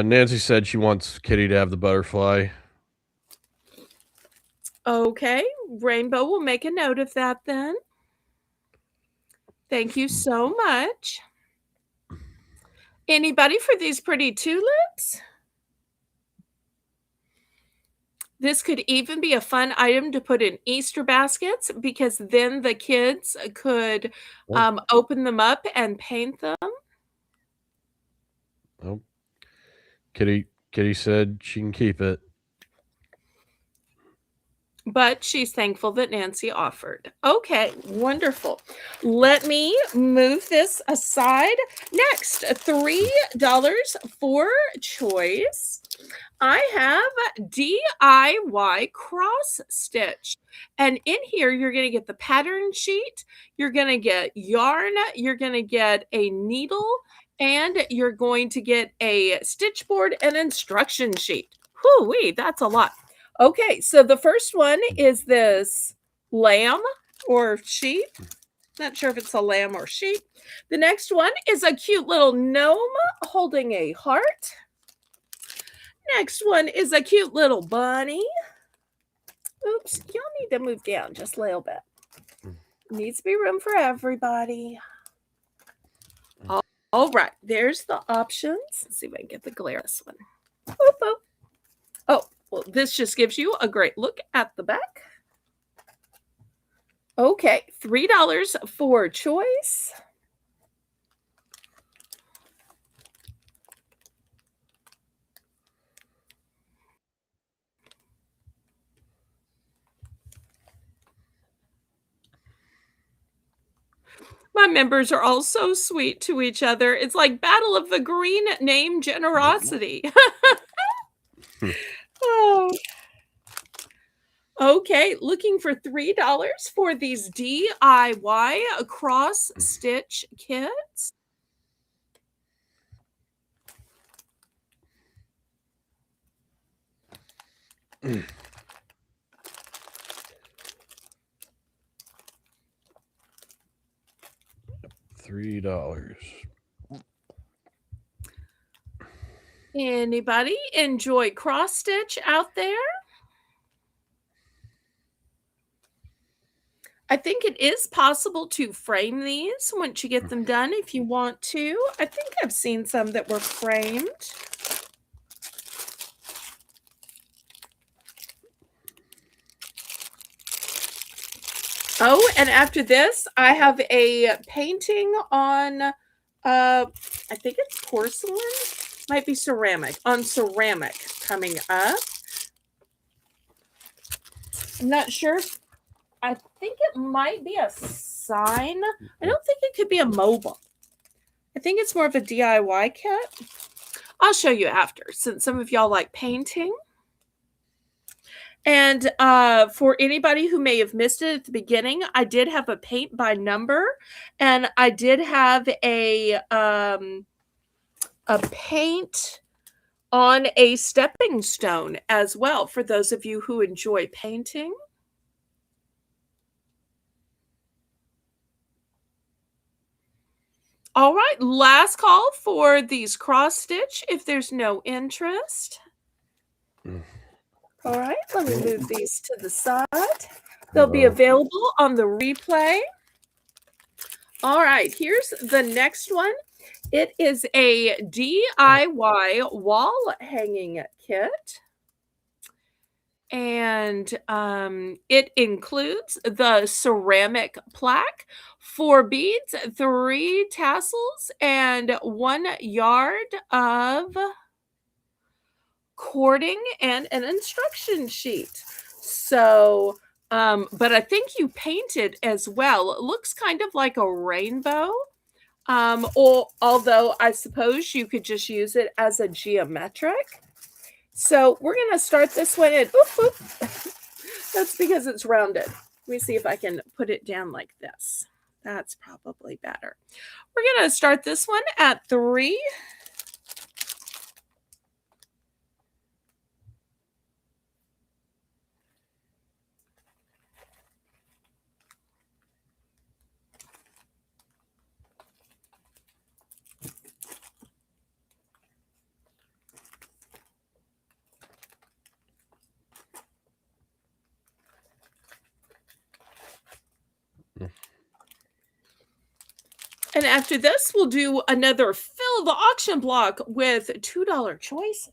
Nancy said she wants Kitty to have the butterfly. Okay, Rainbow will make a note of that then. Thank you so much. Anybody for these pretty tulips? This could even be a fun item to put in Easter baskets because then the kids could Oh, open them up and paint them. oh. Kitty said she can keep it. But she's thankful that Nancy offered. Okay, wonderful. Let me move this aside. Next, $3 for choice. I have DIY cross stitch. And in here, you're going to get the pattern sheet, you're going to get yarn, you're going to get a needle, and you're going to get a stitch board and instruction sheet. Whoo-wee, that's a lot. Okay, so the first one is this lamb or sheep. Not sure if it's a lamb or sheep. The next one is a cute little gnome holding a heart. Next one is a cute little bunny. Oops, y'all need to move down just a little bit. Needs to be room for everybody. All right, there's the options. Let's see if I can get the glare on this one. Oop, oop. Oh, well, this just gives you a great look at the back. Okay, $3 for choice. My members are all so sweet to each other. It's like Battle of the Green Name Generosity. Oh. Okay, looking for $3 for these DIY cross stitch kits. $3. Anybody enjoy cross stitch out there? I think it is possible to frame these once you get them done if you want to. I think I've seen some that were framed. Oh, and after this, I have a painting on, I think it's porcelain, might be ceramic, on ceramic coming up. I'm not sure. I think it might be a sign. I don't think it could be a mobile. I think it's more of a DIY kit. I'll show you after, since some of y'all like painting. And for anybody who may have missed it at the beginning, I did have a paint by number, and I did have a paint on a stepping stone as well for those of you who enjoy painting. All right, last call for these cross stitch if there's no interest. All right, let me move these to the side. They'll be available on the replay. All right, here's the next one. It is a DIY wall hanging kit. And it includes the ceramic plaque, 4 beads, 3 tassels, and 1 yard of cording and an instruction sheet. So, but I think you painted as well. It looks kind of like a rainbow. Or although I suppose you could just use it as a geometric. So we're gonna start this one in. Oop, oop. That's because it's rounded. Let me see if I can put it down like this. That's probably better. We're gonna start this one at 3. And after this, we'll do another fill the auction block with $2 choices.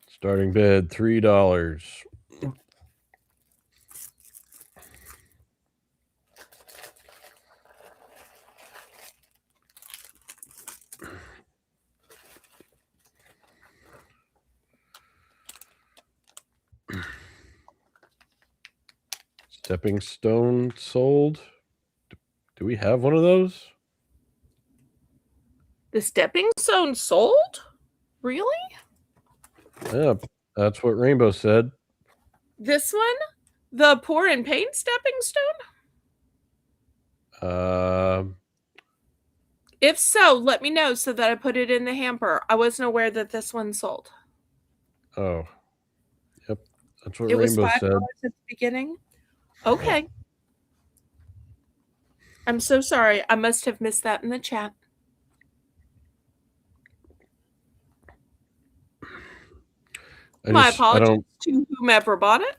Starting bid $3. Stepping stone sold. Do we have one of those? The stepping stone sold? Really? Yeah, that's what Rainbow said. This one? The pour and paint stepping stone? If so, let me know so that I put it in the hamper. I wasn't aware that this one sold. Oh, yep, that's what It was Rainbow $5 said. at the beginning? Okay. I'm so sorry. I must have missed that in the chat. My apologies to whomever bought it.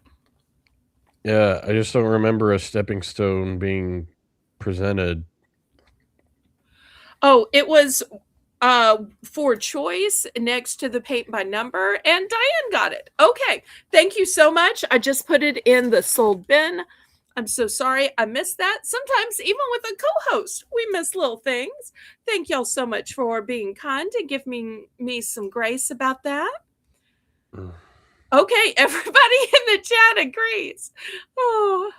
Yeah, I just don't remember a stepping stone being presented. Oh, it was for choice next to the paint by number, and Diane got it. Okay, thank you so much. I just put it in the sold bin. I'm so sorry I missed that. Sometimes even with a co-host, we miss little things. Thank y'all so much for being kind and giving me some grace about that. Okay, everybody in the chat agrees. Oh,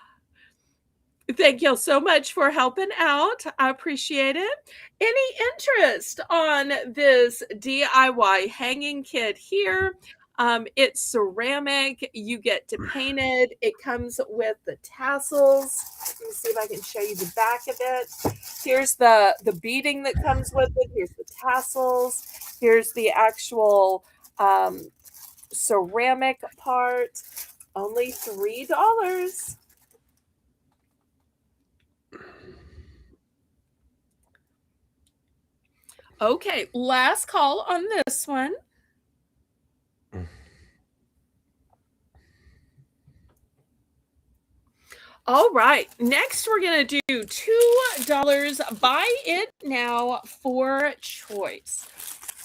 thank y'all so much for helping out. I appreciate it. Any interest on this DIY hanging kit here? It's ceramic. You get to paint it. It comes with the tassels. Let me see if I can show you the back of it. Here's the beading that comes with it. Here's the tassels. Here's the actual ceramic part. Only $3. Okay, last call on this one. All right, next we're going to do $2. Buy it now for choice.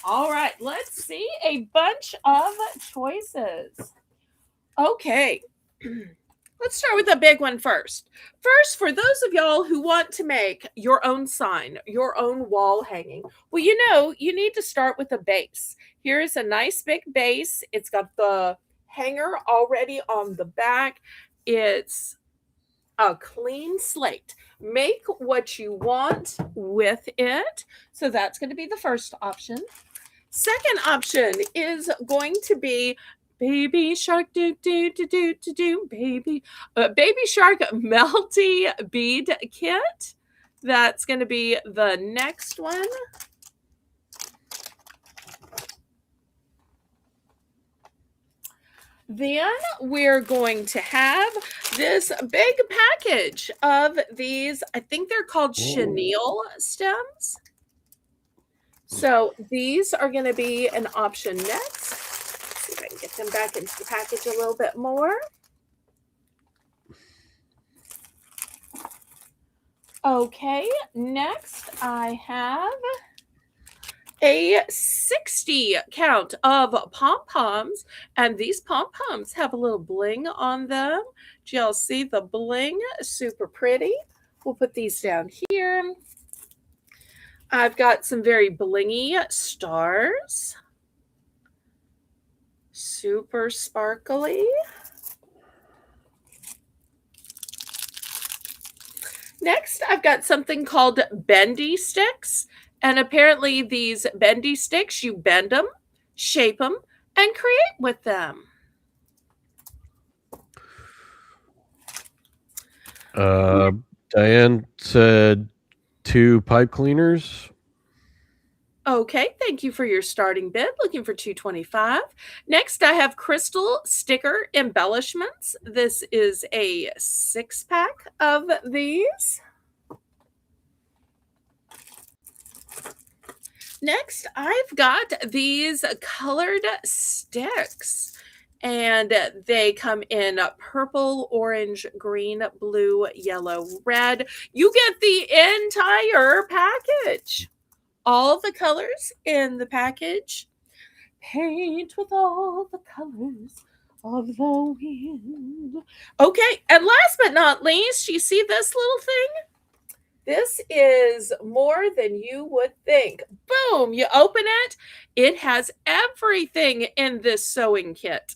All right, let's see a bunch of choices. Okay, let's start with the big one first. First, for those of y'all who want to make your own sign, your own wall hanging, well, you know, you need to start with a base. Here's a nice big base. It's got the hanger already on the back. It's a clean slate. Make what you want with it. So that's going to be the first option. Second option is going to be Baby Shark do do do do do do baby Baby Shark Melty Bead Kit. That's going to be the next one. Then we're going to have this big package of these, I think they're called chenille stems. So these are going to be an option next. Let's see if I can get them back into the package a little bit more. Okay, next I have a 60 count of pom-poms, and these pom-poms have a little bling on them. Do y'all see the bling? Super pretty. We'll put these down here. I've got some very blingy stars. Super sparkly. Next, I've got something called bendy sticks. And apparently, these bendy sticks, you bend them, shape them, and create with them. Uh, Diane said 2 pipe cleaners. Okay, thank you for your starting bid. Looking for 225. Next, I have crystal sticker embellishments. This is a 6-pack of these. Next, I've got these colored sticks, and they come in purple, orange, green, blue, yellow, red. You get the entire package. All the colors in the package. Paint with all the colors of the wind. Okay, and last but not least, you see this little thing? This is more than you would think. Boom, you open it. It has everything in this sewing kit.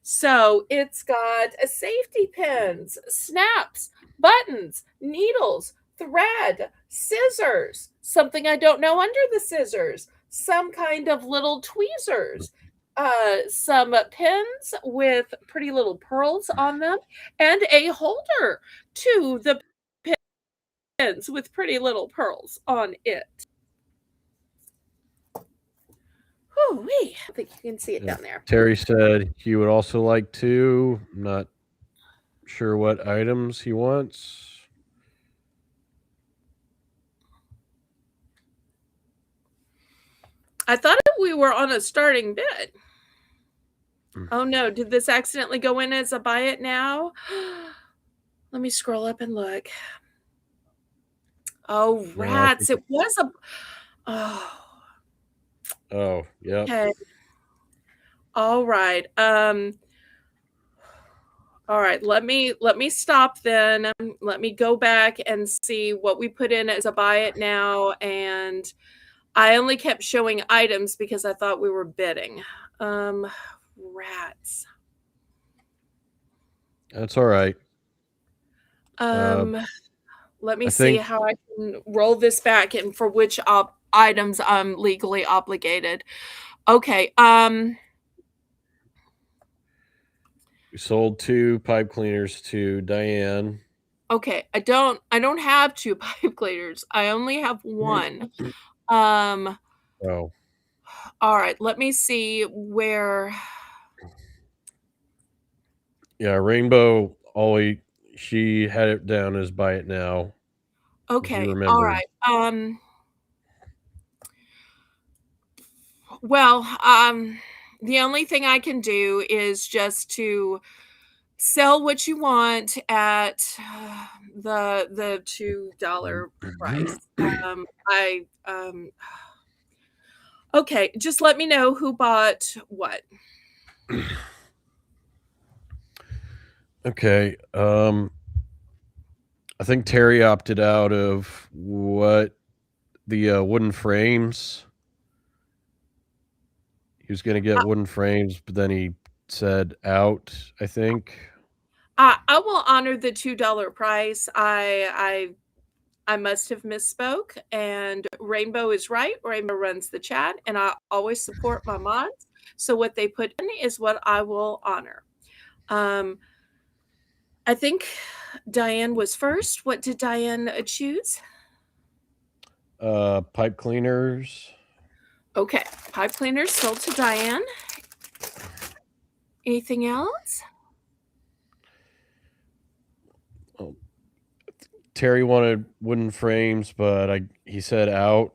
So it's got a safety pins, snaps, buttons, needles, thread, scissors, something I don't know under the scissors, some kind of little tweezers, some pins with pretty little pearls on them, and a holder to the pins with pretty little pearls on it. Oh, wee. I think you can see it down there. Terry said he would also like 2. Not sure what items he wants. I thought we were on a starting bid. Oh no, did this accidentally go in as a buy it now? Let me scroll up and look. Oh, No, I rats. think It was a Oh, Oh, yep. okay. All right. All right, let me stop then. Let me go back and see what we put in as a buy it now, and I only kept showing items because I thought we were bidding. Rats. That's alright. Um, let me I see think how I can roll this back and for which items I'm legally obligated. Okay. we sold 2 pipe cleaners to Diane. Okay. I don't have 2 pipe cleaners. I only have 1. Um, Oh, all right. Let me see where. yeah, Rainbow always she had it down as buy it now, if you Okay. All remembered. right. Well, the only thing I can do is just to sell what you want at the $2 price. I Okay, just let me know who bought what. Okay, I think Terry opted out of what the, wooden frames. He was gonna get I, wooden frames, but then he said out, I think. I will honor the $2 price. I must have misspoke, and Rainbow is right. Rainbow runs the chat, and I always support my mods. So what they put in is what I will honor. Um, I think Diane was first. What did Diane choose? Pipe cleaners. Okay, pipe cleaners sold to Diane. Anything else? Oh, Terry wanted wooden frames, but he said out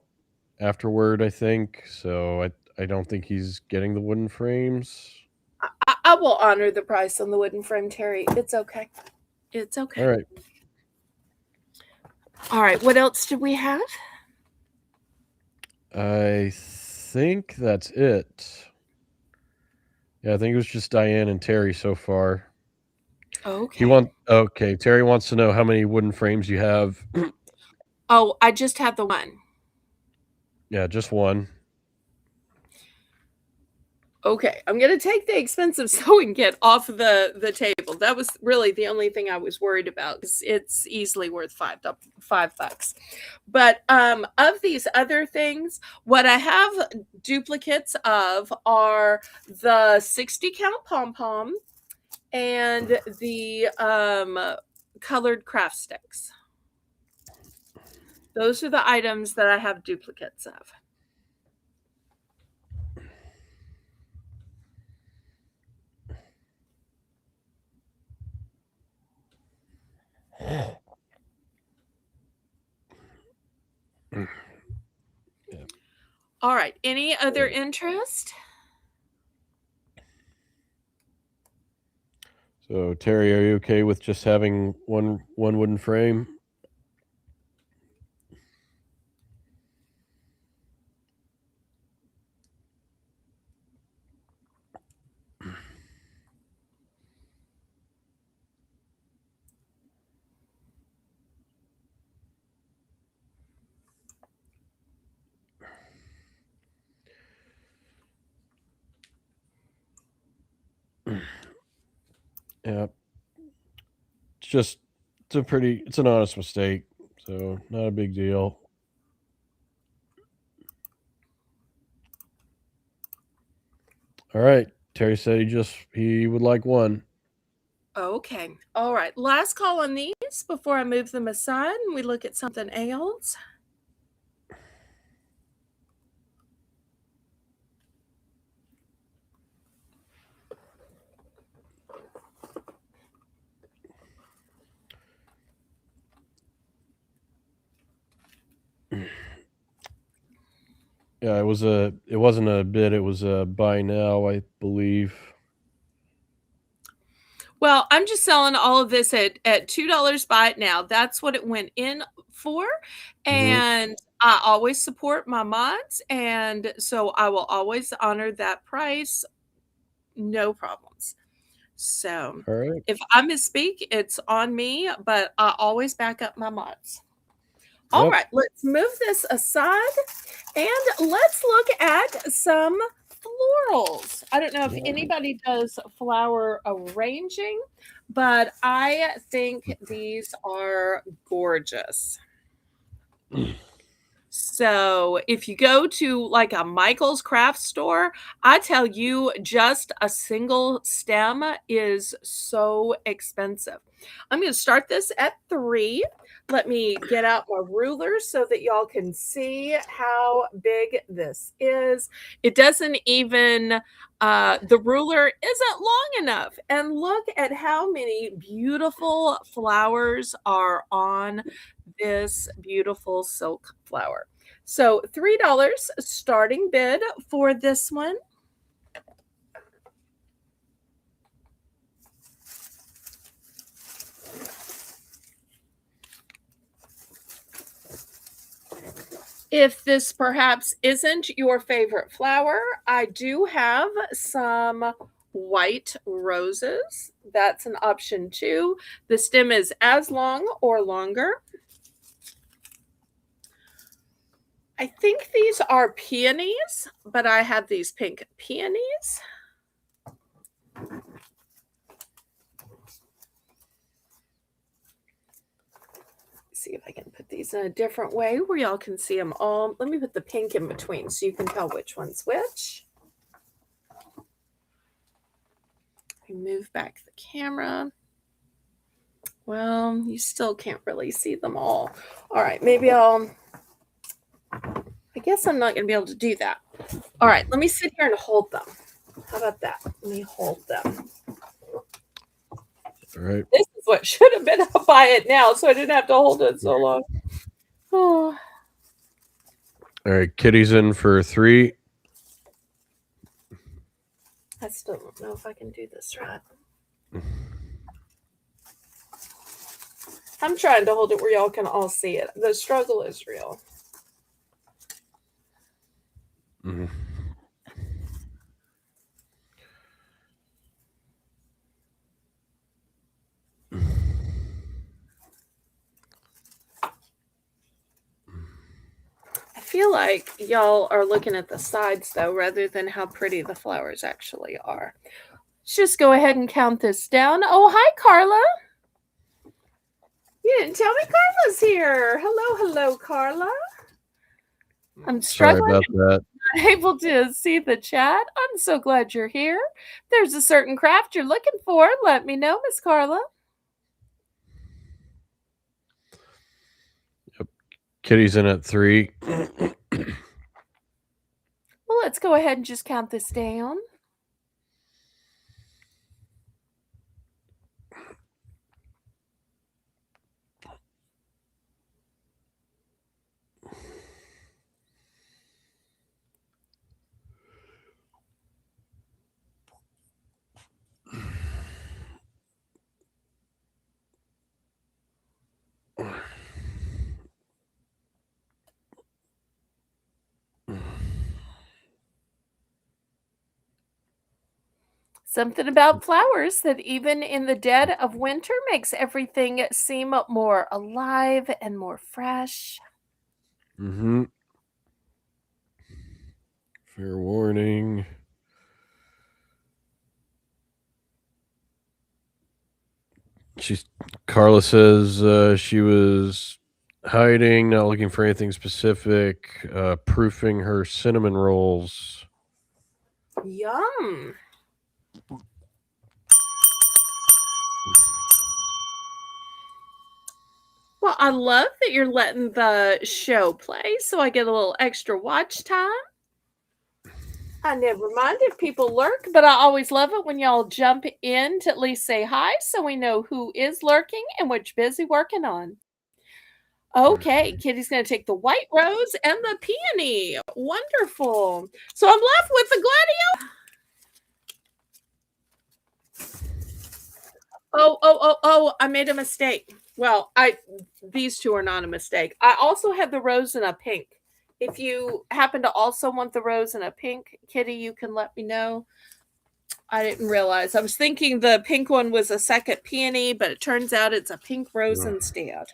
afterward, I think. So I don't think he's getting the wooden frames. I will honor the price on the wooden frame, Terry. It's okay. It's All okay. right. All right, what else do we have? I think that's it. Yeah, I think it was just Diane and Terry so far. Okay. Okay, Terry wants to know how many wooden frames you have. Oh, I just have the one. Yeah, just one. Okay, I'm gonna take the expensive sewing kit off the table. That was really the only thing I was worried about because it's easily worth $5. But of these other things, what I have duplicates of are the 60 count pom pom and the colored craft sticks. Those are the items that I have duplicates of. Yeah. All right. Any other interest? So Terry, are you okay with just having one wooden frame? Yeah. Just it's an honest mistake, so not a big deal. All right. Terry said he would like one. Okay. All right. Last call on these before I move them aside and we look at something else. Yeah, it wasn't a bid, it was a buy now, I believe. Well, I'm just selling all of this at $2 buy it now. That's what it went in for. Mhm. And I always support my mods. And so I will always honor that price. No problems. So All right. if I misspeak, it's on me, but I always back up my mods. All Yep. right, let's move this aside and let's look at some florals. I don't know if Yeah. anybody does flower arranging, but I think these are gorgeous. So, if you go to like a Michael's craft store, I tell you, just a single stem is so expensive. I'm going to start this at 3. Let me get out my ruler so that y'all can see how big this is. It doesn't even, the ruler isn't long enough. And look at how many beautiful flowers are on this beautiful silk flower. So $3 starting bid for this one. If this perhaps isn't your favorite flower, I do have some white roses. That's an option too. The stem is as long or longer. I think these are peonies, but I have these pink peonies. See if I can put these in a different way where y'all can see them all. Let me put the pink in between so you can tell which one's which. Move back the camera. Well, you still can't really see them all. All right, maybe I guess I'm not going to be able to do that. All right, let me sit here and hold them. How about that? Let me hold them. All right. This is what should have been up by it now, so I didn't have to hold it so long. Oh. All right, Kitty's in for 3. I still don't know if I can do this right. I'm trying to hold it where y'all can all see it. The struggle is real. Mhm. I feel like y'all are looking at the sides though, rather than how pretty the flowers actually are. Let's just go ahead and count this down. Oh, hi, Carla. You didn't tell me Carla's here. Hello, hello, Carla. I'm Sorry struggling, about that. not able to see the chat. I'm so glad you're here. If there's a certain craft you're looking for, let me know, Miss Carla. Yep. Kitty's in at 3. Well, let's go ahead and just count this down. Something about flowers that even in the dead of winter makes everything seem more alive and more fresh. Mm-hmm. Fair warning. She's Carla says she was hiding, not looking for anything specific, proofing her cinnamon rolls. Yum. Well, I love that you're letting the show play so I get a little extra watch time. I never mind if people lurk, but I always love it when y'all jump in to at least say hi so we know who is lurking and what you're busy working on. Okay, Kitty's going to take the white rose and the peony. Wonderful. So I'm left with the gladio. Oh, I made a mistake. Well, these two are not a mistake. I also have the rose in a pink. If you happen to also want the rose in a pink, Kitty, you can let me know. I didn't realize. I was thinking the pink one was a second peony, but it turns out it's a pink rose instead.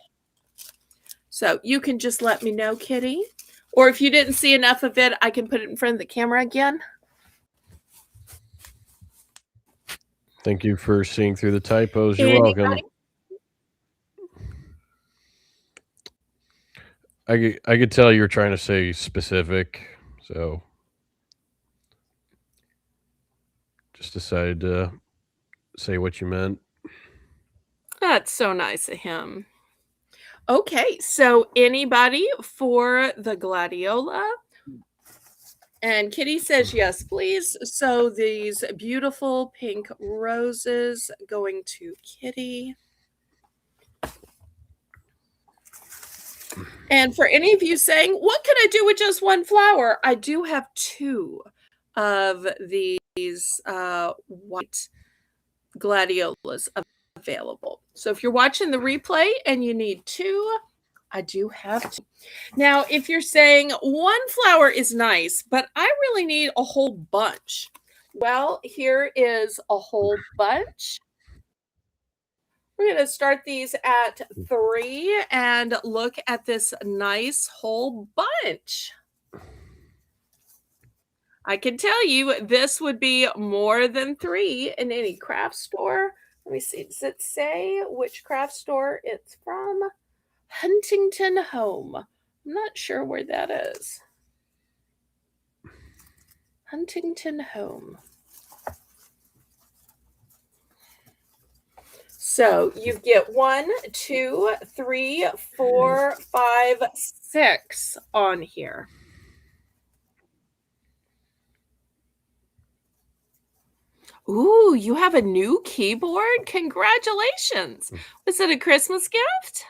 So you can just let me know, Kitty. Or if you didn't see enough of it, I can put it in front of the camera again. Thank you for seeing through the typos. You're welcome. I could tell you were trying to say specific, so just decided to say what you meant. That's so nice of him. Okay, so anybody for the gladiola? And Kitty says yes, please. So these beautiful pink roses going to Kitty. And for any of you saying, what can I do with just one flower? I do have 2 of these white gladiolas available. So if you're watching the replay and you need 2, I do have 2. Now, if you're saying one flower is nice, but I really need a whole bunch. Well, here is a whole bunch. We're going to start these at 3 and look at this nice whole bunch. I can tell you this would be more than 3 in any craft store. Let me see. Does it say which craft store it's from? Huntington Home. I'm not sure where that is. Huntington Home. So you get 1, 2, 3, 4, 5, 6 on here. Ooh, you have a new keyboard? Congratulations. Was it a Christmas gift?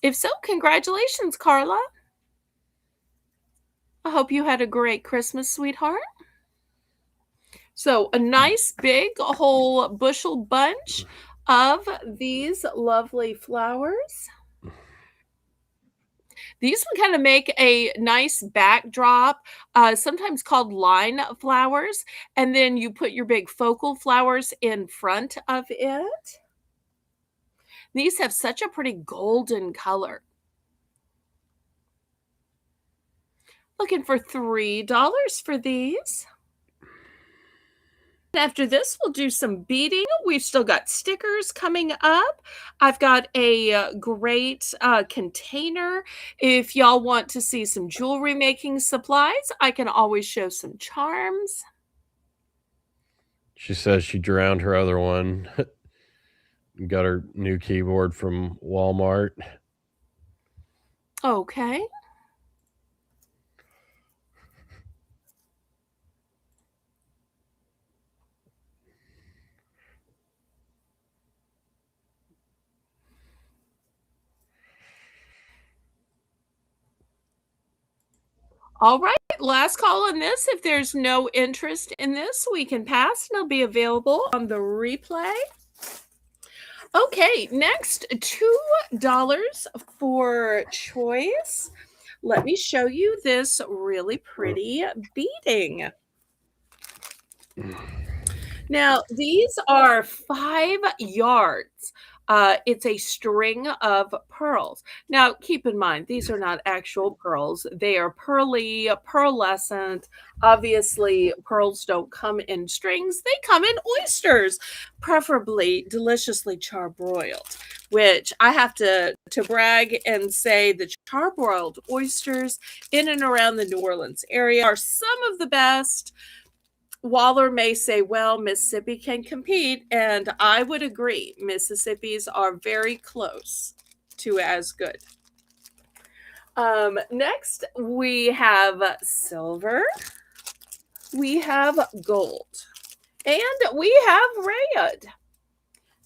If so, congratulations, Carla. I hope you had a great Christmas, sweetheart. So a nice big whole bushel bunch of these lovely flowers. These would kind of make a nice backdrop, sometimes called line flowers, and then you put your big focal flowers in front of it. These have such a pretty golden color. Looking for $3 for these. After this, we'll do some beading. We've still got stickers coming up. I've got a great container. If y'all want to see some jewelry making supplies, I can always show some charms. She says she drowned her other one. Got her new keyboard from Walmart. Okay. All right, last call on this. If there's no interest in this, we can pass and it'll be available on the replay. Okay, next $2 for choice. Let me show you this really pretty beading. Now, these are 5 yards. It's a string of pearls. Now, keep in mind, these are not actual pearls. They are pearly, pearlescent. Obviously, pearls don't come in strings. They come in oysters, preferably deliciously charbroiled, which I have to brag and say the charbroiled oysters in and around the New Orleans area are some of the best. Waller may say, well, Mississippi can compete, and I would agree. Mississippi's are very close to as good. Next, we have silver, we have gold, and we have red.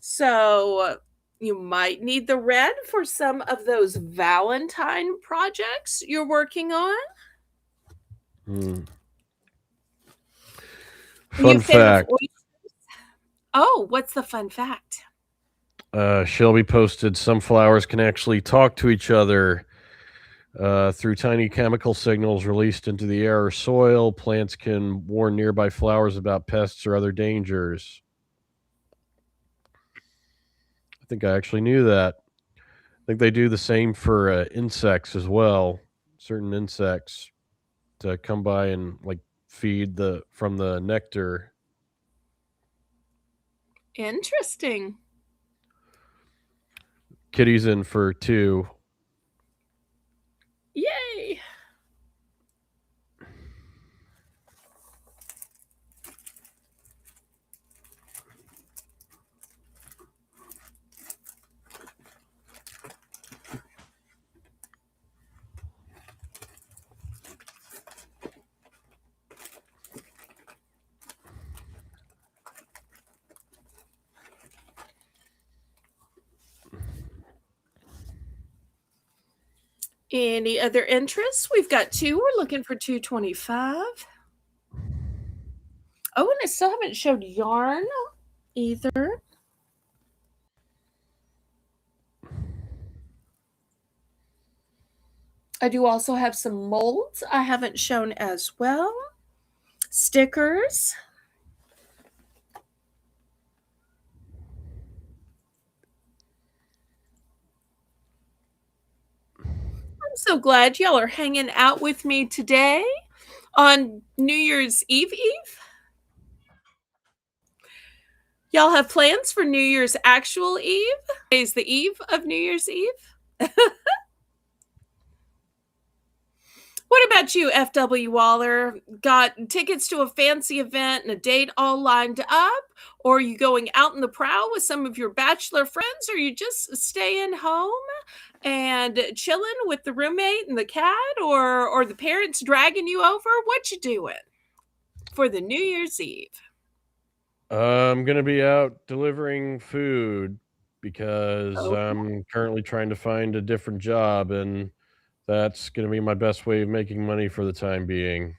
So you might need the red for some of those Valentine projects you're working on. Hmm. Are you a Fun fan of fact. oysters? Oh, what's the fun fact? Shelby posted some flowers can actually talk to each other through tiny chemical signals released into the air or soil. Plants can warn nearby flowers about pests or other dangers. I think I actually knew that. I think they do the same for insects as well. Certain insects to come by and like feed the from the nectar. Interesting. Kitty's in for 2. Yay. Any other interests? We've got 2. We're looking for 225. Oh, and I still haven't showed yarn either. I do also have some molds I haven't shown as well. Stickers. I'm so glad y'all are hanging out with me today on New Year's Eve Eve. Y'all have plans for New Year's actual Eve? Is the eve of New Year's Eve? What about you, FW Waller? Got tickets to a fancy event and a date all lined up? Or are you going out in the prowl with some of your bachelor friends? Or are you just staying home and chilling with the roommate and the cat? Or the parents dragging you over? What you doing for the New Year's Eve? I'm gonna be out delivering food because Oh, I'm currently trying to find a different job, and that's gonna be my best way of making money for the time being.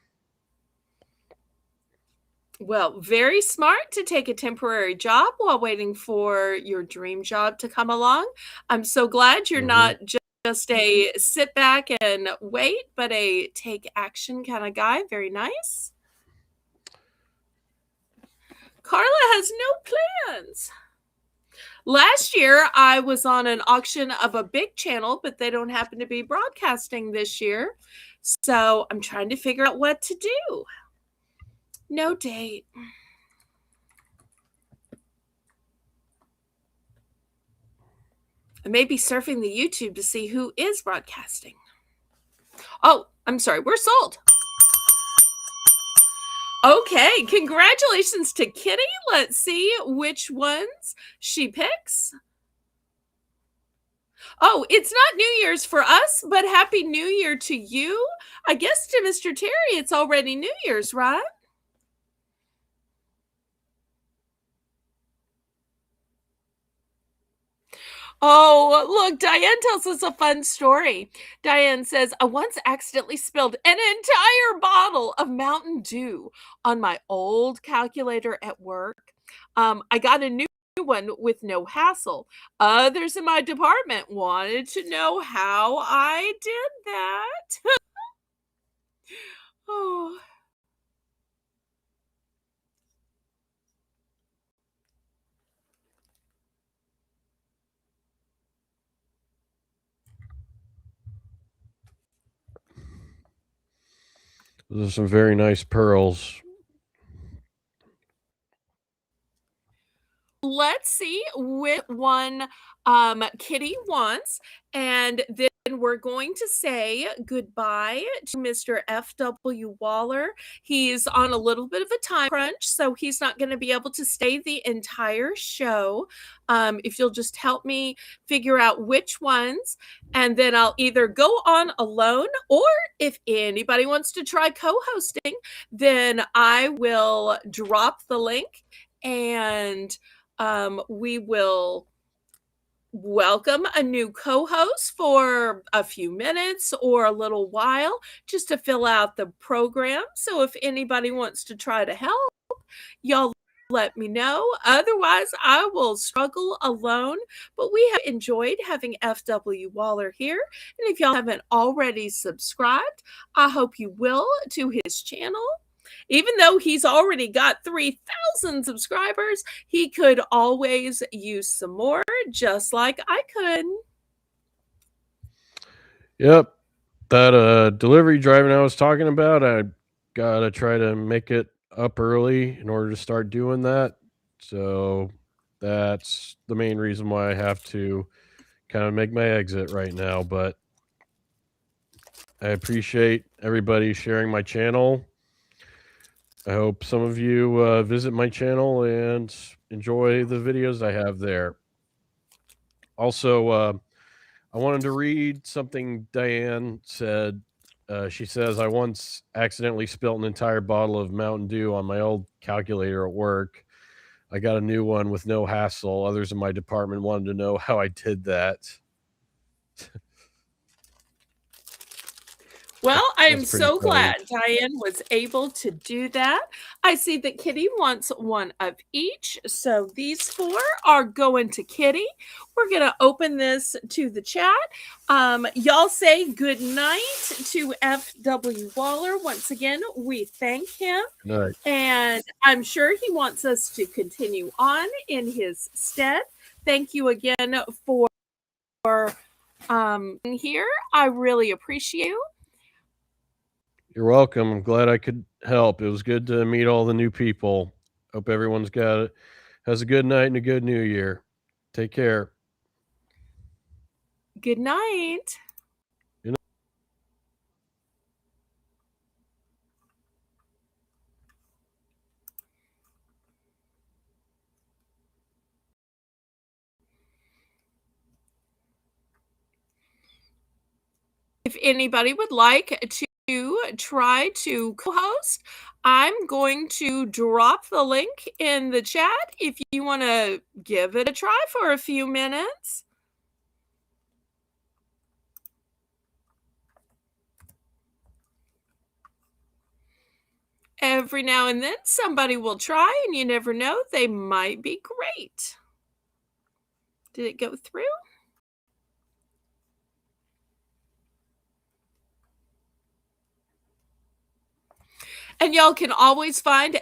Well, very smart to take a temporary job while waiting for your dream job to come along. I'm so glad you're Mhm. not just a sit back and wait, but a take action kind of guy. Very nice. Carla has no plans. Last year, I was on an auction of a big channel, but they don't happen to be broadcasting this year. So I'm trying to figure out what to do. No date. I may be surfing the YouTube to see who is broadcasting. Oh, I'm sorry, we're sold. Okay, congratulations to Kitty. Let's see which ones she picks. Oh, it's not New Year's for us, but Happy New Year to you. I guess to Mr. Terry, it's already New Year's, right? Oh, look, Diane tells us a fun story. Diane says, I once accidentally spilled an entire bottle of Mountain Dew on my old calculator at work. I got a new one with no hassle. Others in my department wanted to know how I did that. Oh, Those are some very nice pearls. let's see which one Kitty wants. And then we're going to say goodbye to Mr. F.W. Waller. He's on a little bit of a time crunch, so he's not going to be able to stay the entire show. If you'll just help me figure out which ones, and then I'll either go on alone, or if anybody wants to try co hosting, then I will drop the link and we will welcome a new co host for a few minutes or a little while just to fill out the program. So if anybody wants to try to help, y'all let me know. Otherwise, I will struggle alone. But we have enjoyed having FW Waller here. And if y'all haven't already subscribed, I hope you will to his channel. Even though he's already got 3,000 subscribers, he could always use some more, just like I could. Yep. That, delivery driving I was talking about, I gotta try to make it up early in order to start doing that. So, that's the main reason why I have to kinda make my exit right now, but I appreciate everybody sharing my channel. I hope some of you, visit my channel and enjoy the videos I have there. Also, I wanted to read something Diane said. She says, I once accidentally spilt an entire bottle of Mountain Dew on my old calculator at work. I got a new one with no hassle. Others in my department wanted to know how I did that. Well, I am That's pretty so funny. glad Diane was able to do that. I see that Kitty wants one of each. So these four are going to Kitty. We're going to open this to the chat. Y'all say good night to F.W. Waller. Once again, we thank him. Good night. And I'm sure he wants us to continue on in his stead. Thank you again for here. I really appreciate you. You're welcome. I'm glad I could help. It was good to meet all the new people. Hope everyone's has a good night and a good new year. Take care. Good night. If anybody would like to try to co-host, I'm going to drop the link in the chat if you want to give it a try for a few minutes. Every now and then, somebody will try, and you never know, they might be great. Did it go through? And y'all can always find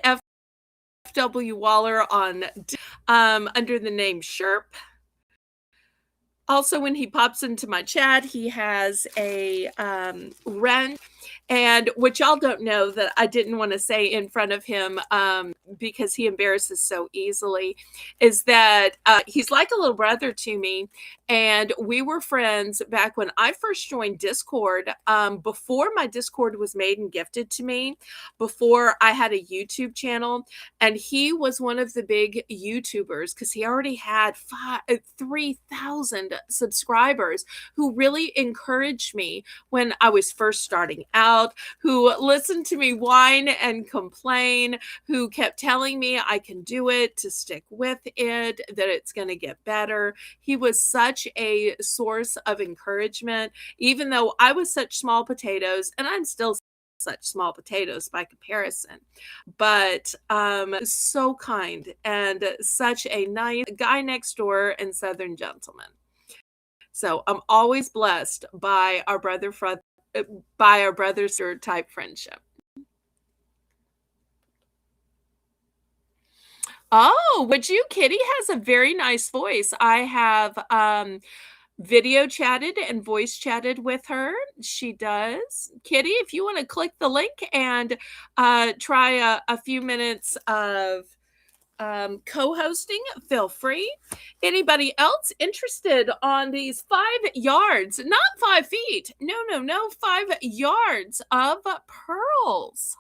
FW Waller on under the name Sherp. Also, when he pops into my chat, he has a rent. And what y'all don't know that I didn't want to say in front of him because he embarrasses so easily is that he's like a little brother to me. And we were friends back when I first joined Discord, before my Discord was made and gifted to me, before I had a YouTube channel. And he was one of the big YouTubers because he already had 3,000 subscribers who really encouraged me when I was first starting out, who listened to me whine and complain, who kept telling me I can do it, to stick with it, that it's going to get better. He was such a source of encouragement, even though I was such small potatoes, and I'm still such small potatoes by comparison, but so kind and such a nice guy next door and Southern gentleman. So I'm always blessed by our brother sister type friendship. Oh, would you? Kitty has a very nice voice. I have video chatted and voice chatted with her. She does. Kitty, if you want to click the link and try a few minutes of co-hosting, feel free. Anybody else interested on these 5 yards, not 5 feet, no, 5 yards of pearls?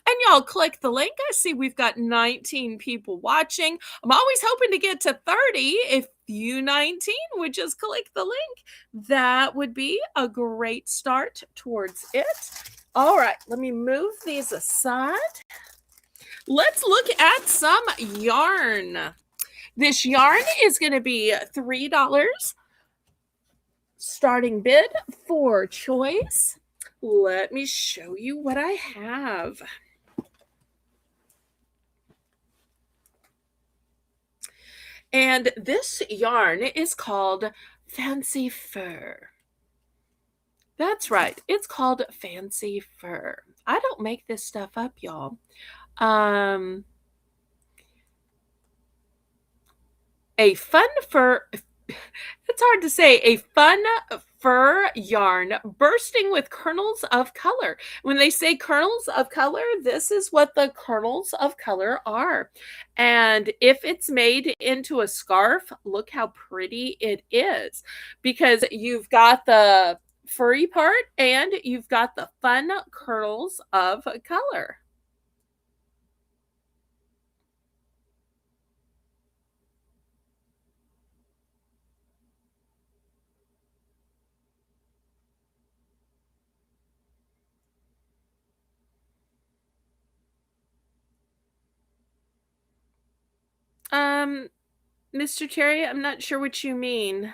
And y'all click the link. I see we've got 19 people watching. I'm always hoping to get to 30. If you 19 would just click the link, that would be a great start towards it. All right, let me move these aside. Let's look at some yarn. This yarn is going to be $3 starting bid for choice. Let me show you what I have. And this yarn is called Fancy Fur. That's right, it's called Fancy Fur. I don't make this stuff up, y'all. A fun fur, it's hard to say, a fun fur yarn bursting with kernels of color. When they say kernels of color, this is what the kernels of color are. And if it's made into a scarf, look how pretty it is, because you've got the furry part and you've got the fun kernels of color. Um, Mr. Terry, I'm not sure what you mean.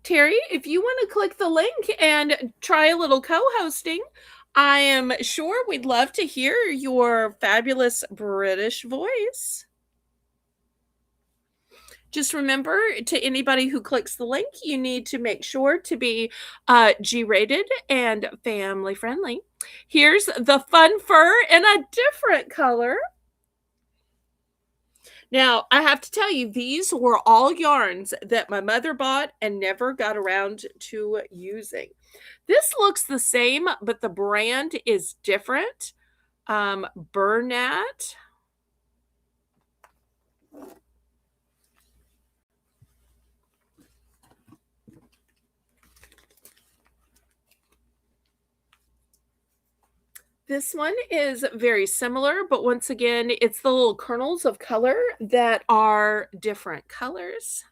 Terry, if you want to click the link and try a little co-hosting, I am sure we'd love to hear your fabulous British voice. Just remember, to anybody who clicks the link, you need to make sure to be G-rated and family friendly. Here's the fun fur in a different color. Now, I have to tell you, these were all yarns that my mother bought and never got around to using. This looks the same, but the brand is different. Bernat. This one is very similar, but once again, it's the little kernels of color that are different colors.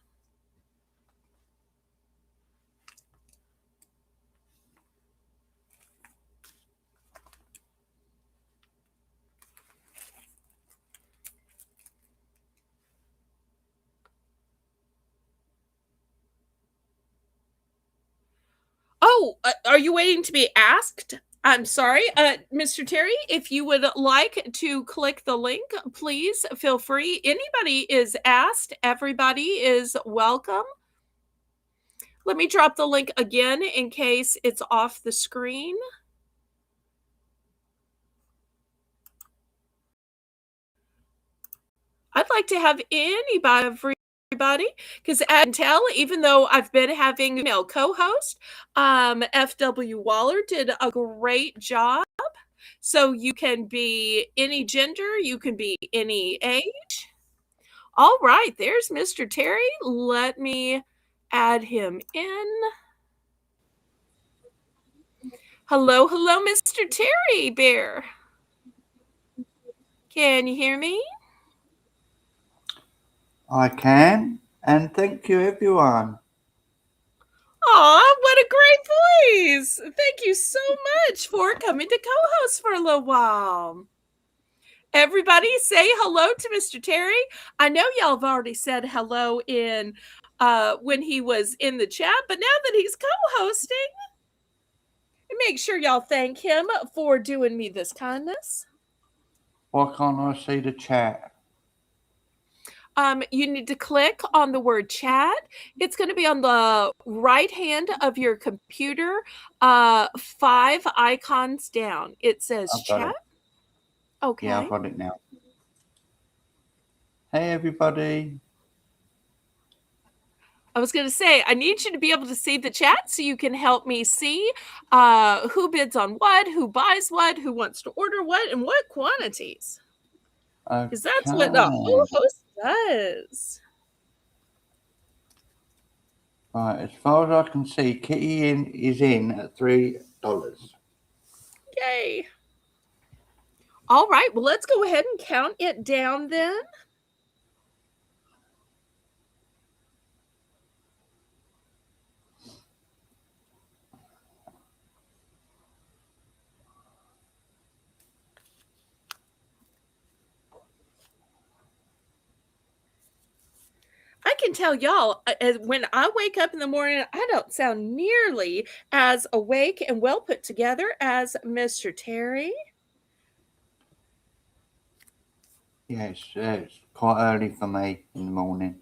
Oh, Oh, are you waiting to be asked? I'm sorry, Mr. Terry, if you would like to click the link, please feel free. Anybody is asked, everybody is welcome. Let me drop the link again in case it's off the screen. I'd like to have everybody, because I can tell, even though I've been having female co-host, FW Waller did a great job. So you can be any gender, you can be any age. All right, there's Mr. Terry. Let me add him in. Hello, hello, Mr. Terry Bear. Can you hear me? I can, and thank you, everyone. Aw, what a great voice. Thank you so much for coming to co-host for a little while. Everybody say hello to Mr. Terry. I know y'all have already said hello in when he was in the chat, but now that he's co-hosting, make sure y'all thank him for doing me this kindness. Why can't I see the chat? You need to click on the word chat. It's going to be on the right hand of your computer, 5 icons down. It says I've got chat. it. Okay. Yeah, I've got it now. Hey, everybody. I was going to say, I need you to be able to see the chat so you can help me see who bids on what, who buys what, who wants to order what, and what quantities. Because that's what the whole host does. Right, as far as I can see, Kitty is in at $3. Yay. All right, well, let's go ahead and count it down then. I can tell y'all, when I wake up in the morning, I don't sound nearly as awake and well put together as Mr. Terry. Yes, it's quite early for me in the morning.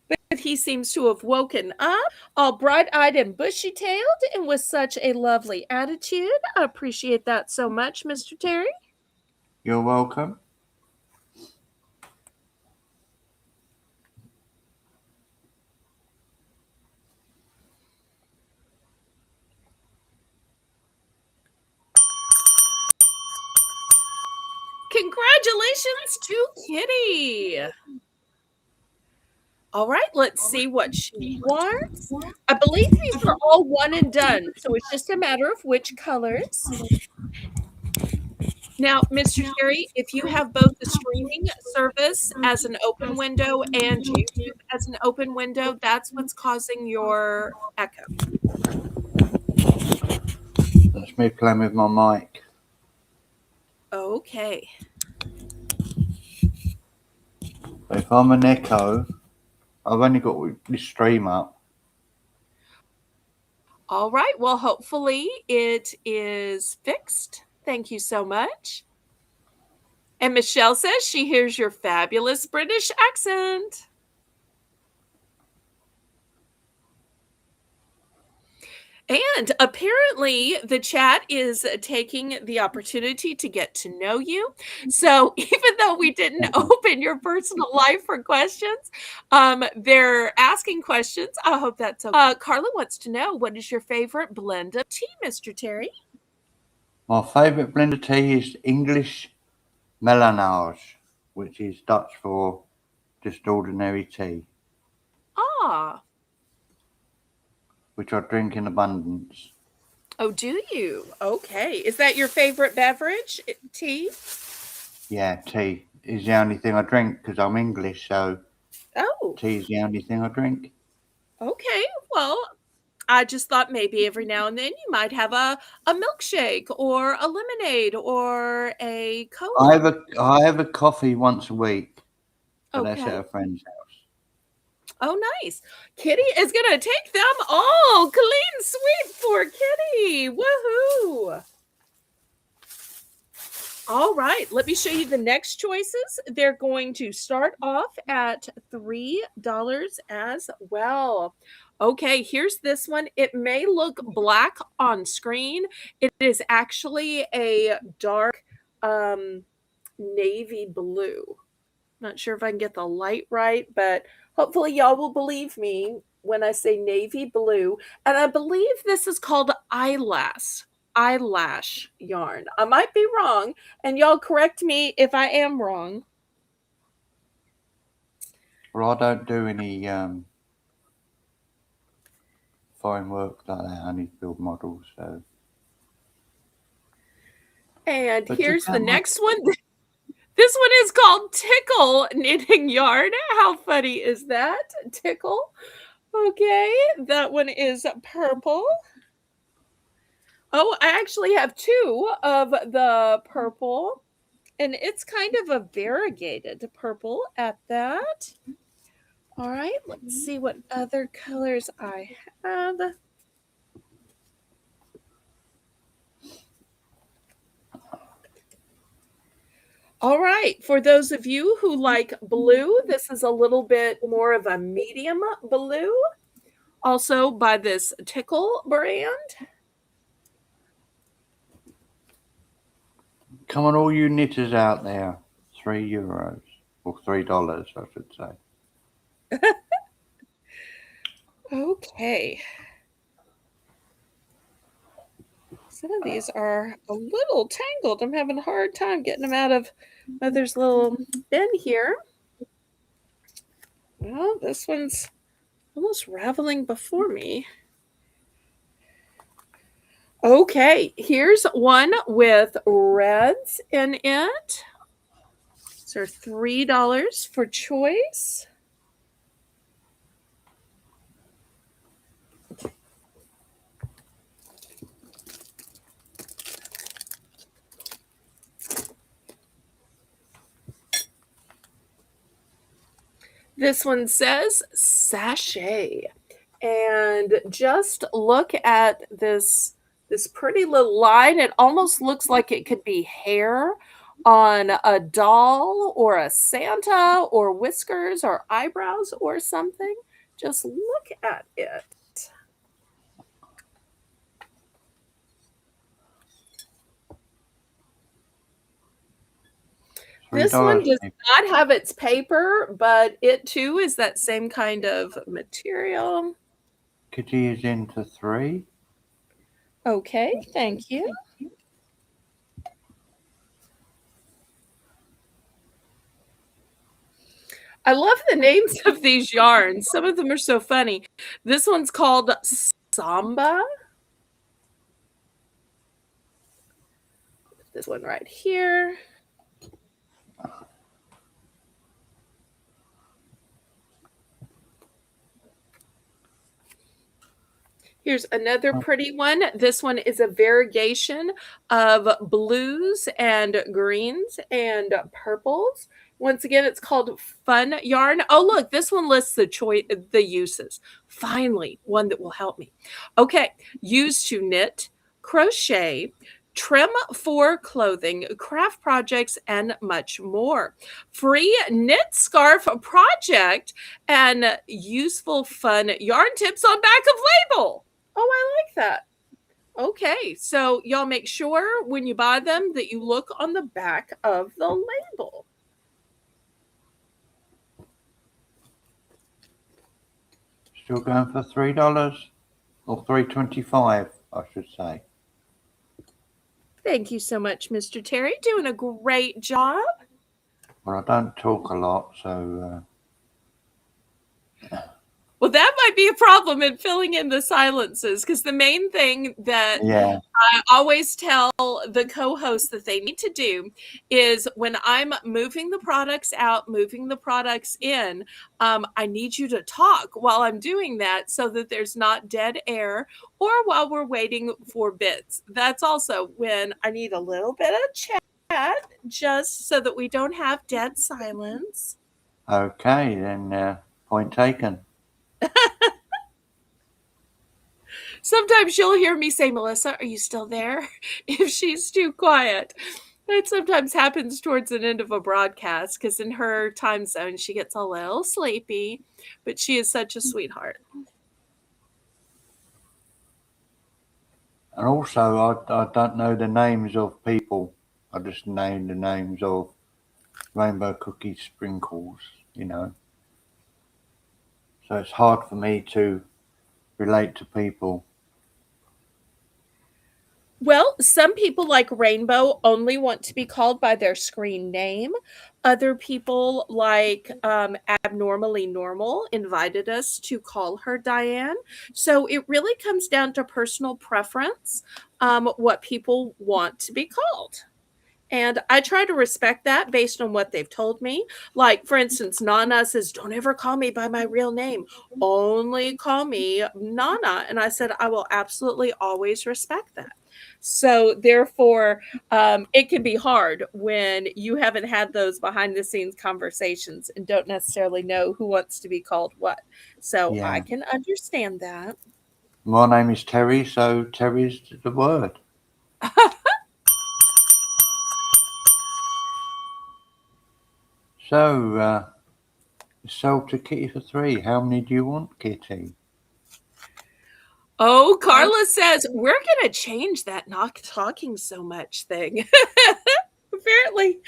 But he seems to have woken up all bright-eyed and bushy-tailed and with such a lovely attitude. I appreciate that so much, Mr. Terry. You're welcome. Congratulations to Kitty. All right, let's see what she wants. I believe these are all one and done, so it's just a matter of which colors. Now, Mr. Terry, if you have both the streaming service as an open window and YouTube as an open window, that's what's causing your echo. That's me playing with my mic. Okay. But if I'm an echo, I've only got this stream up. All right. Well, hopefully it is fixed. Thank you so much. And Michelle says she hears your fabulous British accent. And apparently the chat is taking the opportunity to get to know you. So even though we didn't open your personal life for questions, they're asking questions. I hope that's okay. Carla wants to know, what is your favorite blend of tea, Mr. Terry? My favourite blend of tea is English melange, which is Dutch for just ordinary tea. Ah. Which I drink in abundance. Oh, do you? Okay. Is that your favorite beverage, tea? Yeah, tea is the only thing I drink because I'm English, so tea is the only thing I drink. Okay. Well, I just thought maybe every now and then you might have a milkshake or a lemonade or a Coke. I have a coffee once a week, but that's Okay. at a friend's house. Oh, nice. Kitty is gonna take them all. Clean sweep for Kitty. Woohoo! All right, let me show you the next choices. They're going to start off at $3 as well. Okay, here's this one. It may look black on screen. It is actually a dark navy blue. Not sure if I can get the light right, but hopefully y'all will believe me when I say navy blue. And I believe this is called eyelash yarn. I might be wrong, and y'all correct me if I am wrong. Well, I don't do any fine work like that. I only build models, so. And But you here's the can make next one. This one is called Tickle Knitting Yarn. How funny is that? Tickle. Okay, that one is purple. Oh, I actually have two of the purple, and it's kind of a variegated purple at that. All right, let's see what other colors I have. All right, for those of you who like blue, this is a little bit more of a medium blue, also by this Tickle brand. Come on, all you knitters out there, €3 or $3, I should say. Okay. Some of these are a little tangled. I'm having a hard time getting them out of Mother's little bin here. Well, this one's almost raveling before me. Okay, here's one with reds in it. These are $3 for choice. This one says sachet. And just look at this pretty little line. It almost looks like it could be hair on a doll or a Santa or whiskers or eyebrows or something. Just look at it. This one $3. does not have its paper, but it too is that same kind of material. Kitty is into 3. Okay, thank you. I love the names of these yarns. Some of them are so funny. This one's called Samba. This one right here. Here's another pretty one. This one is a variegation of blues and greens and purples. Once again, it's called Fun Yarn. Oh, look, this one lists the uses. Finally, one that will help me. Okay, used to knit, crochet, trim for clothing, craft projects, and much more. Free knit scarf project and useful fun yarn tips on back of label. Oh, I like that. Okay, so y'all make sure when you buy them that you look on the back of the label. Still going for $3 or $3.25, I should say. Thank you so much, Mr. Terry. Doing a great job. Well, I don't talk a lot, so Well, that might be a problem in filling in the silences, because the main thing that yeah. I always tell the co-hosts that they need to do is when I'm moving the products out, moving the products in, I need you to talk while I'm doing that so that there's not dead air, or while we're waiting for bits. That's also when I need a little bit of chat, just so that we don't have dead silence. Okay, then point taken. Sometimes you'll hear me say, Melissa, are you still there? If she's too quiet. That sometimes happens towards the end of a broadcast because in her time zone, she gets a little sleepy, but she is such a sweetheart. And also, I don't know the names of people. I just know the names of rainbow cookie sprinkles, you know. So it's hard for me to relate to people. Well, some people like Rainbow only want to be called by their screen name. Other people like Abnormally Normal invited us to call her Diane. So it really comes down to personal preference, what people want to be called. And I try to respect that based on what they've told me. Like, for instance, Nana says, don't ever call me by my real name. Only call me Nana. And I said, I will absolutely always respect that. So, therefore, it can be hard when you haven't had those behind the scenes conversations and don't necessarily know who wants to be called what. So, I Yeah. can understand that. My name is Terry, so Terry's the word. So, sold to Kitty for 3. How many do you want, Kitty? Oh, Carla says we're going to change that not talking so much thing. Apparently,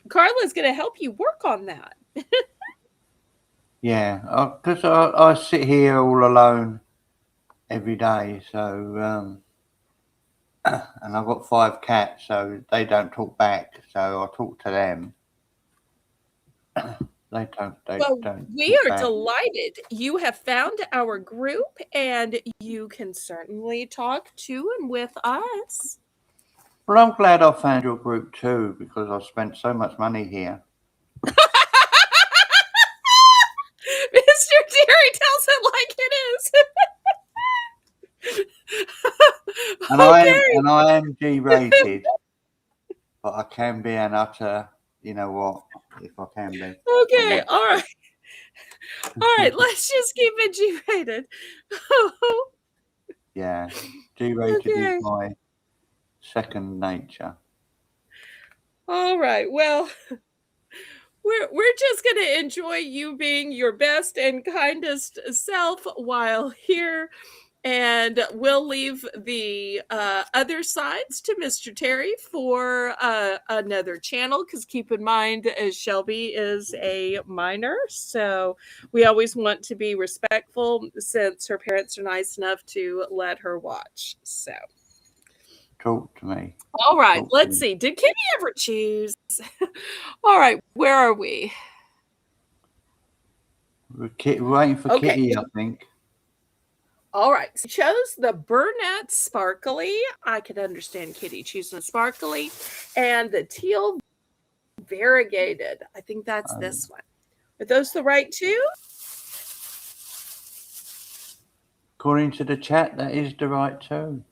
Carla's going to help you work on that. Yeah, because I sit here all alone every day, so and I've got 5 cats, so they don't talk back, so I talk to them. They Well, don't we talk are back. delighted you have found our group and you can certainly talk to and with us. Well, I'm glad I found your group too, because I've spent so much money here. Mr. Terry tells it like it is. And Okay. I am G-rated, but I can be an utter, you know what, if I can be. Okay. All right. All right. Let's just keep it G-rated. Yeah, G-rated is Okay. my second nature. All right. Well, we're just going to enjoy you being your best and kindest self while here, and we'll leave the other sides to Mr. Terry for another channel, because keep in mind, Shelby is a minor, so we always want to be respectful since her parents are nice enough to let her watch. So Talk to me. all right, Talk to let's me. see, did Kitty ever choose? All right, where are we? We're waiting for Okay. Kitty, I think. All right. So chose the Burnett Sparkly. I could understand Kitty choosing Sparkly. And the teal variegated. I think that's this one. Are those the right two? According to the chat, that is the right tone.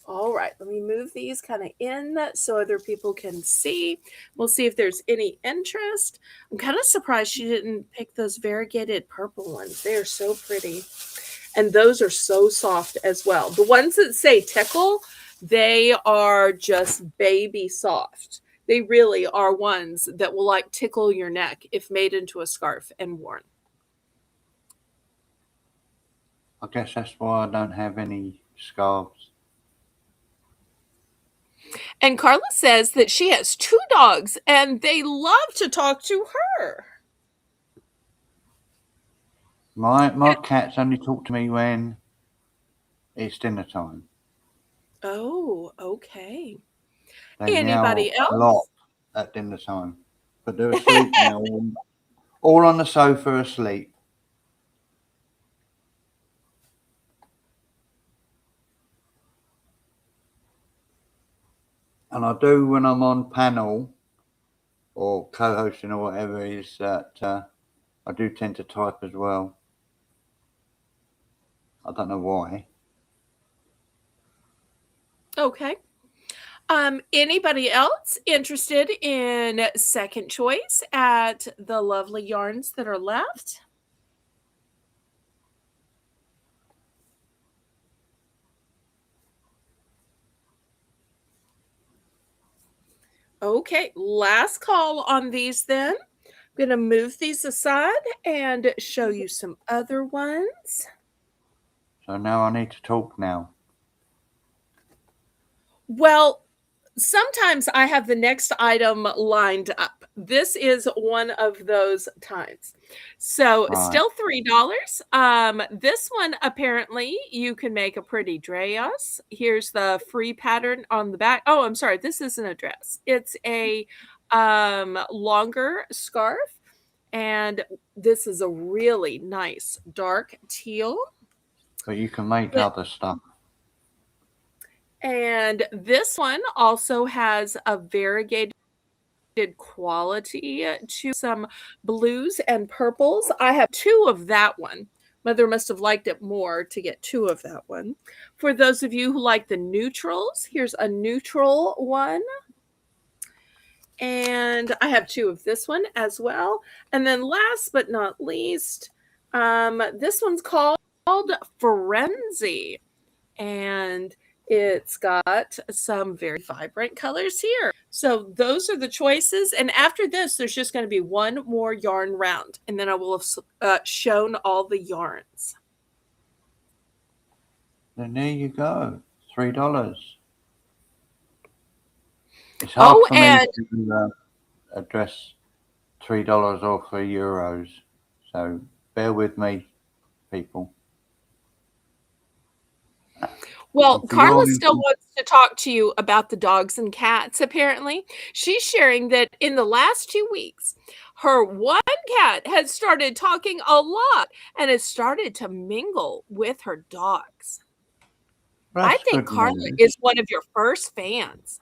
All right. Let me move these kind of in so other people can see. We'll see if there's any interest. I'm kind of surprised she didn't pick those variegated purple ones. They are so pretty. And those are so soft as well. The ones that say tickle, they are just baby soft. They really are ones that will like tickle your neck if made into a scarf and worn. I guess that's why I don't have any scarves. And Carla says that she has 2 dogs and they love to talk to her. My cats only talk to me when it's dinner time. Oh, okay. They meow Anybody a lot else? at dinner time, but they're asleep now, all on the sofa asleep. And I do when I'm on panel or co-hosting or whatever, is that I do tend to type as well. I don't know why. Okay. Anybody else interested in second choice at the lovely yarns that are left? Okay, last call on these then. I'm gonna move these aside and show you some other ones. So now I need to talk now. Well, sometimes I have the next item lined up. This is one of those times. So Right. still $3. This one apparently you can make a pretty dress. Here's the free pattern on the back. Oh, I'm sorry, this isn't a dress. It's a longer scarf, and this is a really nice dark teal. But you can make But other stuff. and this one also has a variegated quality to some blues and purples. I have two of that one. Mother must have liked it more to get two of that one. For those of you who like the neutrals, here's a neutral one. And I have two of this one as well. And then last but not least, this one's called Frenzy. And it's got some very vibrant colors here. So those are the choices. And after this, there's just going to be one more yarn round. And then I will have shown all the yarns. Then there you go. $3. It's hard Oh, for me and to address $3 or €3. So bear with me, people. well, And for your Carla still wants to talk to you about the dogs and cats, apparently. She's sharing that in the last 2 weeks, her one cat has started talking a lot and has started to mingle with her dogs. I that's think good Carla news. is one of your first fans.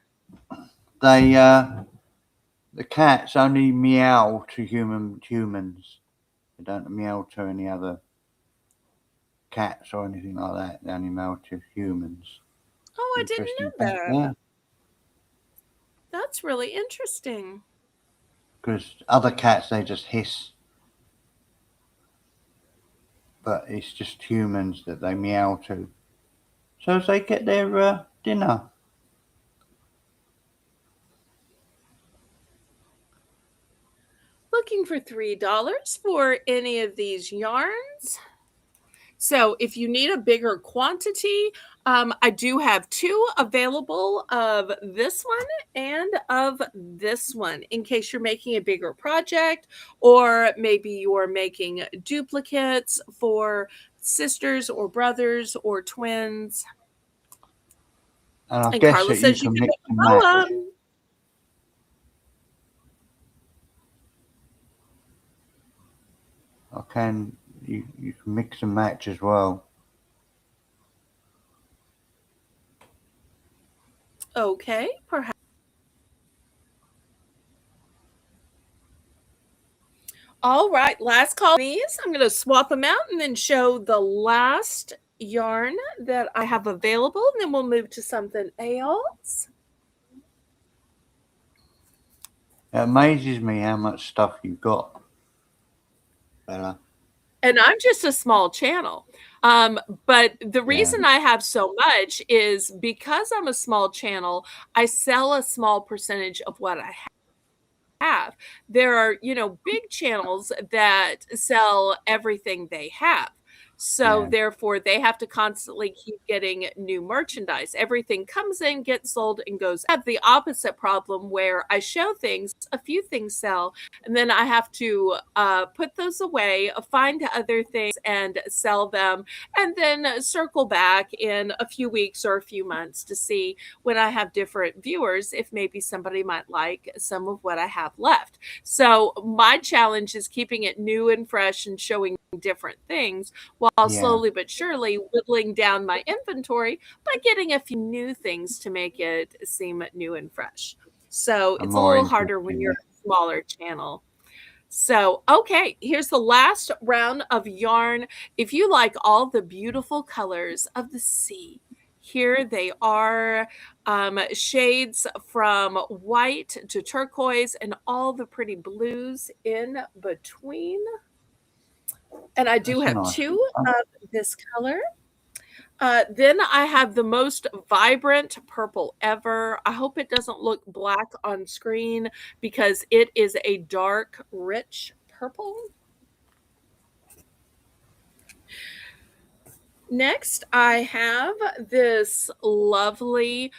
They the cats only meow to humans. They don't meow to any other cats or anything like that. They only meow to humans. Oh, I didn't Interesting know fact that. there. That's really interesting. Because other cats, they just hiss. But it's just humans that they meow to. So as they get their dinner. Looking for $3 for any of these yarns. So if you need a bigger quantity, I do have two available of this one and of this one in case you're making a bigger project, or maybe you're making duplicates for sisters or brothers or twins. And I And guess Carla that you says you can can mix make and a match. poem. You can mix and match as well. Okay, perhaps. All right, last call on these. I'm going to swap them out and then show the last yarn that I have available, and then we'll move to something else. It amazes me how much stuff you've got, Bella. And I'm just a small channel. But the Yeah, reason I have so much is because I'm a small channel, I sell a small percentage of what I have. There are, big channels that sell everything they have. So yeah, therefore, they have to constantly keep getting new merchandise. Everything comes in, gets sold, and goes. I have the opposite problem where I show things, a few things sell, and then I have to put those away, find other things, and sell them, and then circle back in a few weeks or a few months to see when I have different viewers if maybe somebody might like some of what I have left. So my challenge is keeping it new and fresh and showing different things while yeah. slowly but surely whittling down my inventory by getting a few new things to make it seem new and fresh. So I'm it's a more little harder when interested. you're a smaller channel. So, okay, here's the last round of yarn. If you like all the beautiful colors of the sea, here they are, shades from white to turquoise and all the pretty blues in between. And I do That's a have nice 2 one. of this color. Then I have the most vibrant purple ever. I hope it doesn't look black on screen because it is a dark, rich purple. Next, I have this lovely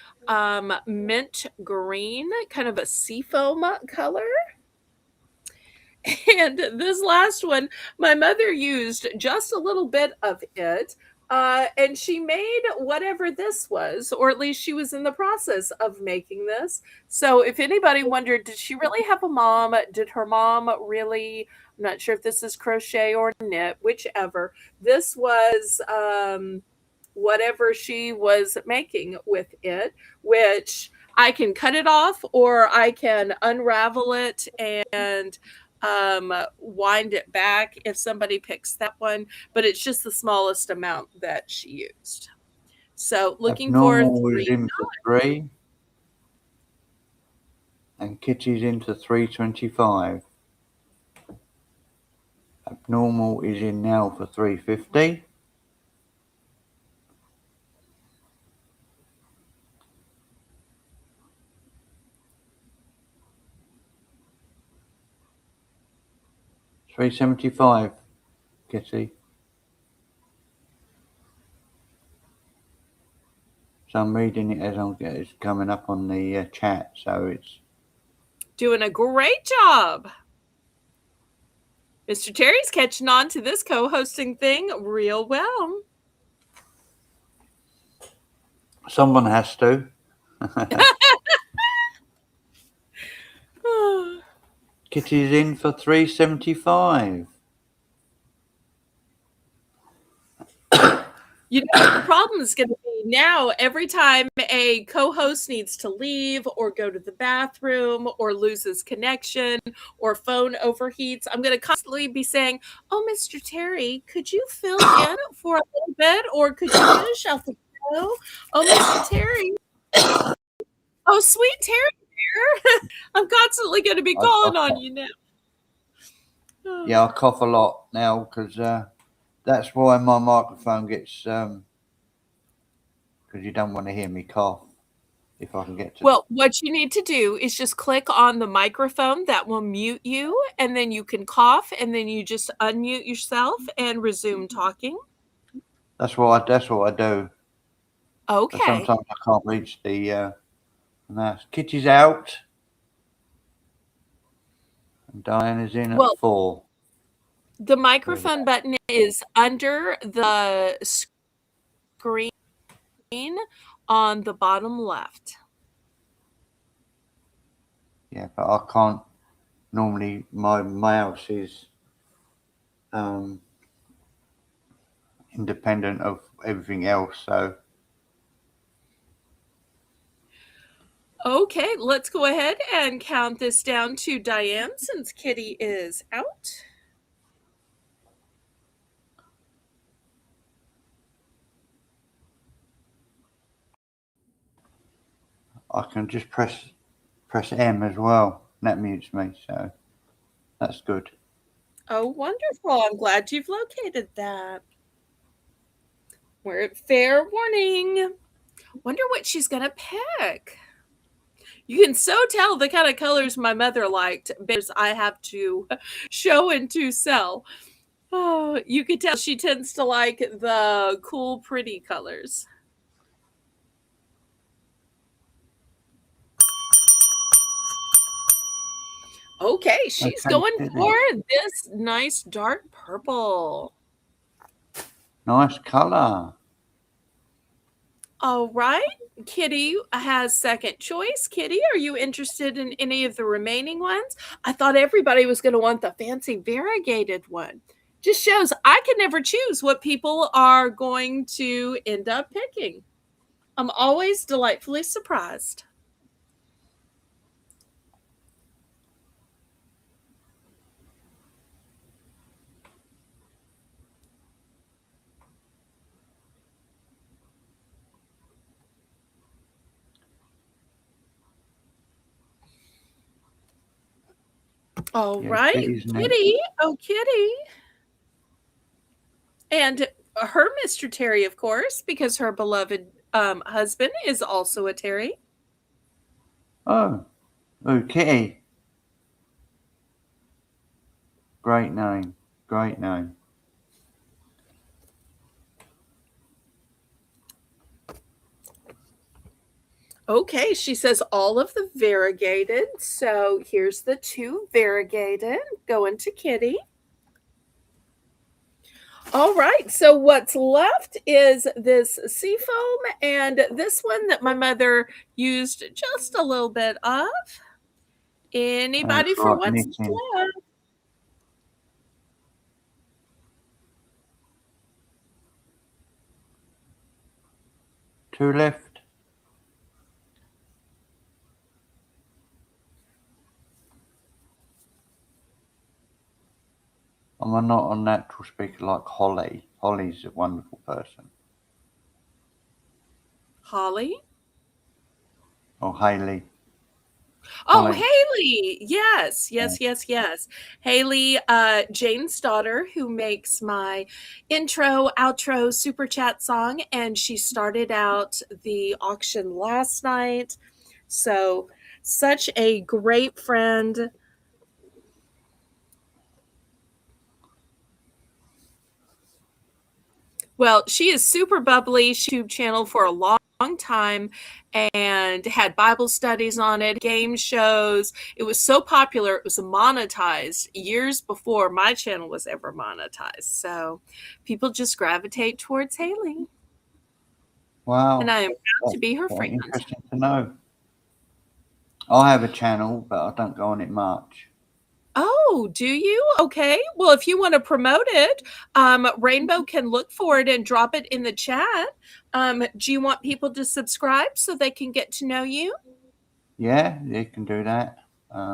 mint green, kind of a seafoam color. And this last one, my mother used just a little bit of it. And she made whatever this was, or at least she was in the process of making this. So, if anybody wondered, did she really have a mom? Did her mom really? I'm not sure if this is crochet or knit, whichever. This was whatever she was making with it, which I can cut it off or I can unravel it and wind it back if somebody picks that one, but it's just the smallest amount that she used. So looking for Abnormal is 3. in for 3, and Kitty's into 325. Abnormal is in now for 350. $3.75, Kitty. So I'm reading it as it's coming up on the chat, so it's Doing a great job. Mr. Terry's catching on to this co-hosting thing real well. someone has to. Kitty's in for 375. You know what the problem is going to be now? Every time a co-host needs to leave or go to the bathroom or loses connection or phone overheats, I'm going to constantly be saying, "Oh, Mr. Terry, could you fill in for a little bit, or could you finish out the show? Oh, Mr. Terry, oh, sweet Terry, dear." I'm constantly going to be calling on you now. Yeah, I cough a lot now because that's why my microphone gets because you don't want to hear me cough if I can get to. Well, what you need to do is just click on the microphone that will mute you, and then you can cough, and then you just unmute yourself and resume talking. That's what I do. But Okay. sometimes I can't reach the mouse. Kitty's out, and Diana's in at 4. The microphone button is under the screen on the bottom left. Yeah, but I can't. Normally, my mouse is independent of everything else, so. Okay, let's go ahead and count this down to Diane since Kitty is out. I can just press M as well. And that mutes me, so that's good. Oh, wonderful. I'm glad you've located that. We're at fair warning. Wonder what she's going to pick. You can so tell the kind of colors my mother liked because I have to show and to sell. Oh, you could tell she tends to like the cool, pretty colors. Okay, she's going for this nice dark purple. Nice color. All right. Kitty has second choice. Kitty, are you interested in any of the remaining ones? I thought everybody was going to want the fancy variegated one. Just shows I can never choose what people are going to end up picking. I'm always delightfully surprised. All Yeah, right, Kitty's next. Kitty. Oh, Kitty. And her Mr. Terry, of course, because her beloved husband is also a Terry. Oh, Kitty. Great name. Great name. Okay, she says all of the variegated. So here's the 2 variegated going to Kitty. All right, so what's left is this seafoam and this one that my mother used just a little bit of. That's Anybody for right, what's knitting. left? 2 left. I'm not a natural speaker like Holly. Holly's a wonderful person. Holly? Or Haley. Oh, Holly. Haley. Yes, Yeah. yes, yes, yes. Haley, Jane's daughter, who makes my intro, outro, super chat song. And she started out the auction last night. So, such a great friend. Well, she is super bubbly. She YouTube channel for a long time and had Bible studies on it, game shows. It was so popular, it was monetized years before my channel was ever monetized. So people just gravitate towards Haley. And Wow. I am proud to be her Quite friend. interesting to know. I have a channel, but I don't go on it much. Oh, do you? Okay. Well, if you want to promote it, Rainbow can look for it and drop it in the chat. Do you want people to subscribe so they can get to know you? Yeah, you can do that.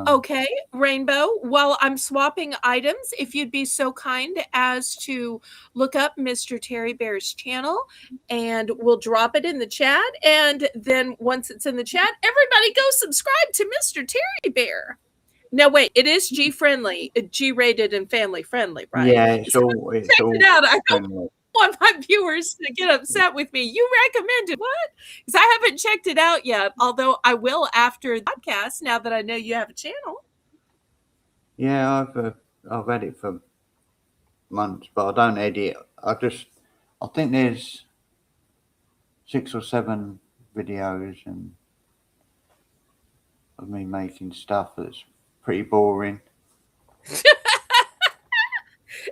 Okay, Rainbow, while I'm swapping items, if you'd be so kind as to look up Mr. Terry Bear's channel and we'll drop it in the chat. And then once it's in the chat, everybody go subscribe to Mr. Terry Bear. Now, wait, it is G friendly, G rated and family friendly, right? Yeah, Check it's it all out. I don't friendly. want my viewers to get upset with me. You recommended what? Because I haven't checked it out yet, although I will after the podcast now that I know you have a channel. Yeah, I've had it for months, but I don't edit. I think there's 6 or 7 videos and of me making stuff that's pretty boring. For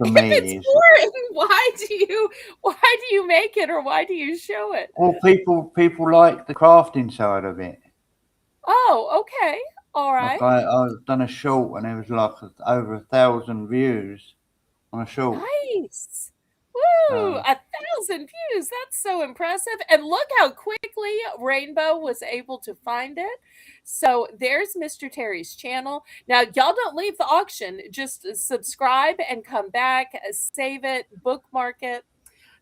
If me, it's it is. boring, why do you make it or why do you show it? Well, people like the crafting side of it. Oh, okay. All Like right. I've done a short and it was like over 1,000 views on a short. Nice. Woo! So 1,000 views. That's so impressive. And look how quickly Rainbow was able to find it. So there's Mr. Terry's channel. Now, y'all don't leave the auction. Just subscribe and come back, save it, bookmark it.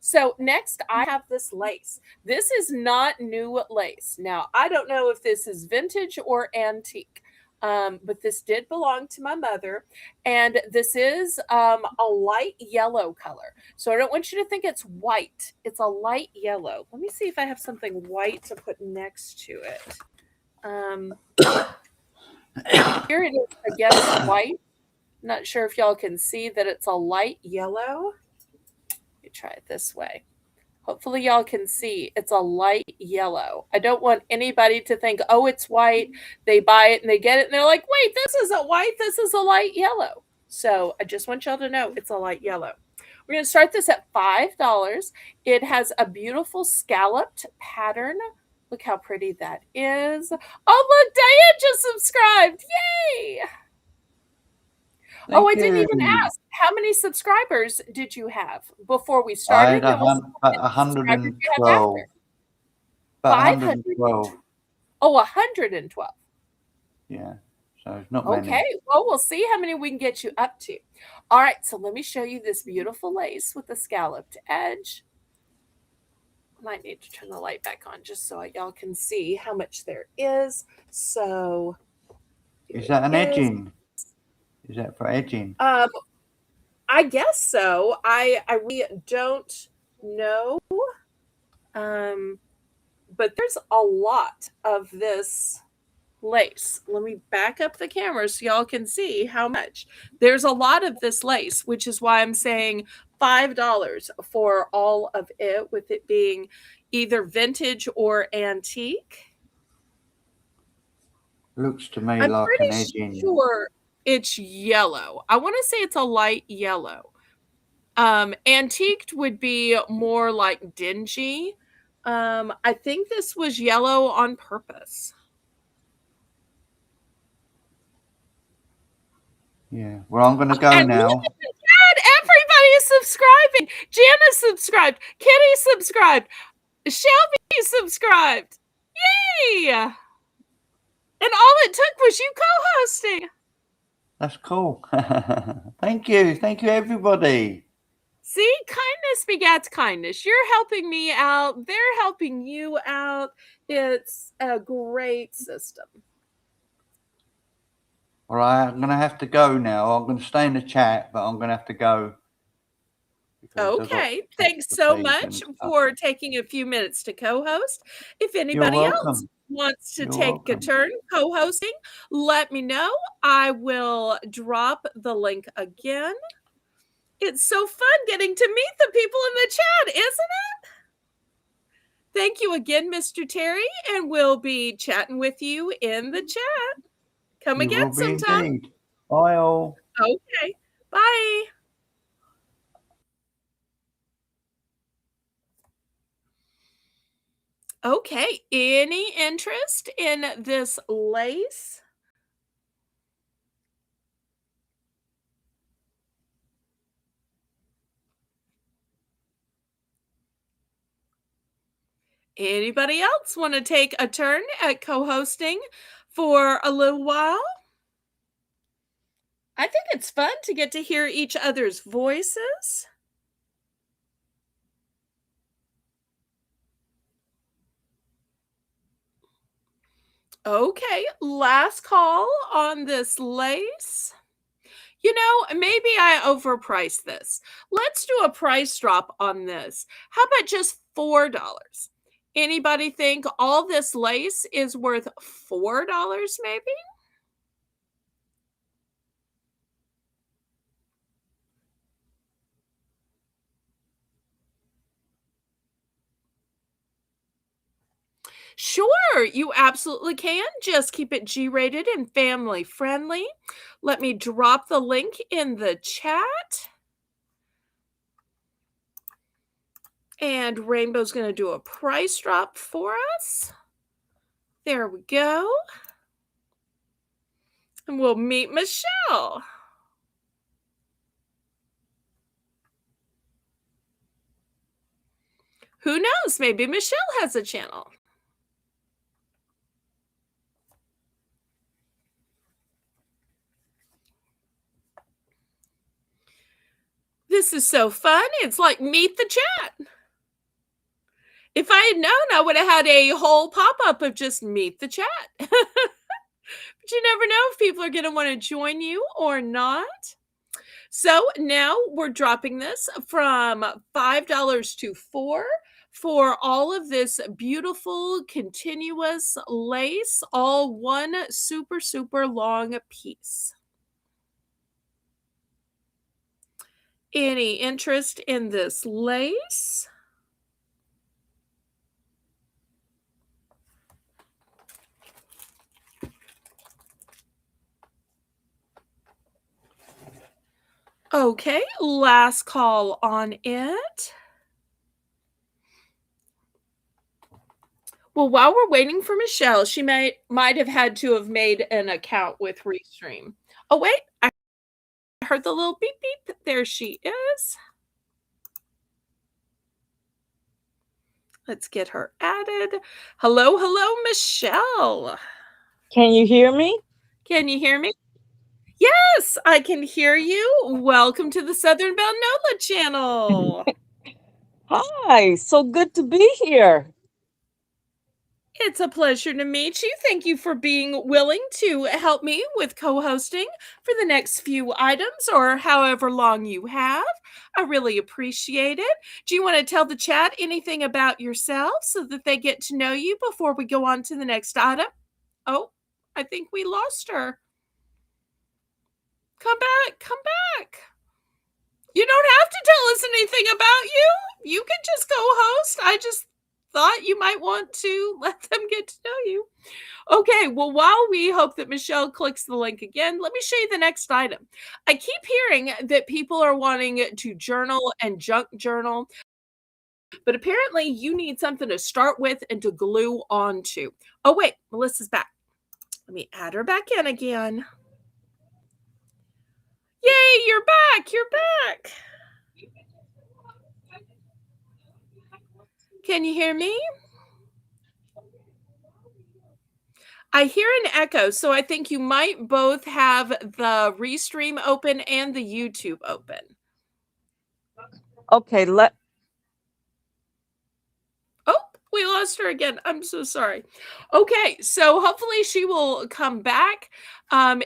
So next I have this lace. This is not new lace. Now, I don't know if this is vintage or antique. But this did belong to my mother, and this is a light yellow color. So I don't want you to think it's white. It's a light yellow. Let me see if I have something white to put next to it. Here it is against white. Not sure if y'all can see that it's a light yellow. Let me try it this way. Hopefully y'all can see it's a light yellow. I don't want anybody to think, oh, it's white. They buy it and they get it and they're like, wait, this isn't white. This is a light yellow. So I just want y'all to know it's a light yellow. We're going to start this at $5. It has a beautiful scalloped pattern. Look how pretty that is. Oh, look, Diane just subscribed. Yay! Oh, I didn't even ask. How many subscribers did you have before we I started? had Then we'll see how many subscribers you have 112. after. About 500. 112. Oh, 112. Yeah. So it's not Okay. many. Well, we'll see how many we can get you up to. All right. So let me show you this beautiful lace with the scalloped edge. I might need to turn the light back on just so y'all can see how much there is. So Is that an edging? Is that for edging? I guess so. I really don't know. But there's a lot of this lace. Let me back up the camera so y'all can see how much. There's a lot of this lace, which is why I'm saying $5 for all of it, with it being either vintage or antique. Looks to me I'm like an pretty edging. sure it's yellow. I want to say it's a light yellow. Antiqued would be more like dingy. I think this was yellow on purpose. Yeah. Well, I'm going to go And now. look at the chat. Everybody is subscribing. Janice subscribed. Kitty subscribed. Shelby subscribed. Yay! And all it took was you co-hosting. That's cool. Thank you. Thank you, everybody. See, kindness begets kindness. You're helping me out. They're helping you out. It's a great system. All right, I'm going to have to go now. I'm going to stay in the chat, but I'm going to have to go. Okay. Thanks so much for taking a few minutes to co-host. If anybody else wants to take a turn co-hosting, let me know. I will drop the link again. It's so fun getting to meet the people in the chat, isn't it? Thank you again, Mr. Terry, and we'll be chatting with you in the chat. Come again sometime. Indeed. Bye all. Okay. Bye. Okay. Any interest in this lace? Anybody else want to take a turn at co-hosting for a little while? I think it's fun to get to hear each other's voices. Okay, last call on this lace. You know, maybe I overpriced this. Let's do a price drop on this. How about just $4? Anybody think all this lace is worth $4 maybe? Sure, you absolutely can. Just keep it G-rated and family friendly. Let me drop the link in the chat. And Rainbow's going to do a price drop for us. There we go. And we'll meet Michelle. Who knows? Maybe Michelle has a channel. This is so fun. It's like meet the chat. If I had known, I would have had a whole pop-up of just meet the chat. But you never know if people are going to want to join you or not. So now we're dropping this from $5 to $4 for all of this beautiful continuous lace, all one super, super long piece. Any interest in this lace? Okay, last call on it. Well, while we're waiting for Michelle, she might have had to have made an account with Restream. Oh, wait, I heard the little beep beep. There she is. Let's get her added. Hello, hello, Michelle. Can you hear me? Can you hear me? Yes, I can hear you. Welcome to the Southern Belle Nola channel. Hi, so good to be here. It's a pleasure to meet you. Thank you for being willing to help me with co-hosting for the next few items or however long you have. I really appreciate it. Do you want to tell the chat anything about yourself so that they get to know you before we go on to the next item? Oh, I think we lost her. Come back, come back. You don't have to tell us anything about you. You can just co-host. I just thought you might want to let them get to know you. Okay, well, while we hope that Michelle clicks the link again, let me show you the next item. I keep hearing that people are wanting to journal and junk journal, but apparently you need something to start with and to glue onto. Oh, wait, Melissa's back. Let me add her back in again. Yay, you're back. You're back. Can you hear me? I hear an echo, so I think you might both have the Restream open and the YouTube open. Okay, Oh, we lost her again. I'm so sorry. Okay, so hopefully she will come back.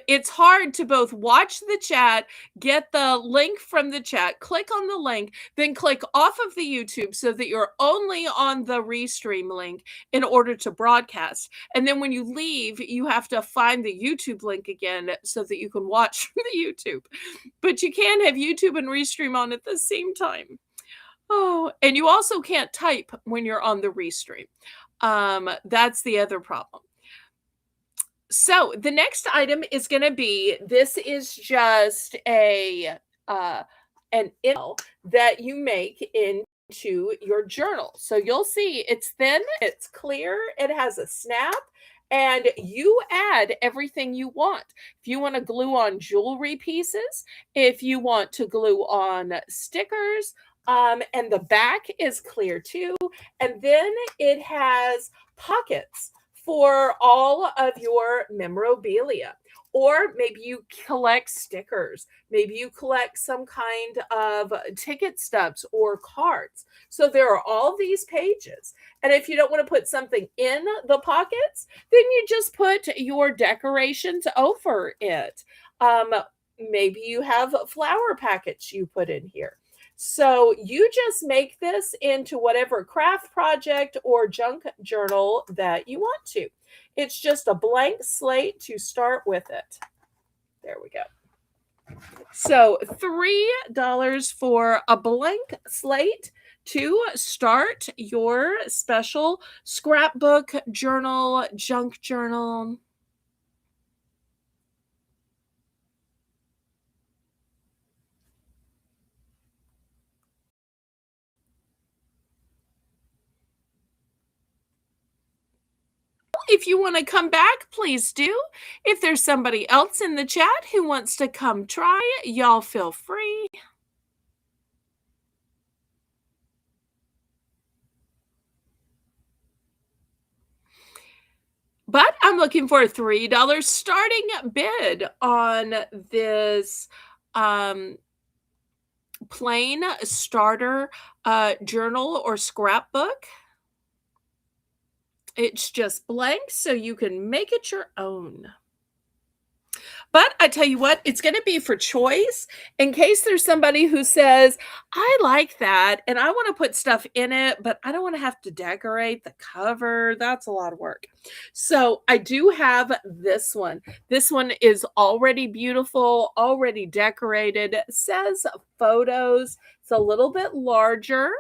It's hard to both watch the chat, get the link from the chat, click on the link, then click off of the YouTube so that you're only on the Restream link in order to broadcast. And then when you leave, you have to find the YouTube link again so that you can watch the YouTube. But you can have YouTube and Restream on at the same time. Oh, and you also can't type when you're on the Restream. That's the other problem. So the next item is going to be, this is just an email that you make into your journal. So you'll see it's thin, it's clear, it has a snap, and you add everything you want. If you want to glue on jewelry pieces, if you want to glue on stickers, and the back is clear too. And then it has pockets for all of your memorabilia. Or maybe you collect stickers. Maybe you collect some kind of ticket stubs or cards. So there are all these pages. And if you don't want to put something in the pockets, then you just put your decorations over it. Maybe you have flower packets you put in here. So you just make this into whatever craft project or junk journal that you want to. It's just a blank slate to start with it. There we go. So $3 for a blank slate to start your special scrapbook journal, junk journal. If you want to come back, please do. If there's somebody else in the chat who wants to come try, y'all feel free. But I'm looking for a $3 starting bid on this plain starter journal or scrapbook. It's just blank, so you can make it your own. But I tell you what, it's going to be for choice in case there's somebody who says, I like that and I want to put stuff in it, but I don't want to have to decorate the cover. That's a lot of work. So I do have this one. This one is already beautiful, already decorated. It says photos. It's a little bit larger.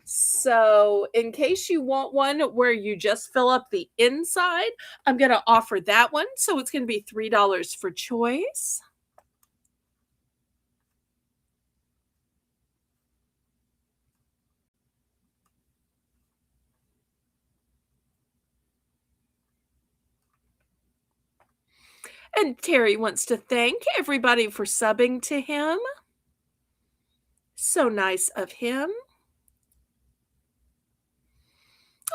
So in case you want one where you just fill up the inside, I'm going to offer that one. So it's going to be $3 for choice. And Terry wants to thank everybody for subbing to him. So nice of him.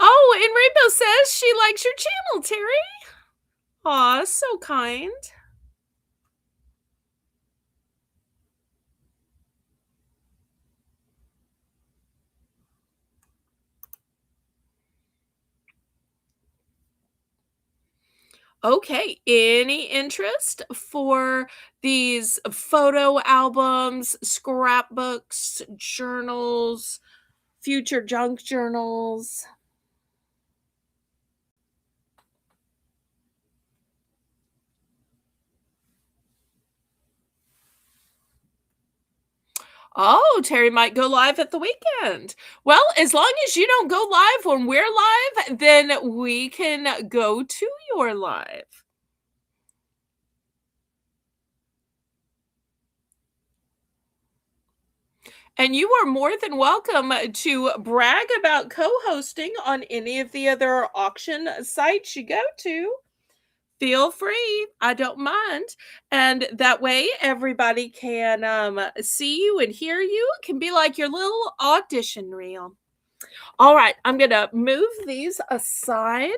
Oh, and Rainbow says she likes your channel, Terry. Aw, so kind. Okay, any interest for these photo albums, scrapbooks, journals, future junk journals? Oh, Terry might go live at the weekend. Well, as long as you don't go live when we're live, then we can go to your live. And you are more than welcome to brag about co-hosting on any of the other auction sites you go to. Feel free. I don't mind. And that way everybody can see you and hear you. It can be like your little audition reel. All right, I'm going to move these aside.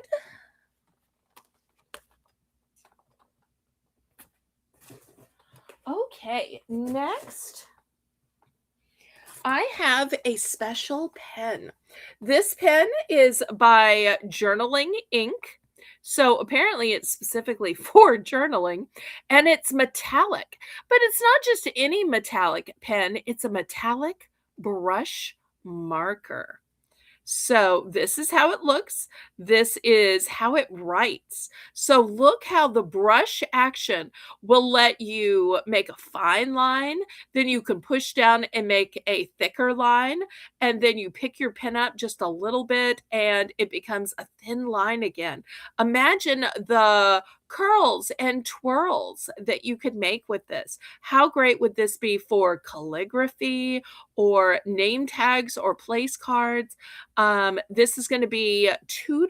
Okay, next I have a special pen. This pen is by Journaling Ink. So apparently it's specifically for journaling, and it's metallic. But it's not just any metallic pen, it's a metallic brush marker. So this is how it looks. This is how it writes. So look how the brush action will let you make a fine line. Then you can push down and make a thicker line. And then you pick your pen up just a little bit and it becomes a thin line again. Imagine the curls and twirls that you could make with this. How great would this be for calligraphy or name tags or place cards? This is going to be $2.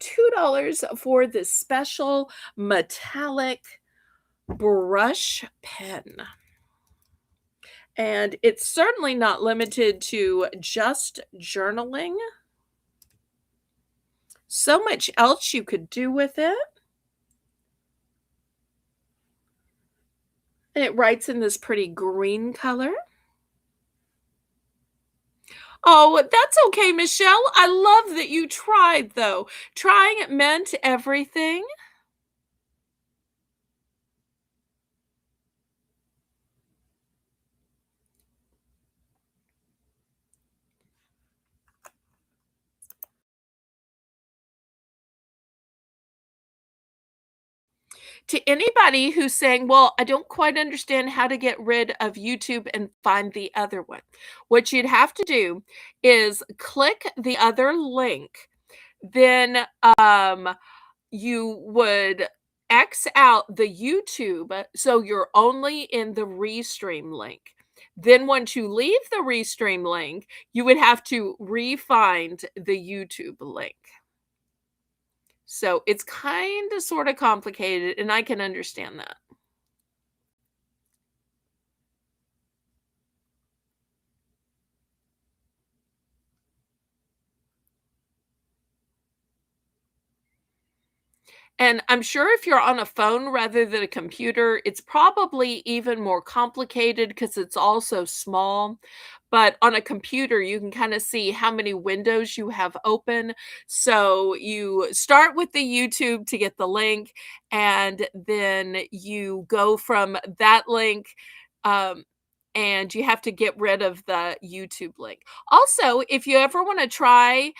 $2 for this special metallic brush pen. And it's certainly not limited to just journaling. So much else you could do with it. And it writes in this pretty green color. Oh, that's okay, Michelle. I love that you tried, though. Trying meant everything. To anybody who's saying, well, I don't quite understand how to get rid of YouTube and find the other one, what you'd have to do is click the other link. Then you would X out the YouTube so you're only in the Restream link. Then once you leave the Restream link, you would have to re-find the YouTube link. So it's kind of sort of complicated, and I can understand that. And I'm sure if you're on a phone rather than a computer, it's probably even more complicated because it's also small. But on a computer, you can kind of see how many windows you have open. So you start with the YouTube to get the link, and then you go from that link. And you have to get rid of the YouTube link. Also, if you ever want to try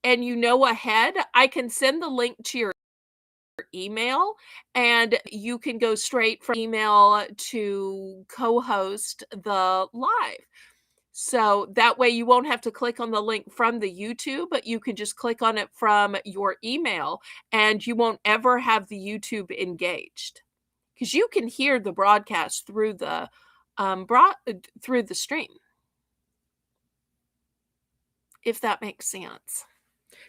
and you know ahead, I can send the link to your email and you can go straight from email to co-host the live. So that way you won't have to click on the link from the YouTube, but you can just click on it from your email and you won't ever have the YouTube engaged because you can hear the broadcast through the through the stream, if that makes sense.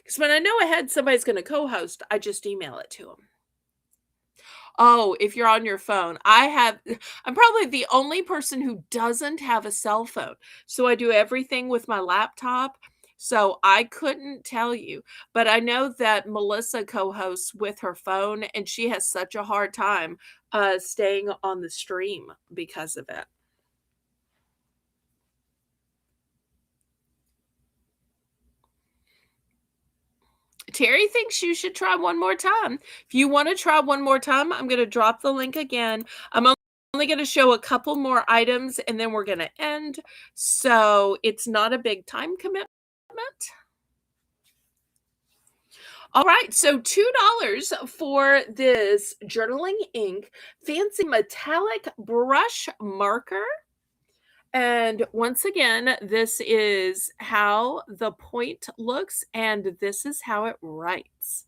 Because when I know ahead somebody's going to co-host, I just email it to them. Oh, if you're on your phone, I'm probably the only person who doesn't have a cell phone. So I do everything with my laptop. So I couldn't tell you, but I know that Melissa co-hosts with her phone and she has such a hard time staying on the stream because of it. Terry thinks you should try one more time. If you want to try one more time, I'm going to drop the link again. I'm only going to show a couple more items and then we're going to end. So it's not a big time commitment. All right, so $2 for this journaling ink, fancy metallic brush marker. And once again, this is how the point looks, and this is how it writes.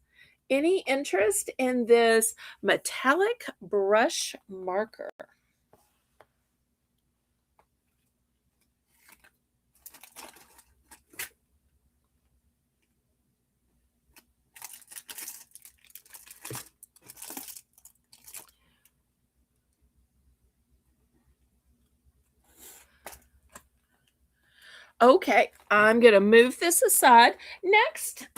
Any interest in this metallic brush marker? Okay, I'm going to move this aside. Next,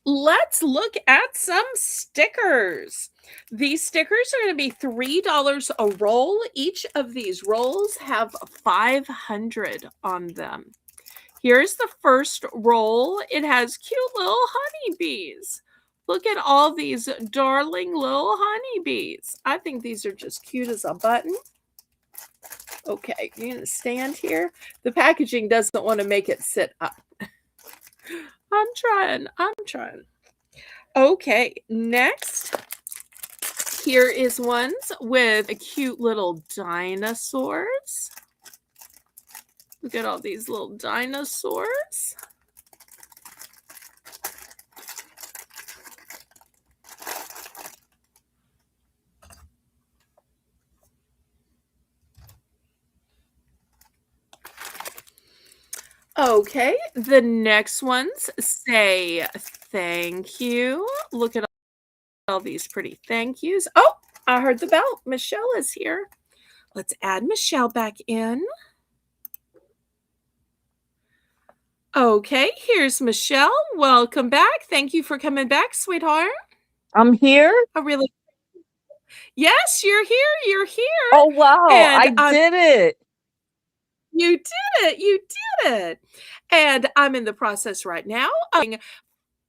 let's look at some stickers. These stickers are going to be $3 a roll. Each of these rolls have 500 on them. Here's the first roll. It has cute little honeybees. Look at all these darling little honeybees. I think these are just cute as a button. Okay, you're going to stand here. The packaging doesn't want to make it sit up. I'm trying. Okay, next, here is ones with cute little dinosaurs. Look at all these little dinosaurs. Okay, the next ones say thank you. Look at all these pretty thank yous. Oh, I heard the bell. Michelle is here. Let's add Michelle back in. Okay, here's Michelle. Welcome back. Thank you for coming back, sweetheart. I'm here. Yes, you're here. You're here. Oh, wow. And I did it. You did it. And I'm in the process right now of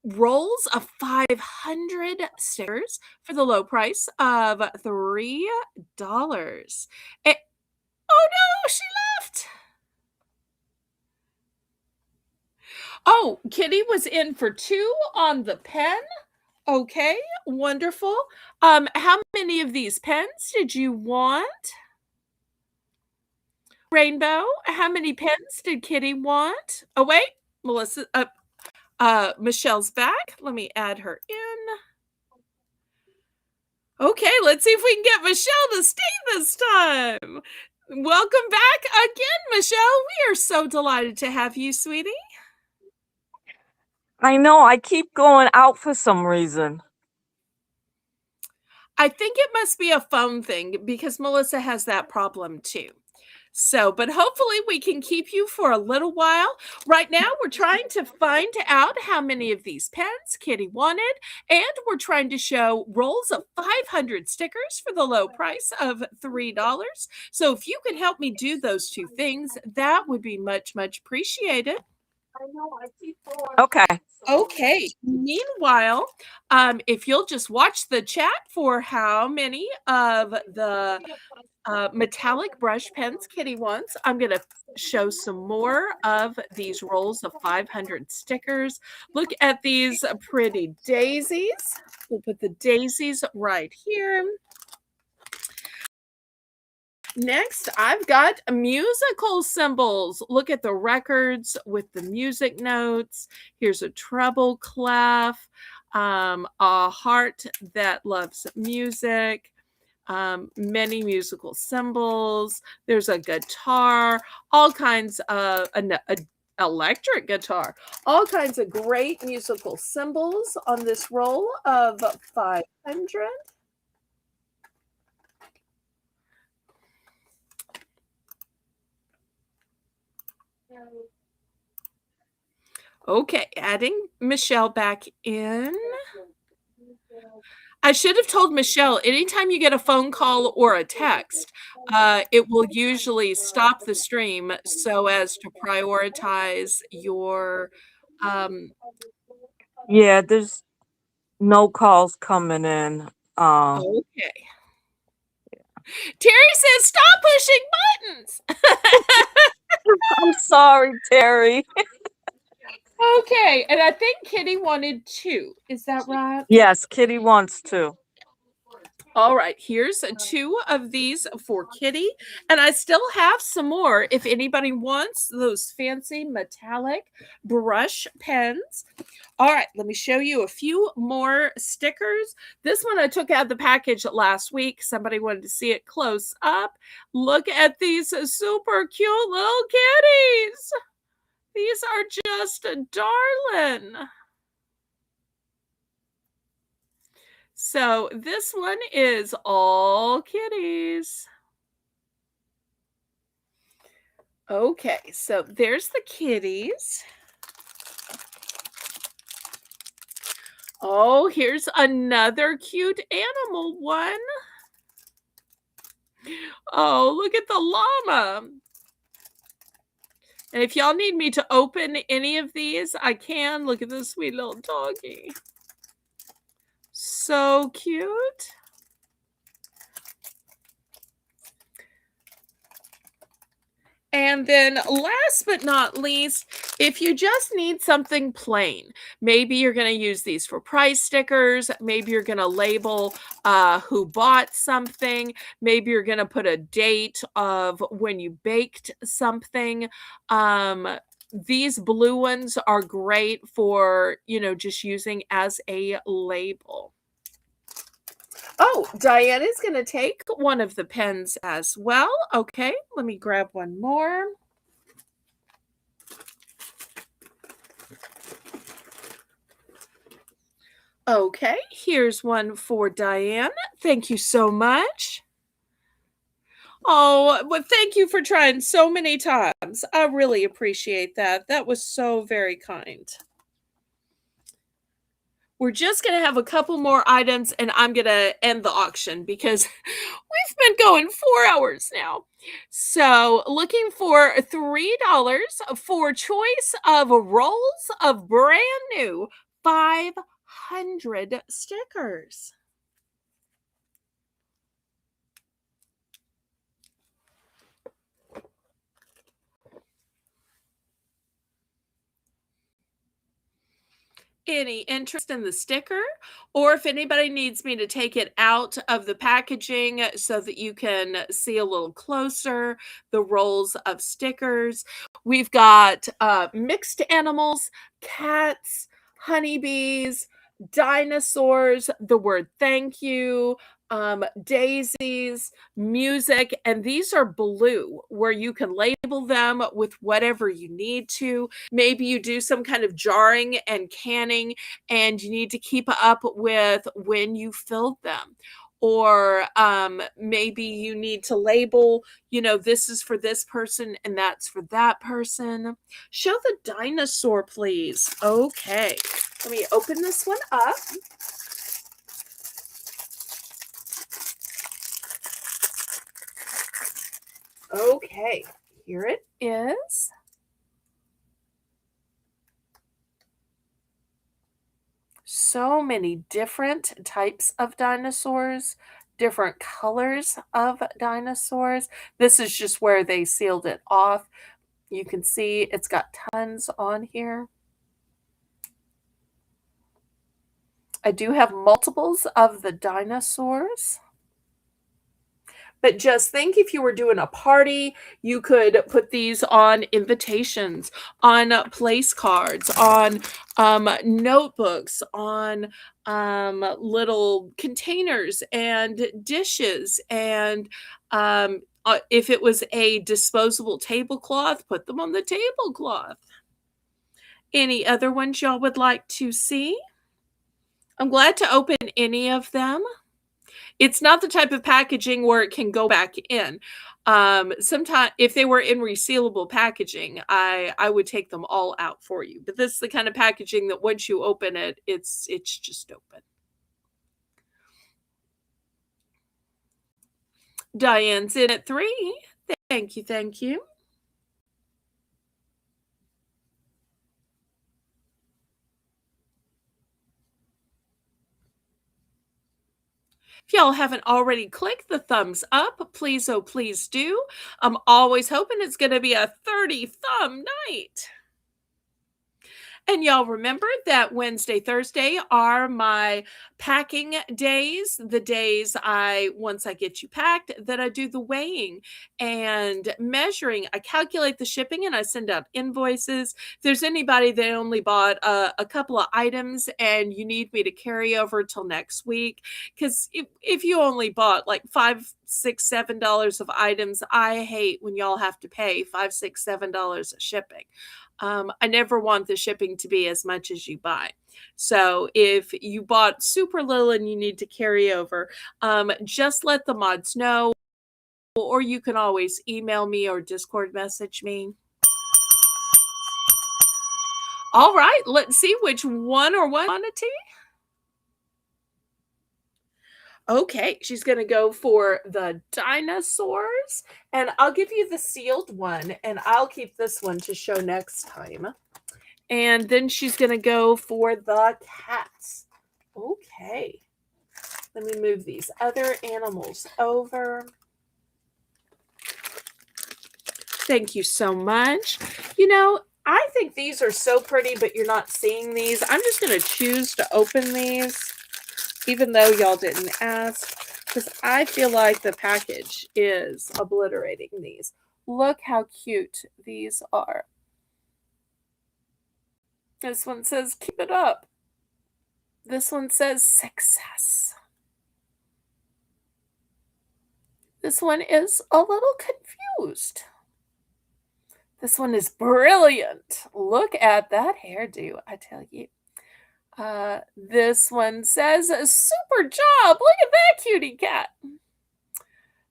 rolls of 500 stickers for the low price of $3. Oh no, she left. Oh, Kitty was in for 2 on the pen. Okay, wonderful. How many of these pens did you want? Rainbow, how many pens did Kitty want? Oh, wait, Melissa, Michelle's back. Let me add her in. Okay, let's see if we can get Michelle to stay this time. Welcome back again, Michelle. We are so delighted to have you, sweetie. I know. I keep going out for some reason. I think it must be a phone thing because Melissa has that problem too. So, but hopefully we can keep you for a little while. Right now, we're trying to find out how many of these pens Kitty wanted, and we're trying to show rolls of 500 stickers for the low price of $3. So if you could help me do those 2 things, that would be much, much appreciated. Okay. Okay. Meanwhile, if you'll just watch the chat for how many of the metallic brush pens Kitty wants, I'm going to show some more of these rolls of 500 stickers. Look at these pretty daisies. We'll put the daisies right here. Next, I've got musical symbols. Look at the records with the music notes. Here's a treble clef, a heart that loves music, many musical symbols. There's a guitar, all kinds of an electric guitar, all kinds of great musical symbols on this roll of 500. Okay, adding Michelle back in. I should have told Michelle, anytime you get a phone call or a text, it will usually stop the stream so as to prioritize your Yeah, there's No calls coming in. Okay. Terry says, "Stop pushing buttons." I'm sorry, Terry. Okay, and I think Kitty wanted 2. Is that right? Yes, Kitty wants to. All right, here's 2 of these for Kitty, and I still have some more if anybody wants those fancy metallic brush pens. All right, let me show you a few more stickers. This one I took out of the package last week. Somebody wanted to see it close up. Look at these super cute little kitties. These are just darling. So this one is all kitties. Okay, so there's the kitties. Oh, here's another cute animal one. Oh, look at the llama. And if y'all need me to open any of these, I can. Look at this sweet little doggy. So cute. And then last but not least, if you just need something plain, maybe you're going to use these for price stickers. Maybe you're going to label who bought something. Maybe you're going to put a date of when you baked something. These blue ones are great for, just using as a label. Oh, Diana's going to take one of the pens as well. Okay, let me grab one more. Okay, here's one for Diane. Thank you so much. Oh, well, thank you for trying so many times. I really appreciate that. That was so very kind. We're just going to have a couple more items and I'm going to end the auction because we've been going 4 hours now. So looking for $3 for choice of rolls of brand new 500 stickers. Any interest in the sticker, or if anybody needs me to take it out of the packaging so that you can see a little closer the rolls of stickers. We've got mixed animals, cats, honeybees, dinosaurs, the word thank you, daisies, music, and these are blue where you can label them with whatever you need to. Maybe you do some kind of jarring and canning and you need to keep up with when you filled them. Or maybe you need to label, this is for this person and that's for that person. Show the dinosaur, please. Okay, let me open this one up. Okay, here it is. So many different types of dinosaurs, different colors of dinosaurs. This is just where they sealed it off. You can see it's got tons on here. I do have multiples of the dinosaurs. But just think if you were doing a party, you could put these on invitations, on place cards, on notebooks, on little containers and dishes. And if it was a disposable tablecloth, put them on the tablecloth. Any other ones y'all would like to see? I'm glad to open any of them. It's not the type of packaging where it can go back in. Sometimes if they were in resealable packaging, I would take them all out for you. But this is the kind of packaging that once you open it, it's just open. Diane's in at 3. Thank you, thank you. If y'all haven't already clicked the thumbs up, please, oh, please do. I'm always hoping it's going to be a 30 thumb night. And y'all remember that Wednesday, Thursday are my packing days. The days once I get you packed, that I do the weighing and measuring. I calculate the shipping and I send out invoices. If there's anybody that only bought a couple of items and you need me to carry over till next week, because if you only bought like $5, $6, $7 of items, I hate when y'all have to pay $5, $6, $7 of shipping. I never want the shipping to be as much as you buy. So if you bought super little and you need to carry over, just let the mods know, or you can always email me or Discord message me. All right, let's see which one or one quantity. Okay, she's going to go for the dinosaurs, and I'll give you the sealed one, and I'll keep this one to show next time. And then she's going to go for the cats. Okay, let me move these other animals over. Thank you so much. You know, I think these are so pretty, but you're not seeing these. I'm just going to choose to open these, even though y'all didn't ask, because I feel like the package is obliterating these. Look how cute these are. This one says, keep it up. This one says, success. This one is a little confused. This one is brilliant. Look at that hairdo, I tell you. This one says, super job. Look at that cutie cat.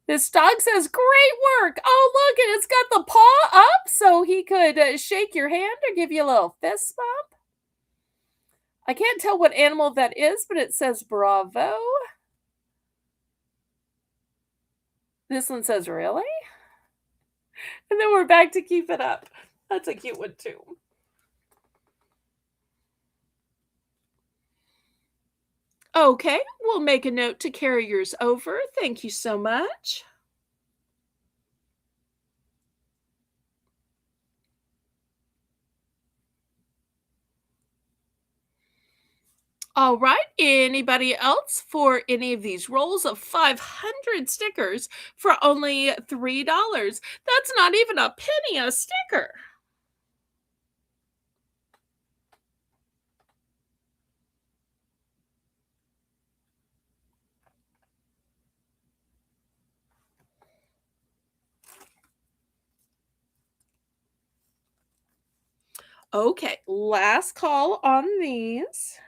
This dog says, great work. Oh, look, and it's got the paw up so he could shake your hand or give you a little fist bump. I can't tell what animal that is, but it says bravo. This one says, really? And then we're back to keep it up. That's a cute one, too. Okay, we'll make a note to carry yours over. Thank you so much. All right, anybody else for any of these rolls of 500 stickers for only $3? That's not even a penny a sticker. Okay, last call on these.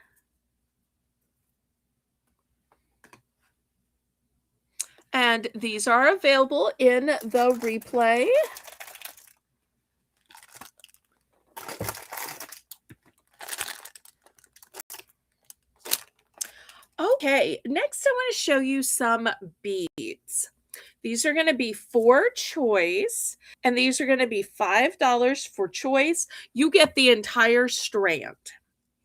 And these are available in the replay. Okay, next I want to show you some beads. These are going to be for choice, and these are going to be $5 for choice. You get the entire strand.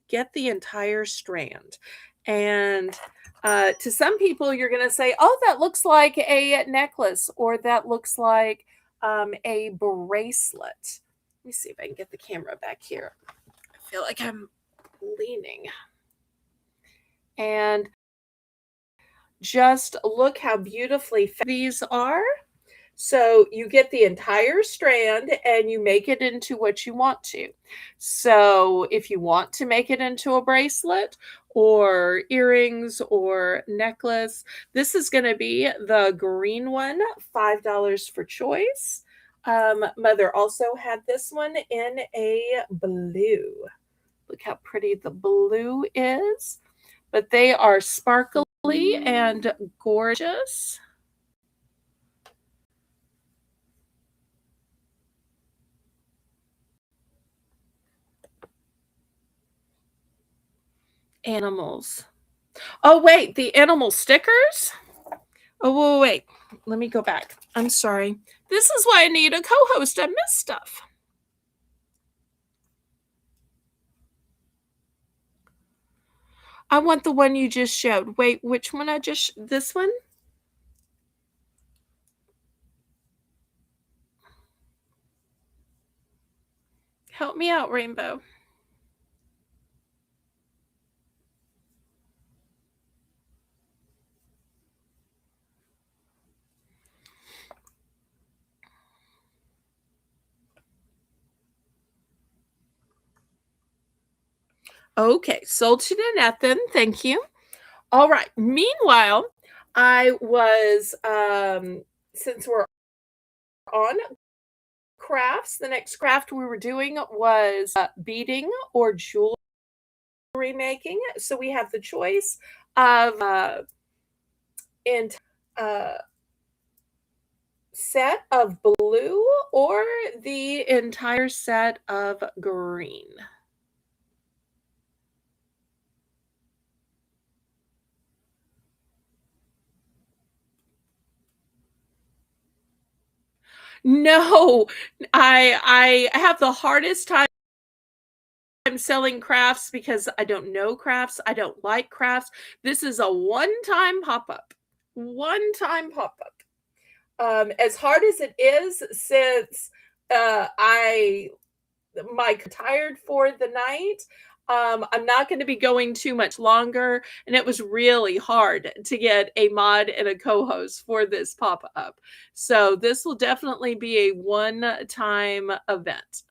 Get the entire strand. And to some people, you're going to say, oh, that looks like a necklace, or that looks like a bracelet. Let me see if I can get the camera back here. I feel like I'm leaning. And just look how beautifully these are. So you get the entire strand and you make it into what you want to. So if you want to make it into a bracelet or earrings or necklace, this is going to be the green one, $5 for choice. Mother also had this one in a blue. Look how pretty the blue is. But they are sparkly and gorgeous. Animals. Oh, wait, the animal stickers? Oh, wait. Let me go back. I'm sorry. This is why I need a co-host. I missed stuff. I want the one you just showed. Wait, which one I just this one? Help me out, Rainbow. Okay, sold to Nathan. Thank you. All right. Meanwhile, I was since we're on crafts, the next craft we were doing was beading or jewelry making. So we have the choice of in uh, set of blue or the entire set of green. No, I have the hardest time selling crafts because I don't know crafts. I don't like crafts. This is a one-time pop-up. One-time pop-up. As hard as it is, since I my tired for the night, I'm not going to be going too much longer, and it was really hard to get a mod and a co-host for this pop-up. So this will definitely be a one-time event.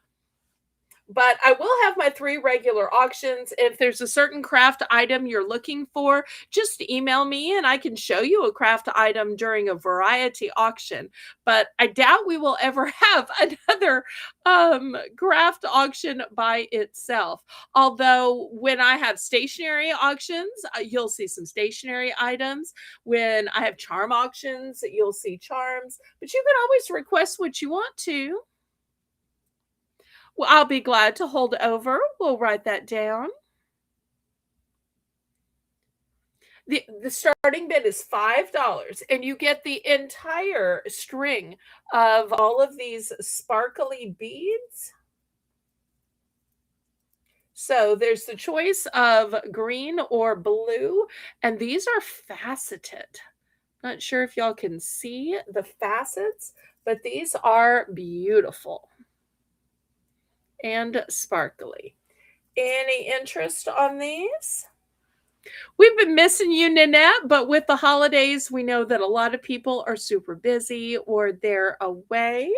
But I will have my 3 regular auctions. If there's a certain craft item you're looking for, just email me and I can show you a craft item during a variety auction. But I doubt we will ever have another craft auction by itself. Although when I have stationary auctions, you'll see some stationary items. When I have charm auctions, you'll see charms. But you can always request what you want to. Well, I'll be glad to hold over. We'll write that down. The starting bid is $5, and you get the entire string of all of these sparkly beads. So there's the choice of green or blue, and these are faceted. Not sure if y'all can see the facets, but these are beautiful and sparkly. Any interest on these? We've been missing you, Nanette, but with the holidays, we know that a lot of people are super busy or they're away.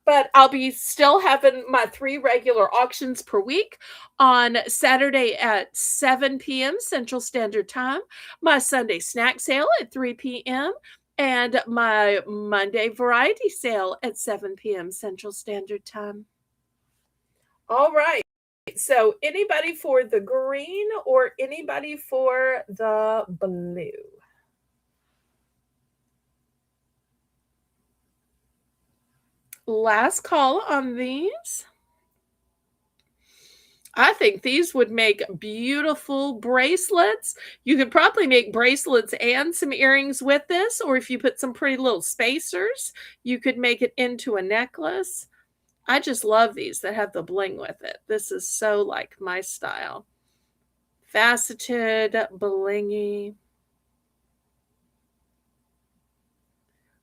But I'll be still having my 3 regular auctions per week on Saturday at 7 p.m. Central Standard Time, my Sunday snack sale at 3 p.m., and my Monday variety sale at 7 p.m. Central Standard Time. All right. So anybody for the green or anybody for the blue? Last call on these. I think these would make beautiful bracelets. You could probably make bracelets and some earrings with this, or if you put some pretty little spacers, you could make it into a necklace. I just love these that have the bling with it. This is so like my style. Faceted, blingy.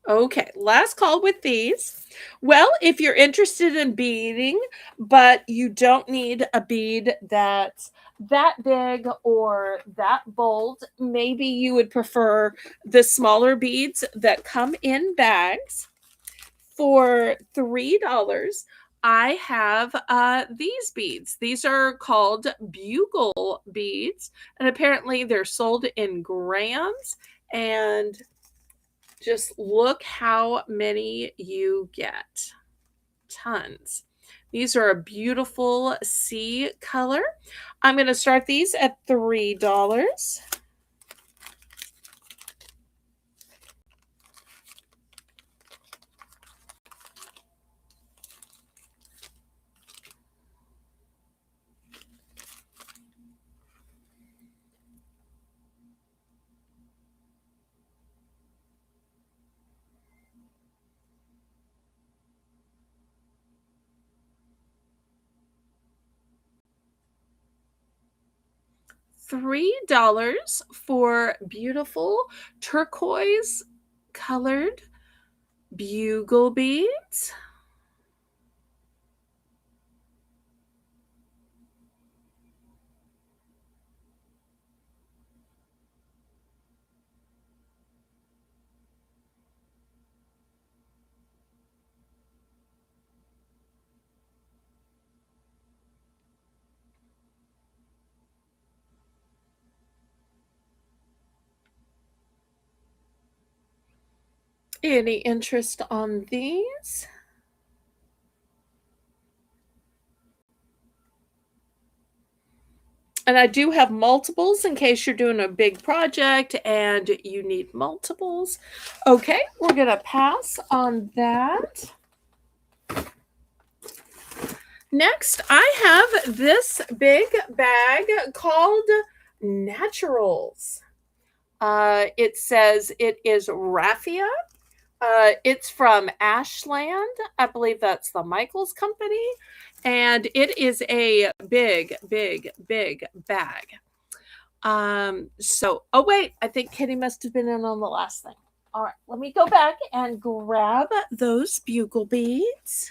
Okay, last call with these. Well, if you're interested in beading, but you don't need a bead that's that big or that bold, maybe you would prefer the smaller beads that come in bags. For $3, I have these beads. These are called bugle beads, and apparently they're sold in grams. And just look how many you get. Tons. These are a beautiful sea color. I'm going to start these at $3. $3 for beautiful turquoise colored bugle beads. Any interest on these? And I do have multiples in case you're doing a big project and you need multiples. Okay, we're going to pass on that. Next, I have this big bag called Naturals. It says it is raffia. It's from Ashland. I believe that's the Michaels company. And it is a big, big, big bag. Oh wait, I think Kitty must have been in on the last thing. All right, let me go back and grab those bugle beads.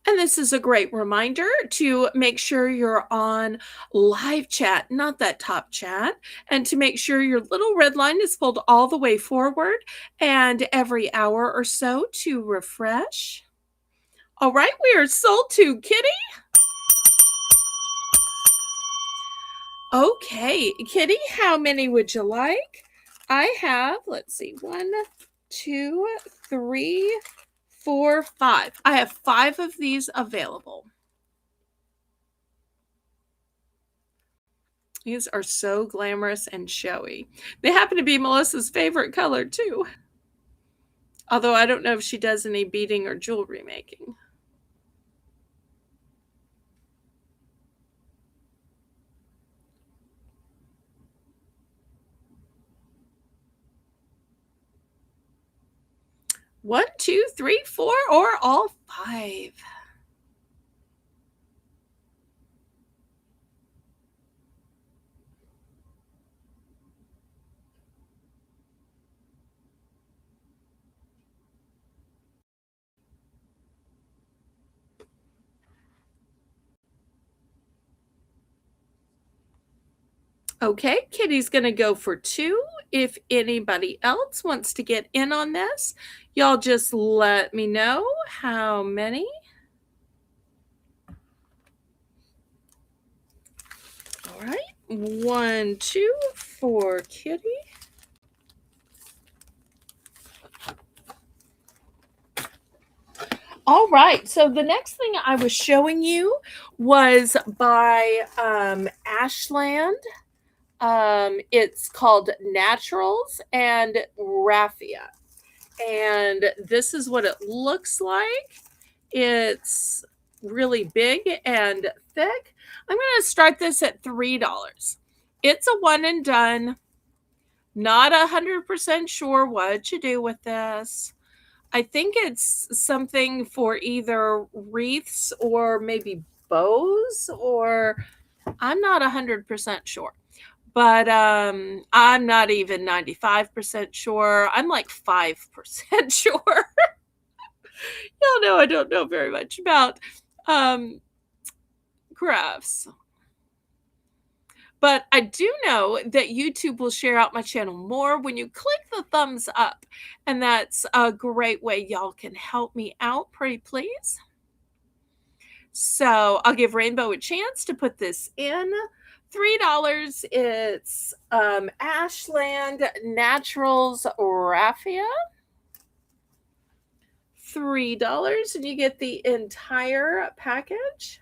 And this is a great reminder to make sure you're on live chat, not that top chat, and to make sure your little red line is pulled all the way forward and every hour or so to refresh. All right, we are sold to Kitty. Okay, Kitty, how many would you like? I have, let's see, 1, 2, 3, 4, 5. I have 5 of these available. These are so glamorous and showy. They happen to be Melissa's favorite color too. Although I don't know if she does any beading or jewelry making. One, two, three, four, or all 5. Okay, Kitty's going to go for 2. If anybody else wants to get in on this, y'all just let me know how many. All right, 1, 2 for Kitty. All right, so the next thing I was showing you was by Ashland. It's called Naturals and Raffia. And this is what it looks like. It's really big and thick. I'm going to start this at $3. It's a one and done. Not 100% sure what to do with this. I think it's something for either wreaths or maybe bows, or I'm not 100% sure. But I'm not even 95% sure. I'm like 5% sure. Y'all know I don't know very much about crafts. But I do know that YouTube will share out my channel more when you click the thumbs up. And that's a great way y'all can help me out, pretty please. So I'll give Rainbow a chance to put this in. $3. It's Ashland Naturals Raffia. $3, and you get the entire package.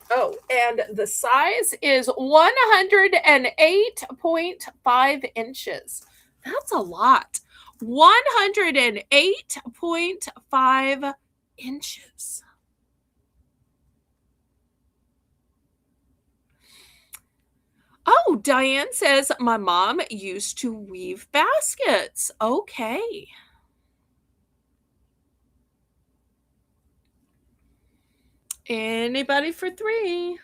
Oh, and the size is 108.5 inches. That's a lot. 108.5 inches. Oh, Diane says, my mom used to weave baskets. Okay. Anybody for 3?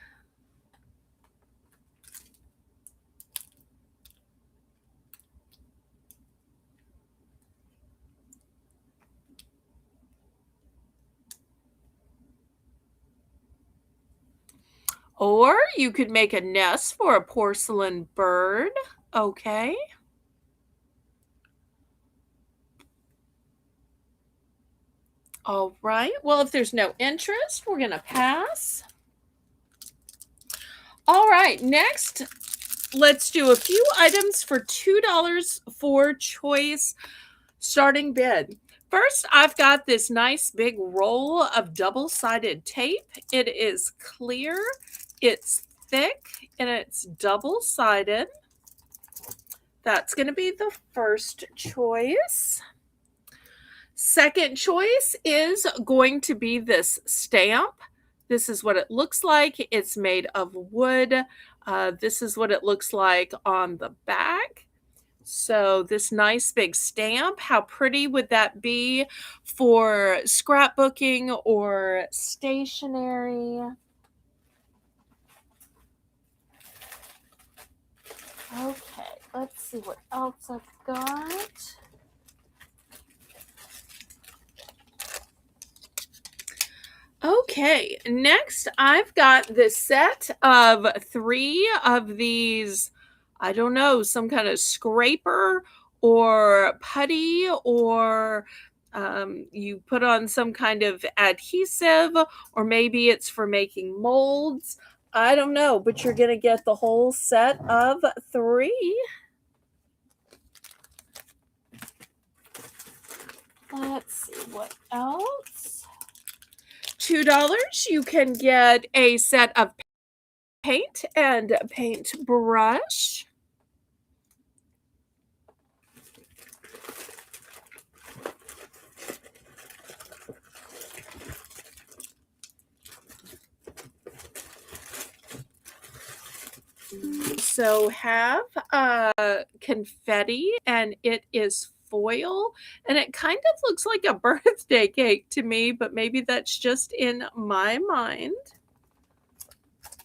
Or you could make a nest for a porcelain bird. Okay. All right. Well, if there's no interest, we're going to pass. All right. Next, let's do a few items for $2 for choice starting bid. First, I've got this nice big roll of double-sided tape. It is clear, it's thick, and it's double-sided. That's going to be the first choice. Second choice is going to be this stamp. This is what it looks like. It's made of wood. This is what it looks like on the back. So this nice big stamp, how pretty would that be for scrapbooking or stationery? Okay, let's see what else I've got. Okay, next I've got this set of 3 of these, I don't know, some kind of scraper or putty, or you put on some kind of adhesive, or maybe it's for making molds. I don't know, but you're going to get the whole set of 3. Let's see what else. $2, you can get a set of paint and paintbrush. So have confetti, and it is foil, and it kind of looks like a birthday cake to me, but maybe that's just in my mind.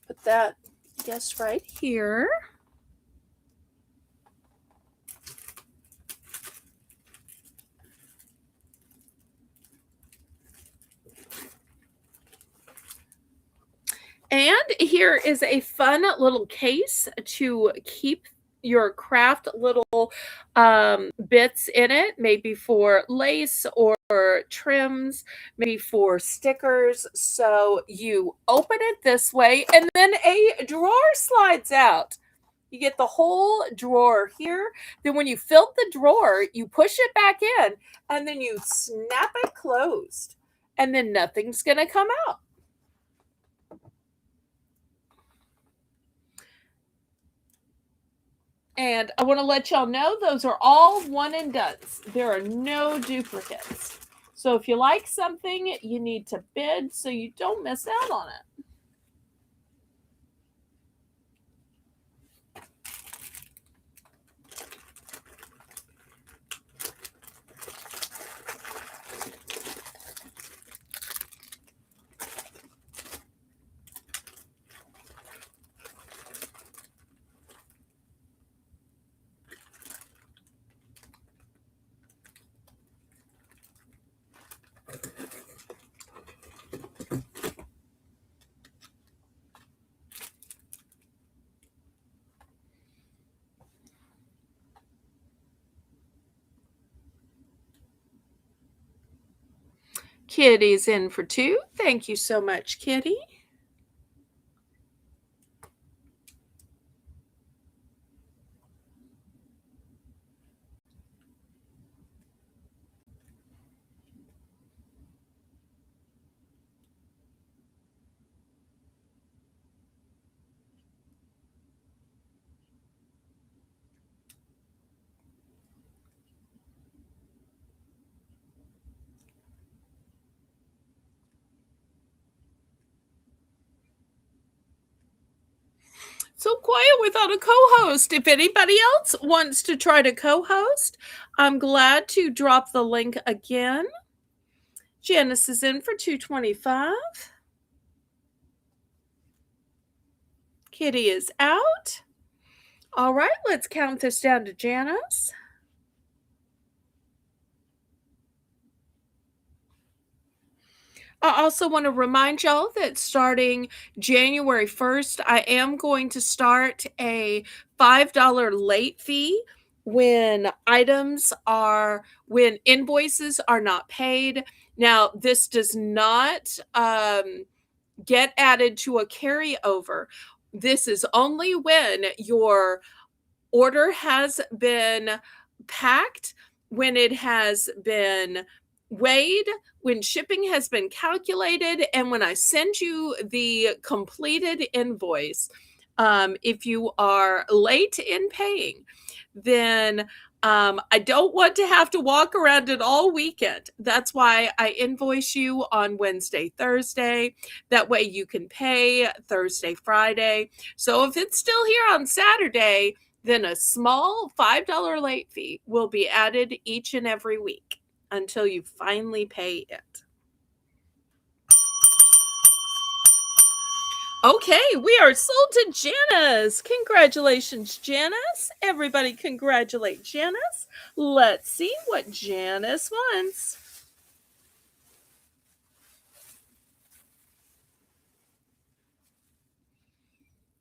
Put that, I guess, right here. And here is a fun little case to keep your craft little bits in it, maybe for lace or trims, maybe for stickers. So you open it this way, and then a drawer slides out. You get the whole drawer here. Then when you fill the drawer, you push it back in, and then you snap it closed, and then nothing's going to come out. And I want to let y'all know those are all one and dones. There are no duplicates. So if you like something, you need to bid so you don't miss out on it. Kitty's in for 2. Thank you so much, Kitty. So quiet without a co-host. If anybody else wants to try to co-host, I'm glad to drop the link again. Janice is in for $2.25. Kitty is out. All right, let's count this down to Janice. I also want to remind y'all that starting January 1st, I am going to start a $5 late fee when invoices are not paid. Now, this does not get added to a carryover. This is only when your order has been packed, when it has been weighed, when shipping has been calculated, and when I send you the completed invoice. If you are late in paying, then I don't want to have to walk around it all weekend. That's why I invoice you on Wednesday, Thursday. That way you can pay Thursday, Friday. So if it's still here on Saturday, then a small $5 late fee will be added each and every week until you finally pay it. Okay, we are sold to Janice. Congratulations, Janice. Everybody congratulate Janice. Let's see what Janice wants.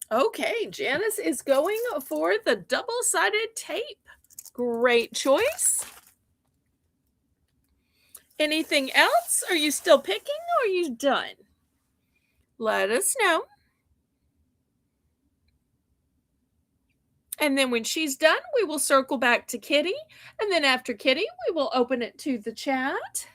Okay, Janice is going for the double-sided tape. Great choice. Anything else? Are you still picking or are you done? Let us know. And then when she's done, we will circle back to Kitty. And then after Kitty, we will open it to the chat.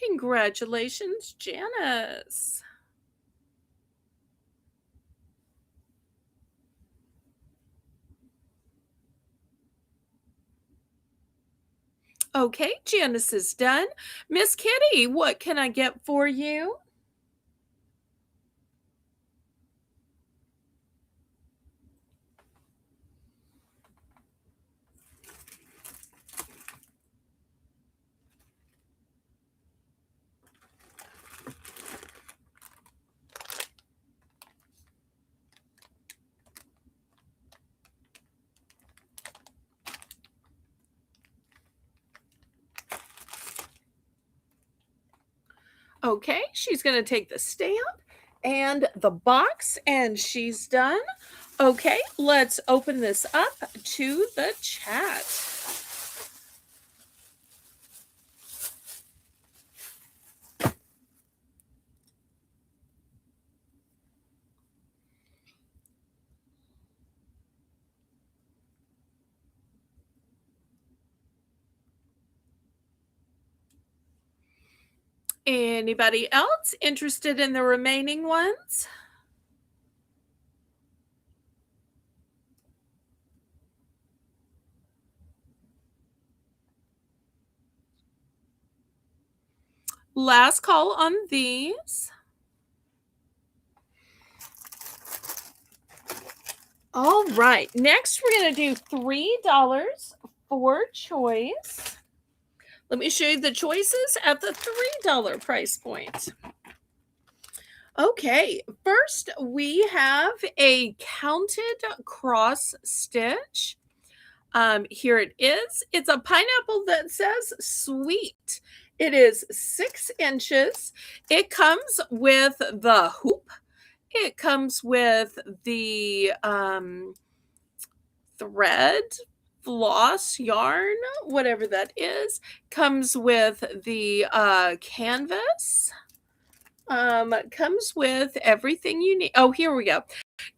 Congratulations, Janice. Okay, Janice is done. Miss Kitty, what can I get for you? Okay, she's going to take the stamp and the box, and she's done. Okay, let's open this up to the chat. Anybody else interested in the remaining ones? Last call on these. All right, next we're going to do $3 for choice. Let me show you the choices at the $3 price point. Okay, first we have a counted cross stitch. Here it is. It's a pineapple that says sweet. It is 6 inches. It comes with the hoop. It comes with the thread, floss, yarn, whatever that is. Comes with the canvas. Comes with everything you need. Oh, here we go.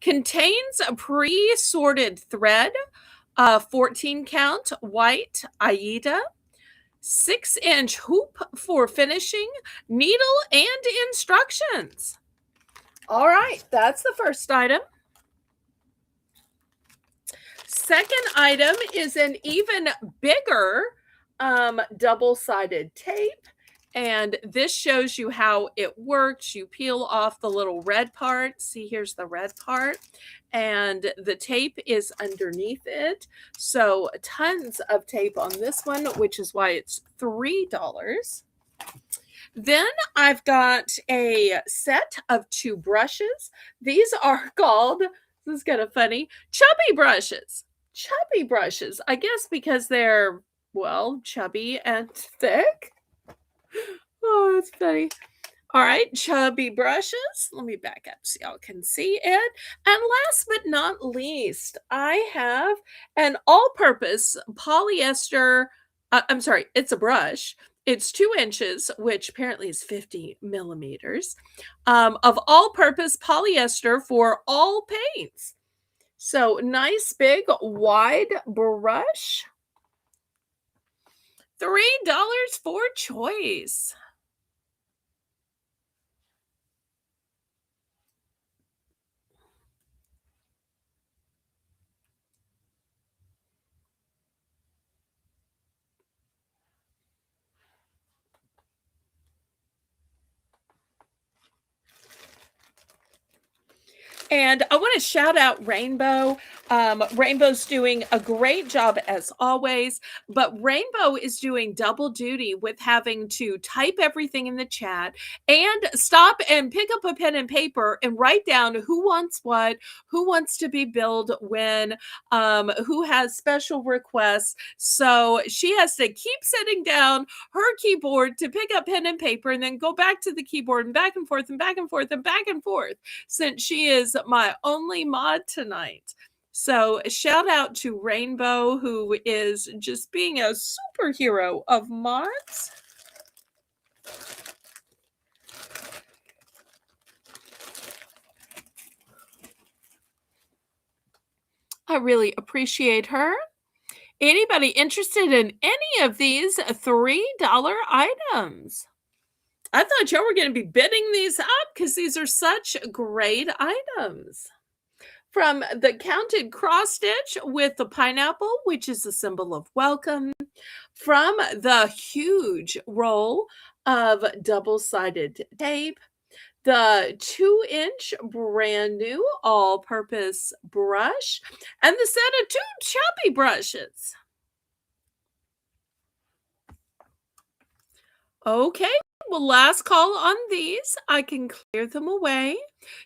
Contains a pre-sorted thread, 14 count white Aida, 6-inch hoop for finishing, needle, and instructions. All right, that's the first item. Second item is an even bigger double-sided tape. And this shows you how it works. You peel off the little red part. See, here's the red part. And the tape is underneath it. So tons of tape on this one, which is why it's $3. Then I've got a set of 2 brushes. These are called, this is kind of funny, chubby brushes. Chubby brushes, I guess because they're, well, chubby and thick. Oh, that's funny. All right, chubby brushes. Let me back up so y'all can see it. And last but not least, I have an all-purpose polyester, I'm sorry, it's a brush. It's 2 inches, which apparently is 50 millimeters, of all-purpose polyester for all paints. So nice, big, wide brush. $3 for choice. And I want to shout out Rainbow. Rainbow's doing a great job as always, but Rainbow is doing double duty with having to type everything in the chat and stop and pick up a pen and paper and write down who wants what, who wants to be billed when, who has special requests. So she has to keep sitting down her keyboard to pick up pen and paper and then go back to the keyboard and back and forth and back and forth and back and forth, since she is my only mod tonight. So shout out to Rainbow, who is just being a superhero of mods. I really appreciate her. Anybody interested in any of these $3 items? I thought y'all were going to be bidding these up because these are such great items. From the counted cross stitch with the pineapple, which is a symbol of welcome. From the huge roll of double-sided tape. The 2-inch brand new all-purpose brush. And the set of 2 chubby brushes. Okay, well, last call on these. I can clear them away.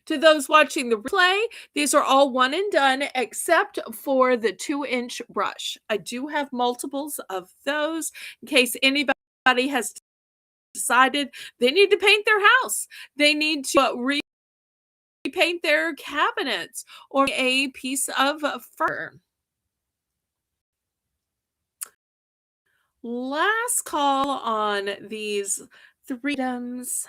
To those watching the replay, these are all one and done except for the 2-inch brush. I do have multiples of those in case anybody has decided they need to paint their house. They need to repaint their cabinets or a piece of fur. Last call on these 3 items.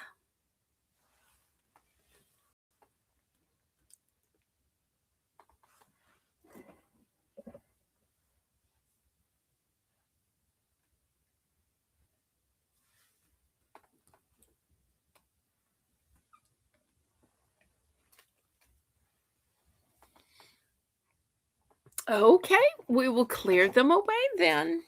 Okay, we will clear them away then.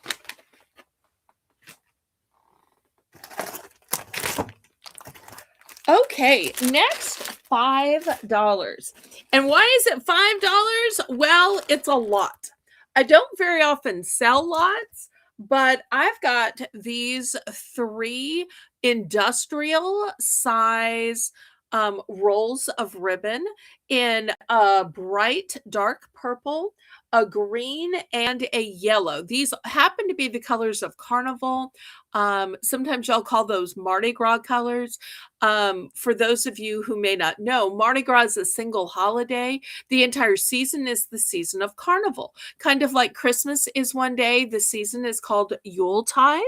Okay, next $5. And why is it $5? Well, it's a lot. I don't very often sell lots, but I've got these 3 industrial size rolls of ribbon in a bright dark purple, a green, and a yellow. These happen to be the colors of Carnival. Sometimes y'all call those Mardi Gras colors. For those of you who may not know, Mardi Gras is a single holiday. The entire season is the season of Carnival. Kind of like Christmas is one day, the season is called Yuletide.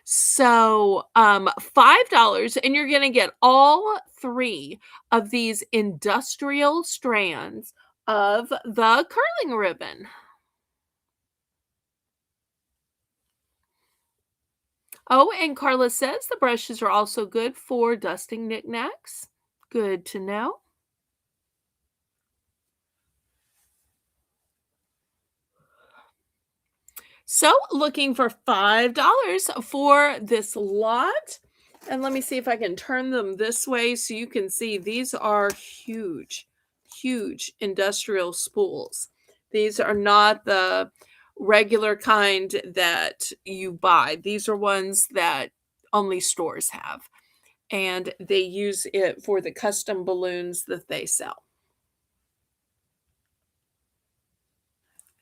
So $5, and you're going to get all 3 of these industrial strands of the curling ribbon. Oh, and Carla says the brushes are also good for dusting knickknacks. Good to know. So looking for $5 for this lot. And let me see if I can turn them this way so you can see these are huge, huge industrial spools. These are not the regular kind that you buy. These are ones that only stores have. And they use it for the custom balloons that they sell.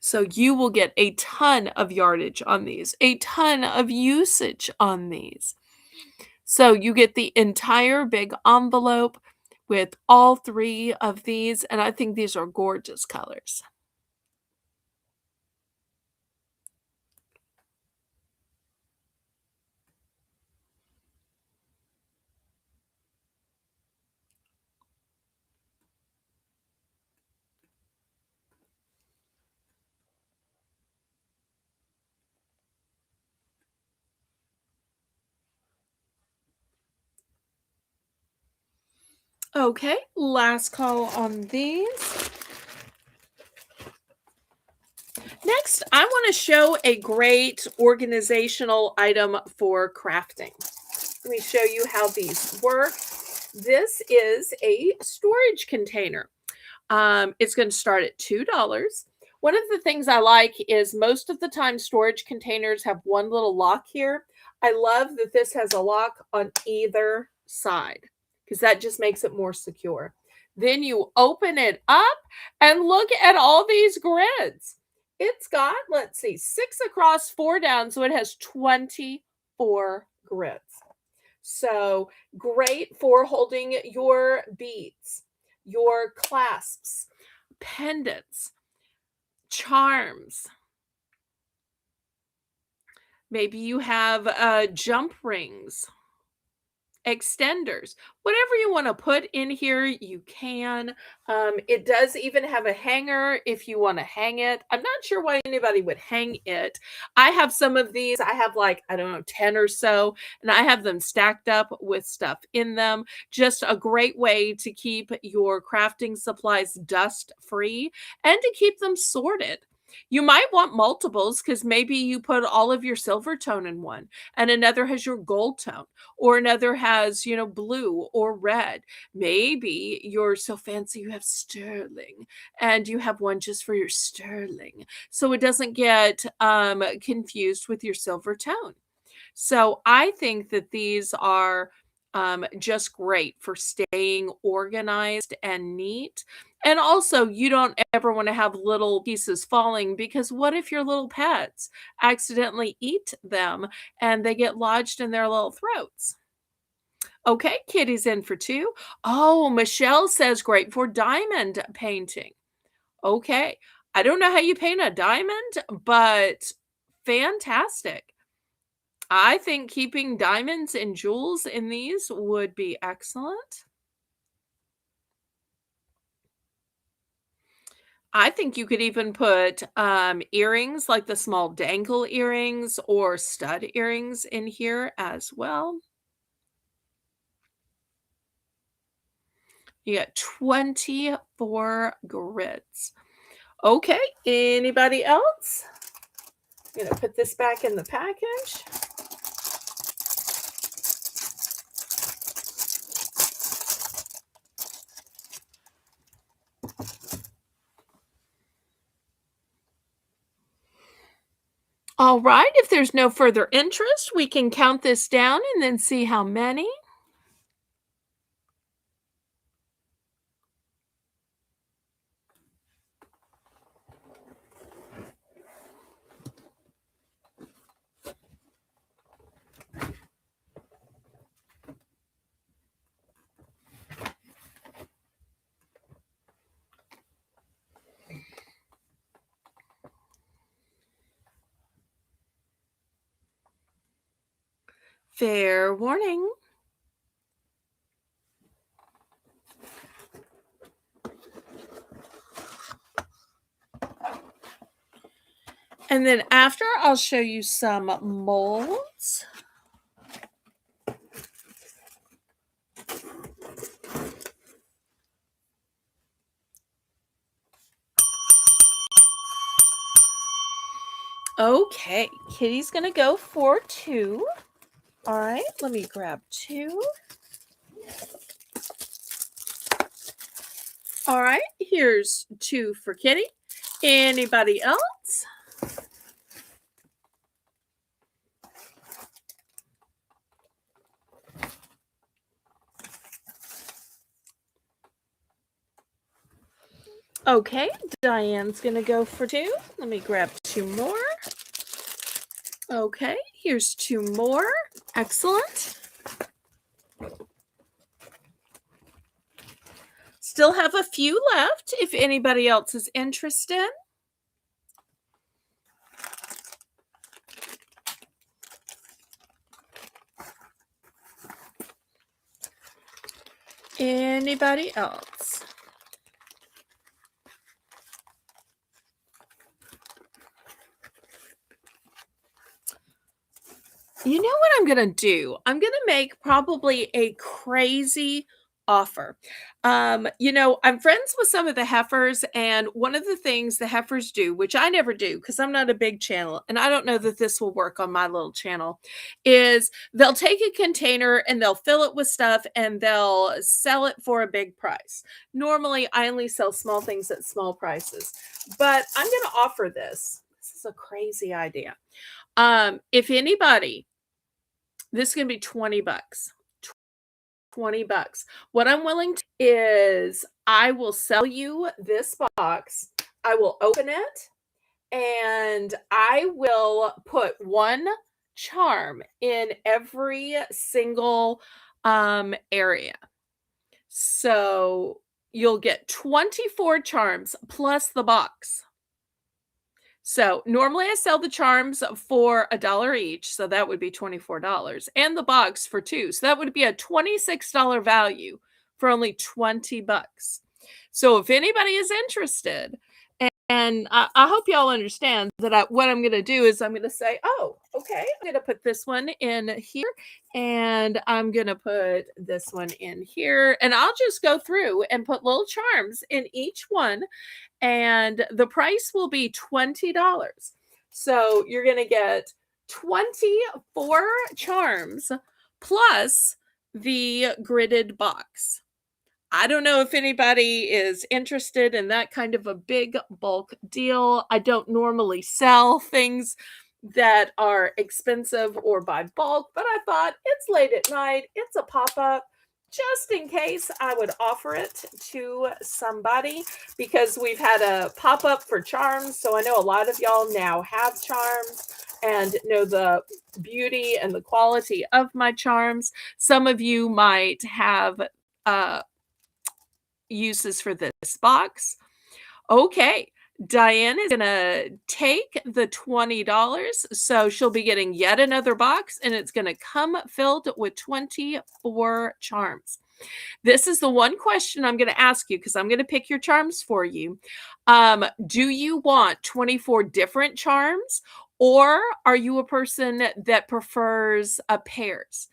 So you will get a ton of yardage on these, a ton of usage on these. So you get the entire big envelope with all 3 of these, and I think these are gorgeous colors. Okay, last call on these. Next, I want to show a great organizational item for crafting. Let me show you how these work. This is a storage container. It's going to start at $2. One of the things I like is most of the time storage containers have one little lock here. I love that this has a lock on either side because that just makes it more secure. Then you open it up and look at all these grids. It's got, let's see, 6 across, 4 down, so it has 24 grids. So great for holding your beads, your clasps, pendants, charms. Maybe you have jump rings, extenders, whatever you want to put in here, you can. It does even have a hanger if you want to hang it. I'm not sure why anybody would hang it. I have some of these. I have like, I don't know, 10 or so, and I have them stacked up with stuff in them. Just a great way to keep your crafting supplies dust free and to keep them sorted. You might want multiples because maybe you put all of your silver tone in one and another has your gold tone, or another has, blue or red. Maybe you're so fancy you have sterling and you have one just for your sterling. So it doesn't get confused with your silver tone. So I think that these are just great for staying organized and neat. And also, you don't ever want to have little pieces falling because what if your little pets accidentally eat them and they get lodged in their little throats? Okay, Kitty's in for 2. Oh, Michelle says great for diamond painting. Okay, I don't know how you paint a diamond, but fantastic. I think keeping diamonds and jewels in these would be excellent. I think you could even put earrings like the small dangle earrings or stud earrings in here as well. You got 24 grids. Okay, anybody else? I'm going to put this back in the package. All right, if there's no further interest, we can count this down and then see how many. Fair warning. And then after, I'll show you some molds. Okay, Kitty's gonna go for 2. All right, let me grab 2. All right, here's 2 for Kitty. Anybody else? Okay, Diane's gonna go for 2. Let me grab 2 more. Okay, here's 2 more. Excellent. Still have a few left if anybody else is interested. Anybody else? You know what I'm gonna do? I'm gonna make probably a crazy offer. I'm friends with some of the heifers, and one of the things the heifers do, which I never do because I'm not a big channel, and I don't know that this will work on my little channel, is they'll take a container and they'll fill it with stuff and they'll sell it for a big price. Normally, I only sell small things at small prices, but I'm gonna offer this. This is a crazy idea. If anybody, this is going to be 20 bucks. 20 bucks. What I'm willing to is I will sell you this box. I will open it and I will put 1 charm in every single area. So you'll get 24 charms plus the box. So normally I sell the charms for $1 each, so that would be $24, and the box for 2. So that would be a $26 value for only 20 bucks. So if anybody is interested, and I hope y'all understand that what I'm going to do is I'm going to say, oh, okay, I'm going to put this one in here, and I'm going to put this one in here, and I'll just go through and put little charms in each one, and the price will be $20. So you're going to get 24 charms plus the gridded box. I don't know if anybody is interested in that kind of a big bulk deal. I don't normally sell things that are expensive or by bulk, but I thought it's late at night, it's a pop-up. Just in case, I would offer it to somebody because we've had a pop-up for charms. So I know a lot of y'all now have charms and know the beauty and the quality of my charms. Some of you might have uses for this box. Okay, Diane is going to take the $20. So she'll be getting yet another box, and it's going to come filled with 24 charms. This is the one question I'm going to ask you because I'm going to pick your charms for you. Do you want 24 different charms, or are you a person that prefers pairs?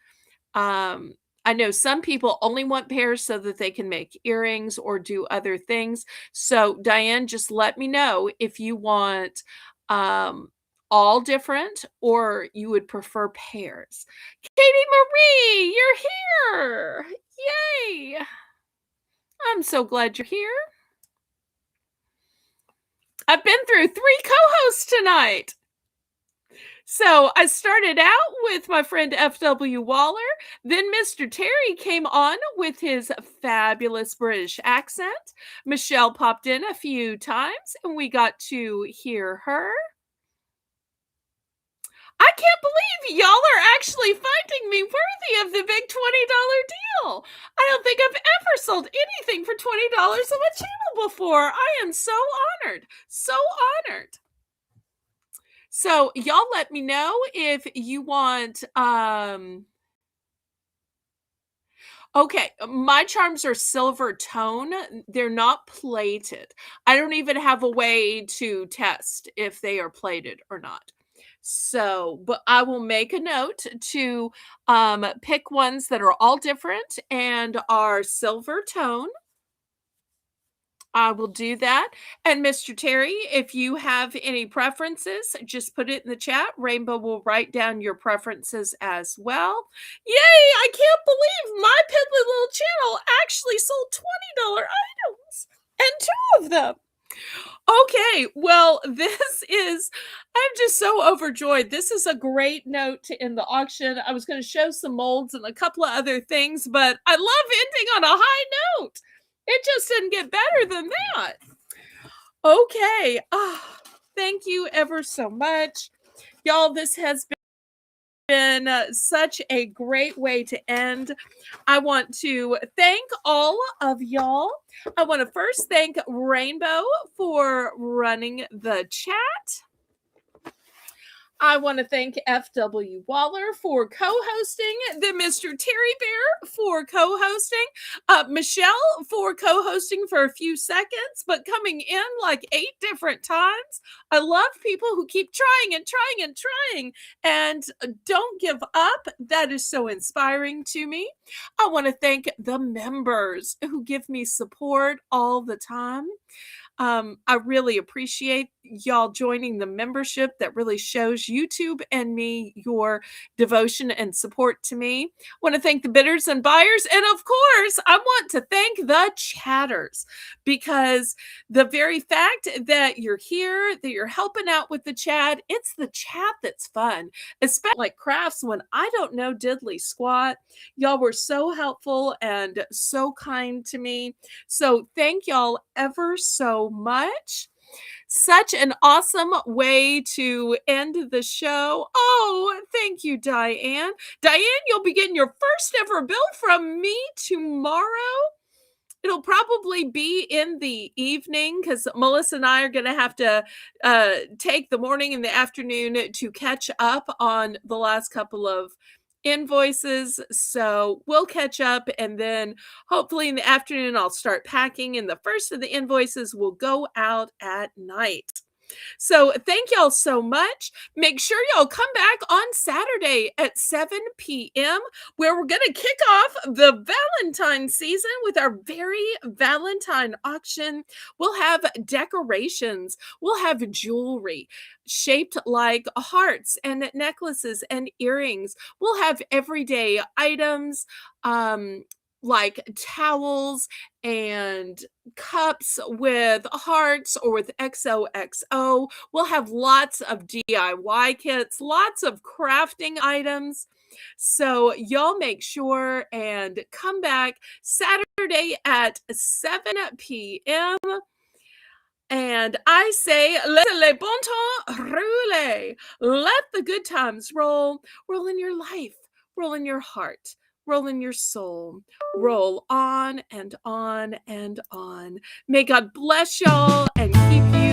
I know some people only want pairs so that they can make earrings or do other things. So Diane, just let me know if you want all different or you would prefer pairs. Katie Marie, you're here. Yay. I'm so glad you're here. I've been through 3 co-hosts tonight. So I started out with my friend F.W. Waller. Then Mr. Terry came on with his fabulous British accent. Michelle popped in a few times and we got to hear her. I can't believe y'all are actually finding me worthy of the big $20 deal. I don't think I've ever sold anything for $20 on my channel before. I am so honored. So honored. So y'all let me know if you want, okay, my charms are silver tone. They're not plated. I don't even have a way to test if they are plated or not. So, but I will make a note to pick ones that are all different and are silver tone. I will do that. And Mr. Terry, if you have any preferences, just put it in the chat. Rainbow will write down your preferences as well. Yay! I can't believe my piddly little channel actually sold $20 items, and 2 of them. Okay, well, I'm just so overjoyed. This is a great note to end the auction. I was going to show some molds and a couple of other things, but I love ending on a high note. It just didn't get better than that. Okay. Thank you ever so much. Y'all, this has been such a great way to end. I want to thank all of y'all. I want to first thank Rainbow for running the chat. I want to thank F.W. Waller for co-hosting, then Mr. Terry Bear for co-hosting, Michelle for co-hosting for a few seconds, but coming in like 8 different times. I love people who keep trying and trying and trying and don't give up. That is so inspiring to me. I want to thank the members who give me support all the time. I really appreciate y'all joining the membership. That really shows YouTube and me your devotion and support to me. I want to thank the bidders and buyers. And of course, I want to thank the chatters, because the very fact that you're here, that you're helping out with the chat, it's the chat that's fun, especially like crafts when I don't know diddly squat. Y'all were so helpful and so kind to me. So thank y'all ever so much. Such an awesome way to end the show. Oh, thank you, Diane. Diane, you'll be getting your first ever bill from me tomorrow. It'll probably be in the evening because Melissa and I are going to have to take the morning and the afternoon to catch up on the last couple of invoices. So we'll catch up, and then hopefully in the afternoon I'll start packing, and the first of the invoices will go out at night. So thank y'all so much. Make sure y'all come back on Saturday at 7 p.m. where we're going to kick off the Valentine season with our very Valentine auction. We'll have decorations. We'll have jewelry shaped like hearts and necklaces and earrings. We'll have everyday items, like towels and cups with hearts or with XOXO. We'll have lots of DIY kits, lots of crafting items. So y'all make sure and come back Saturday at 7 p.m. And I say, let le bon temps roule. Let the good times roll. Roll in your life. Roll in your heart. Roll in your soul. Roll on and on and on. May God bless y'all and keep you